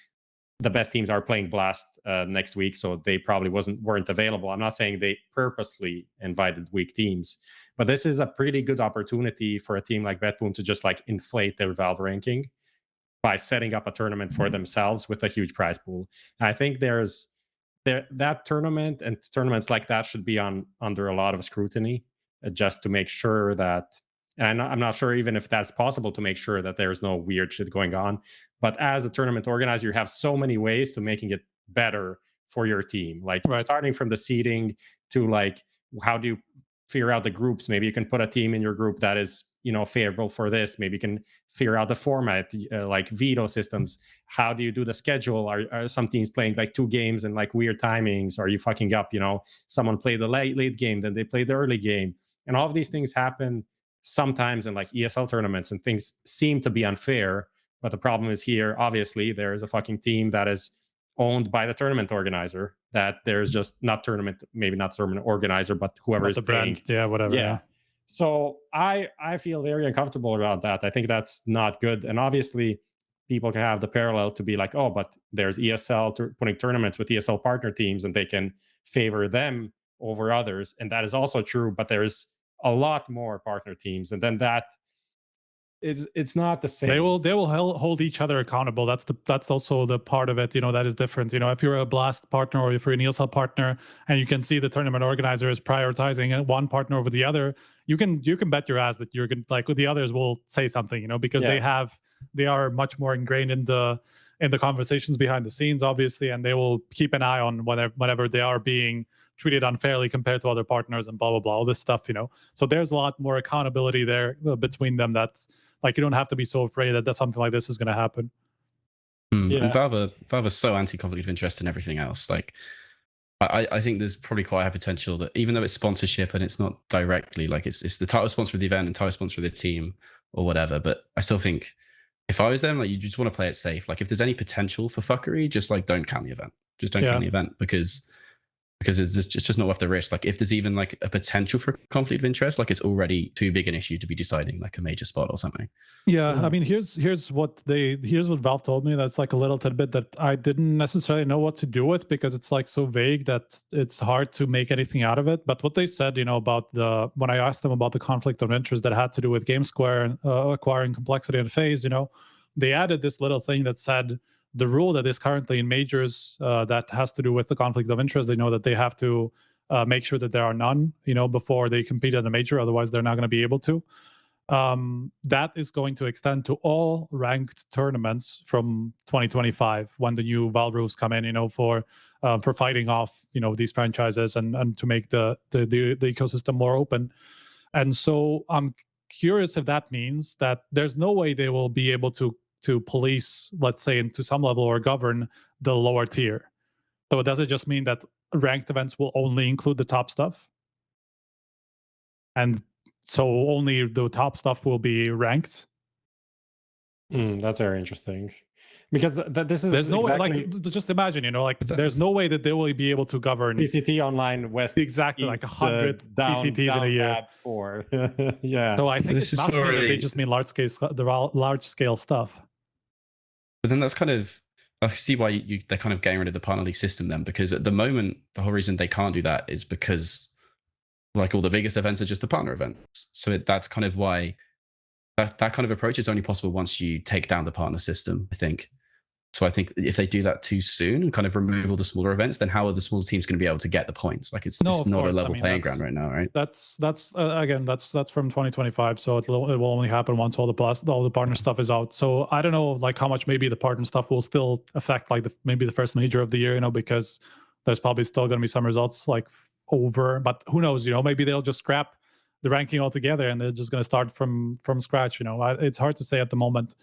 the best teams are playing Blast next week, so they probably weren't available. I'm not saying they purposely invited weak teams, but this is a pretty good opportunity for a team like BetBoom to just like inflate their Valve ranking by setting up a tournament for themselves with a huge prize pool. And I think that tournament and tournaments like that should be under a lot of scrutiny, just to make sure that, and I'm not sure even if that's possible to make sure that there's no weird shit going on. But as a tournament organizer, you have so many ways to making it better for your team. Like starting from the seeding to like, how do you figure out the groups? Maybe you can put a team in your group that is, favorable for this. Maybe you can figure out the format, like veto systems. How do you do the schedule? Are some teams playing like 2 games and like weird timings? Are you fucking up? Someone played the late game, then they played the early game. And all of these things happen sometimes in like ESL tournaments and things seem to be unfair. But the problem is here, obviously, there is a fucking team that is owned by the tournament organizer, that there's just maybe not tournament organizer, but whoever is the paying. brand. Yeah, whatever. Yeah. So I feel very uncomfortable about that. I think that's not good. And obviously, people can have the parallel to be like, oh, but there's ESL putting tournaments with ESL partner teams and they can favor them over others. And that is also true, but there's a lot more partner teams. And then it's not the same. They will hold each other accountable. That's also the part of it, that is different. If you're a Blast partner or if you're an ESL partner and you can see the tournament organizer is prioritizing one partner over the other, you can bet your ass that you're going like the others will say something, because they are much more ingrained in the conversations behind the scenes, obviously, and they will keep an eye on whenever they are being treated unfairly compared to other partners and blah blah blah, all this stuff. So there's a lot more accountability there between them. That's like, you don't have to be so afraid that something like this is going to happen. And Valve are so anti-conflict of interest and everything else. Like, I think there's probably quite high potential that even though it's sponsorship and it's not directly like it's the title sponsor of the event and title sponsor of the team or whatever, but I still think if I was them, like, you just want to play it safe. Like, if there's any potential for fuckery, just like don't count the event. Just don't count the event because it's just not worth the risk. Like, if there's even like a potential for conflict of interest, like it's already too big an issue to be deciding like a major spot or something. Yeah, I mean, here's what Valve told me. That's like a little tidbit that I didn't necessarily know what to do with because it's like so vague that it's hard to make anything out of it. But what they said, about when I asked them about the conflict of interest that had to do with GameSquare acquiring Complexity and FaZe, they added this little thing that said the rule that is currently in majors that has to do with the conflict of interest. They know that they have to make sure that there are none, before they compete at a major. Otherwise, they're not going to be able to. That is going to extend to all ranked tournaments from 2025 when the new Valve rules come in, for fighting off, these franchises and to make the ecosystem more open. And so I'm curious if that means that there's no way they will be able to police, let's say, to some level, or govern the lower tier. So does it just mean that ranked events will only include the top stuff? And so only the top stuff will be ranked? That's very interesting. Because this is there's no way, like, just imagine, there's no way that they will be able to govern CCT Online West exactly like 100 CCTs in a year. Yeah. So I think this it's not really... that they just mean large scale stuff. But then that's kind of, I see why they're kind of getting rid of the partner league system then, because at the moment the whole reason they can't do that is because like all the biggest events are just the partner events. So that's kind of why that kind of approach is only possible once you take down the partner system, I think. So I think if they do that too soon and kind of remove all the smaller events, then how are the small teams going to be able to get the points? Like it's not a level playing ground right now, right? That's again, that's from 2025. So it will only happen once all the partner stuff is out. So I don't know, like how much maybe the partner stuff will still affect like maybe the first major of the year, because there's probably still going to be some results like over. But who knows? Maybe they'll just scrap the ranking altogether and they're just going to start from scratch. It's hard to say at the moment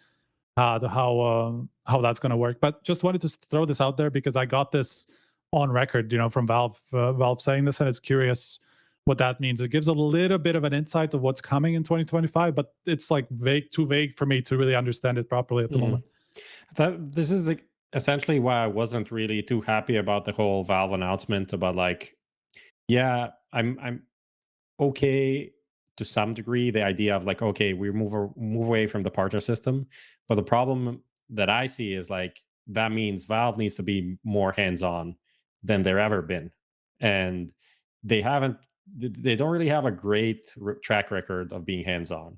how that's going to work, but just wanted to throw this out there because I got this on record, from Valve saying this, and it's curious what that means. It gives a little bit of an insight of what's coming in 2025, but it's like too vague for me to really understand it properly at the moment. This is like essentially why I wasn't really too happy about the whole Valve announcement about like, yeah, I'm okay to some degree, the idea of like, okay, we move away from the partner system. But the problem that I see is like, that means Valve needs to be more hands-on than they've ever been. And they don't really have a great track record of being hands-on.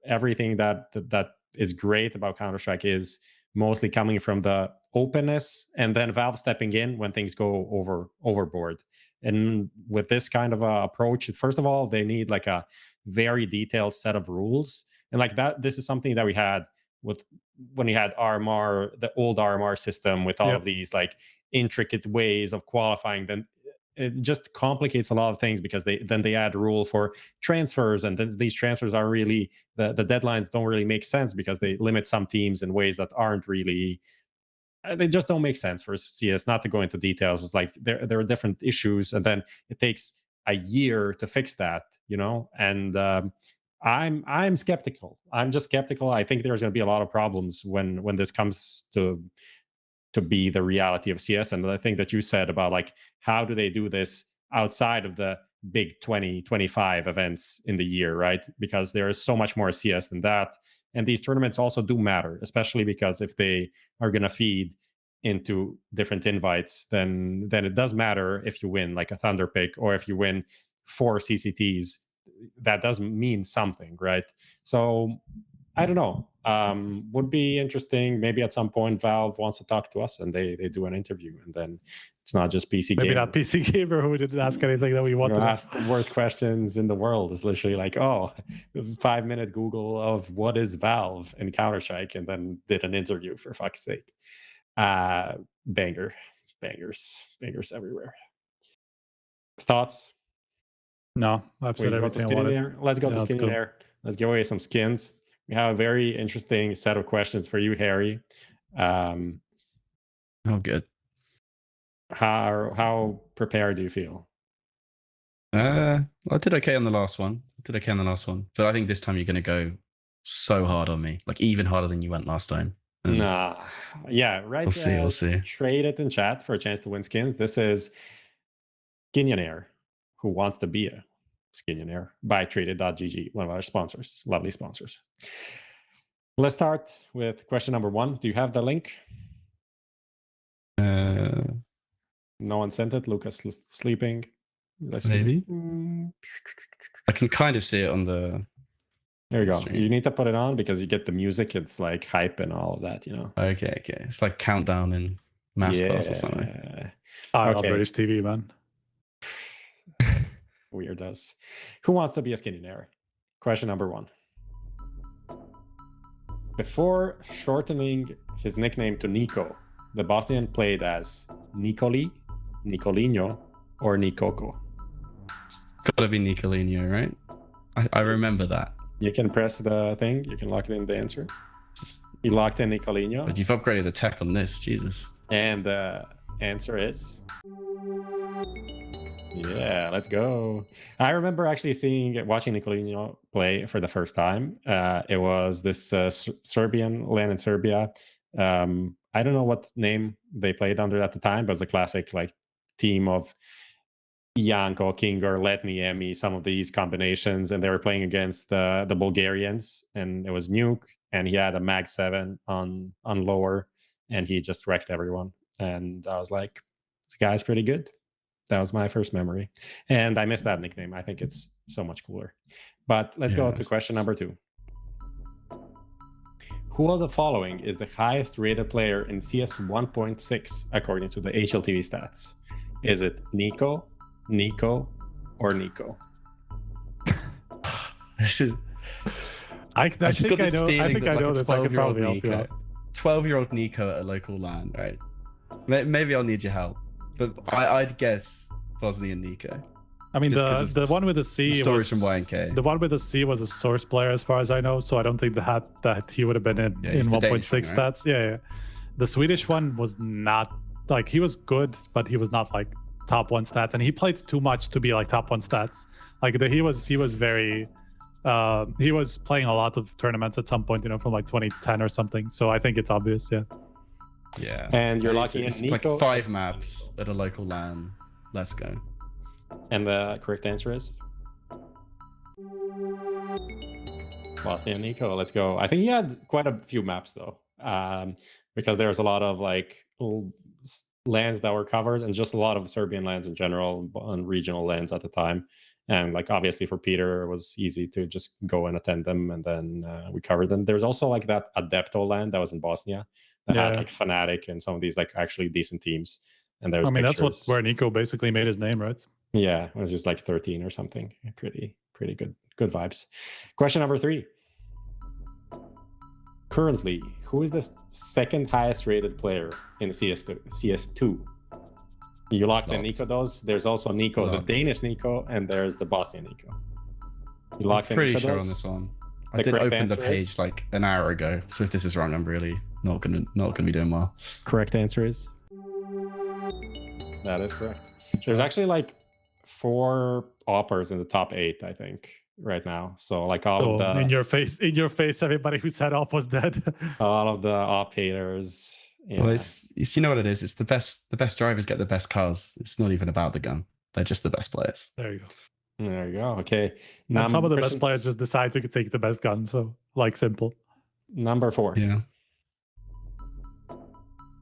Everything that is great about Counter-Strike is mostly coming from the openness and then Valve stepping in when things go overboard. And with this kind of approach, first of all, they need like a very detailed set of rules. And like that, this is something that we had when you had RMR, the old RMR system with all of these like intricate ways of qualifying. Then it just complicates a lot of things because they add rule for transfers, and then these transfers are really the deadlines don't really make sense because they limit some teams in ways that aren't really. They just don't make sense for CS. Not to go into details, it's like there are different issues, and then it takes a year to fix that, you know? And I'm skeptical. I'm just skeptical. I think there's going to be a lot of problems when this comes to be the reality of CS. And the thing that you said about like, how do they do this outside of the big 2025 events in the year, right? Because there is so much more CS than that. And these tournaments also do matter, especially because if they are going to feed into different invites, then it does matter if you win like a Thunder pick or if you win 4 CCTs. That does mean something, right? So I don't know. Would be interesting. Maybe at some point Valve wants to talk to us and they do an interview, and then it's not just PC Maybe Gamer. not PC Gamer who didn't ask anything that we wanted. Ask the worst questions in the world. It's literally like, 5-minute Google of what is Valve in Counter-Strike, and then did an interview, for fuck's sake. Bangers everywhere. Thoughts? No, I've said everything I wanted. Let's go to Skinionaire. Let's give away some skins. We have a very interesting set of questions for you, Harry. Good. How prepared do you feel? I did okay on the last one. But I think this time you're going to go so hard on me, like even harder than you went last time. Nah. Yeah, right. We'll see. Trade it in chat for a chance to win skins. This is Skinionaire, who wants to be a Skinionaire by traded.gg, one of our sponsors, lovely sponsors. Let's start with question number 1. Do you have the link? No one sent it. Lucas sleeping. Maybe. I can kind of see it on the. There you go. stream. You need to put it on because you get the music. It's like hype and all of that, you know. Okay. It's like countdown in mass class or something. I love British TV, man. Weird us. Who wants to be a Skinionaire? Question number 1. Before shortening his nickname to NiKo, the Bosnian played as Nikoli, Nicolino, or Nikoko. It's gotta be Nicolino, right? I remember that. You can press the thing. You can lock in the answer. You locked in Nicolino. But you've upgraded the tech on this, Jesus. And the answer is... Yeah, let's go. I remember actually watching Nicolino play for the first time. It was this Serbian LAN in Serbia. I don't know what name they played under at the time, but it was a classic like team of Janko, Kingar, Letni, Emi, some of these combinations, and they were playing against the Bulgarians, and it was Nuke, and he had a Mag 7 on lower, and he just wrecked everyone. And I was like, this guy's pretty good. That was my first memory. And I miss that nickname. I think it's so much cooler. But let's go to question number 2. Who of the following is the highest rated player in CS 1.6 according to the HLTV stats? Is it NiKo, NiKo, or NiKo? This is... I think I know this. I could probably help you out. 12-year-old NiKo at a local LAN, right? Maybe I'll need your help. But I'd guess Bosnian NiKo. I mean, the one with the C stories from YNK. The one with the C was a source player, as far as I know. So I don't think that he would have been in 1.6 stats. Right? Yeah. The Swedish one was not like, he was good, but he was not like top 1 stats, and he played too much to be like top 1 stats. Like he was very. He was playing a lot of tournaments at some point, from like 2010 or something. So I think it's obvious, yeah. Yeah. And you're lucky. It's like 5 maps at a local LAN. Let's go. And the correct answer is Bosnian NiKo. Let's go. I think he had quite a few maps though, because there's a lot of like lands that were covered, and just a lot of Serbian lands in general, on regional lands at the time. And like obviously for Peter, it was easy to just go and attend them, and then we covered them. There's also like that Adepto land that was in Bosnia that had like Fnatic and some of these like actually decent teams. And there's that's where NiKo basically made his name, right? Yeah, it was just like 13 or something. Pretty good vibes. Question number 3. Currently, who is the second highest rated player in CS2? You locked in NiKo those. There's also NiKo, the Danish NiKo, and there's the Bosnian NiKo. You locked in pretty NiKo sure those? on this one. I did open the page like an hour ago, so if this is wrong, I'm really not gonna be doing well. Correct answer is that is correct. There's actually like 4 oppers in the top 8, I think, right now. So like all of the in your face, everybody who said off was dead. all of the op haters. Yeah. Well, it's you know what it is. It's the best drivers get the best cars. It's not even about the gun. They're just the best players. There you go. There you go. Okay. And some of the best players just decide to take the best gun. So like simple. Number 4. Yeah.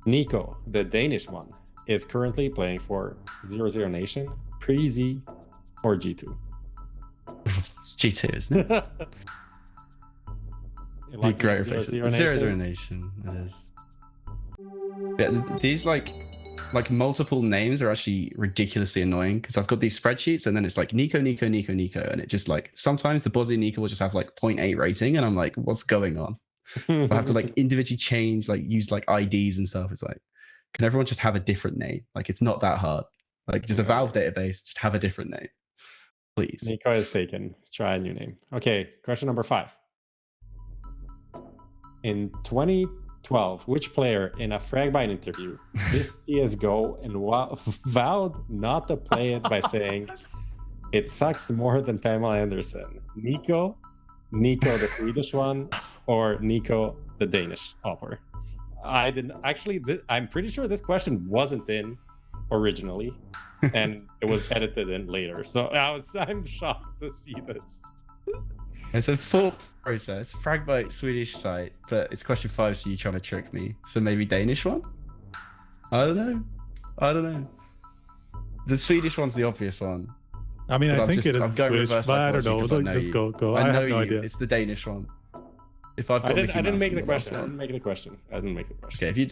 NiKo, the Danish one, is currently playing for 00 Nation, Pre-Z, or G2. It's G2, isn't it? Like great 00 0 Nation. It is. Yeah, these like multiple names are actually ridiculously annoying because I've got these spreadsheets and then it's like NiKo, and it just like sometimes the Bozzy NiKo will just have like 0.8 rating and I'm like, what's going on? I have to like individually change, like use like IDs and stuff. It's like, can everyone just have a different name? Like it's not that hard. Like just a Valve database, just have a different name, please. NiKo is taken. Let's try a new name. Okay, question number 5. In 2012, which player in a Fragbine interview this CSGO and vowed not to play it by saying it sucks more than Pamela Anderson? NiKo, the Swedish one, or NiKo, the Danish opera? I didn't actually. I'm pretty sure this question wasn't in originally, and it was edited in later. So I'm shocked to see this. It's a full process. Fragbite Swedish site, but it's question 5, so you're trying to trick me. So maybe Danish one? I don't know. The Swedish one's the obvious one. I mean, I think it is Swedish, but I don't know. Just go. I have no idea. It's the Danish one. If I've got I didn't make the question. I didn't make the question. Okay, if you.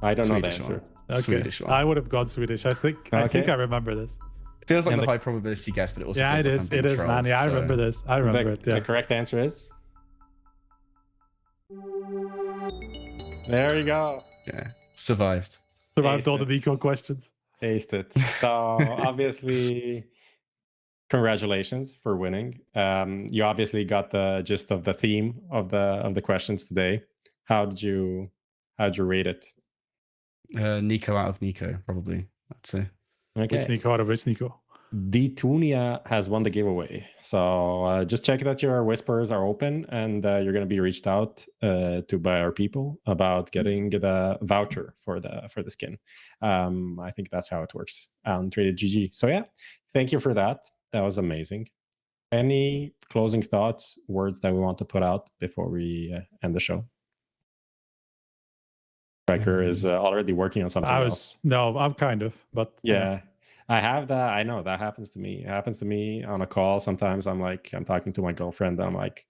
I don't know the Swedish answer. one. Okay. Swedish one. I would have gone Swedish. I think I remember this. Feels like And the the- high probability guess, but it also Yeah, feels it like is. I'm being It is, trolled, man. Yeah, I so- remember this. I remember it. Yeah. The correct answer is. There you go. Yeah, survived. Survived all the NiKo questions. Aced it. So obviously, congratulations for winning. You obviously got the gist of the theme of the questions today. How'd you rate it? NiKo out of NiKo, probably. I'd say. Okay. Which NiKo out of which NiKo? Dtunia has won the giveaway. So just check that your whispers are open and you're going to be reached out to by our people about getting the voucher for the skin. I think that's how it works on Traded GG. So yeah, thank you for that. That was amazing. Any closing thoughts, words that we want to put out before we end the show? Striker is already working on something else. No, I'm kind of, but yeah. I have that. I know that happens to me. It happens to me on a call. Sometimes I'm talking to my girlfriend and I'm like,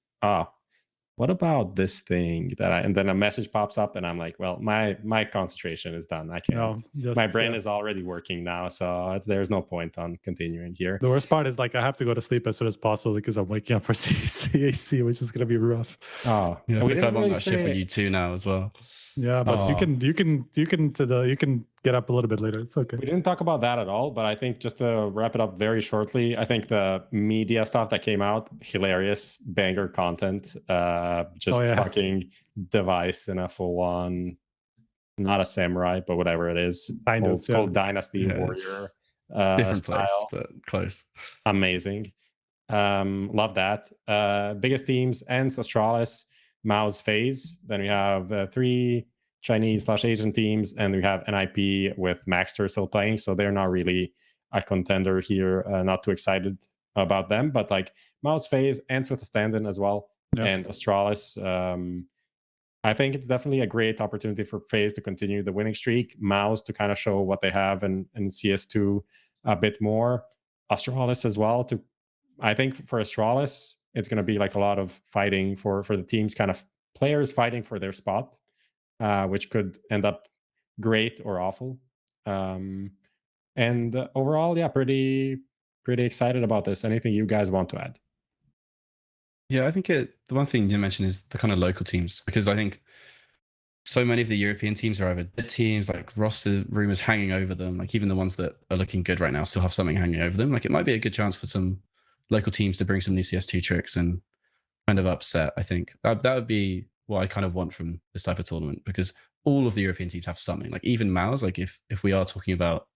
what about this thing and then a message pops up and I'm like, well, my concentration is done. I can't. My brain is already working now. So there's no point on continuing here. The worst part is I have to go to sleep as soon as possible because I'm waking up for CAC, which is going to be rough. Oh, yeah. We I'm on that shift for you too now as well. Yeah, but you can get up a little bit later. It's okay. We didn't talk about that at all, but I think just to wrap it up very shortly, I think the media stuff that came out, hilarious, banger content, fucking device in a full-on, not a samurai, but whatever it is. It's called Dynasty Warrior. Different style. place, but close. Amazing. Love that. Biggest teams, ENCE, Astralis, Mao's FaZe. Then we have 3 Chinese/Asian teams, and we have NIP with Maxter still playing. So they're not really a contender here. Not too excited about them, but Mao's FaZe, ENCE with a stand-in as well, and Astralis. I think it's definitely a great opportunity for FaZe to continue the winning streak. Mao's to kind of show what they have in CS2 a bit more. Astralis as well. I think for Astralis, it's going to be a lot of fighting for the teams, kind of players fighting for their spot, which could end up great or awful. And overall, yeah, pretty excited about this. Anything you guys want to add? Yeah, I think the one thing you mentioned is the kind of local teams, because I think so many of the European teams are either dead teams, roster rumors hanging over them. Even the ones that are looking good right now still have something hanging over them. It might be a good chance for some local teams to bring some new CS2 tricks and kind of upset. I think that would be what I kind of want from this type of tournament, because all of the European teams have something. Even Mao's, if we are talking about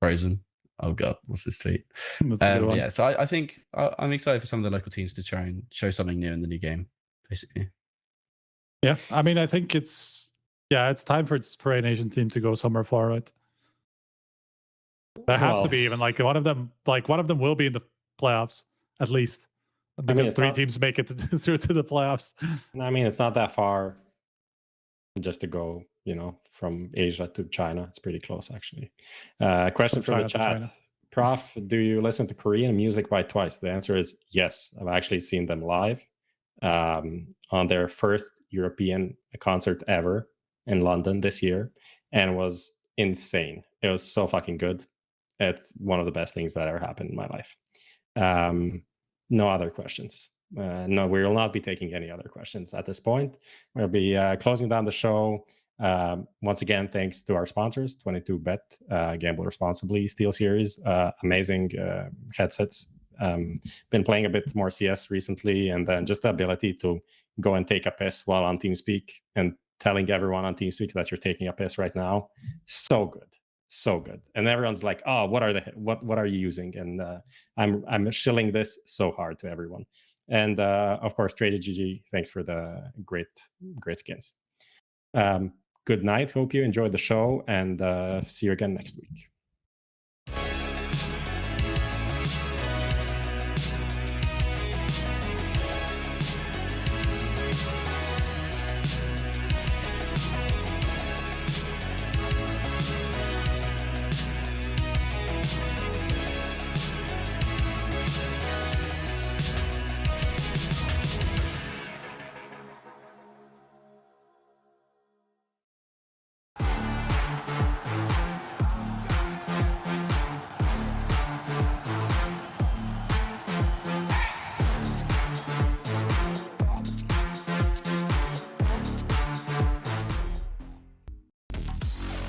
Frozen, Oh god, what's this tweet? That's a good one. Yeah, so I think I'm excited for some of the local teams to try and show something new in the new game, basically. Yeah, I mean, I think it's time for an Asian team to go somewhere far, right? There has to be even like one of them will be in the playoffs at least, because three teams make it through to the playoffs. I mean, it's not that far just to go, from Asia to China. It's pretty close, actually. Question from the chat. Prof, do you listen to Korean music by Twistzz? The answer is yes. I've actually seen them live on their first European concert ever in London this year, and it was insane. It was so fucking good. It's one of the best things that ever happened in my life. No other questions. No, we will not be taking any other questions at this point. We'll be closing down the show. Once again, thanks to our sponsors, 22Bet, Gamble Responsibly, SteelSeries, amazing headsets. Been playing a bit more CS recently, and then just the ability to go and take a piss while on TeamSpeak and telling everyone on TeamSpeak that you're taking a piss right now. So good. So good. And everyone's like, oh, what are you using? And I'm shilling this so hard to everyone. And of course, TradedGG, thanks for the great skins. Good night. Hope you enjoyed the show, and see you again next week.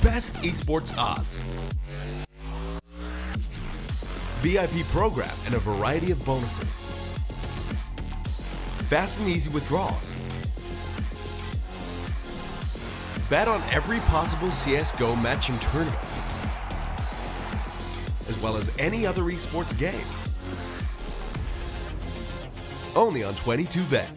Best esports odds, VIP program and a variety of bonuses, fast and easy withdrawals. Bet on every possible CSGO matching tournament, as well as any other esports game. Only on 22Bet.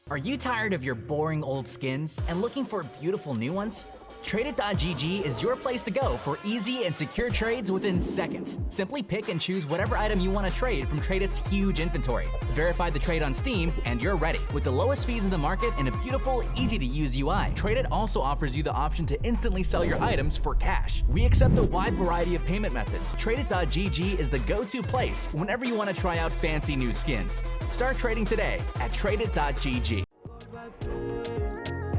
Are you tired of your boring old skins and looking for beautiful new ones? Traded.gg is your place to go for easy and secure trades within seconds. Simply pick and choose whatever item you want to trade from Traded's huge inventory. Verify the trade on Steam, and you're ready. With the lowest fees in the market and a beautiful, easy-to-use UI, Traded also offers you the option to instantly sell your items for cash. We accept a wide variety of payment methods. Traded.gg is the go-to place whenever you want to try out fancy new skins. Start trading today at Traded.gg.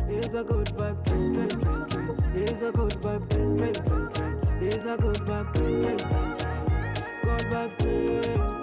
It's a good vibe, trend, trend, trend, trend. It's a good vibe, trend, trend, trend, trend. It's a good vibe, trend, trend, trend, trend. Good vibe, trend.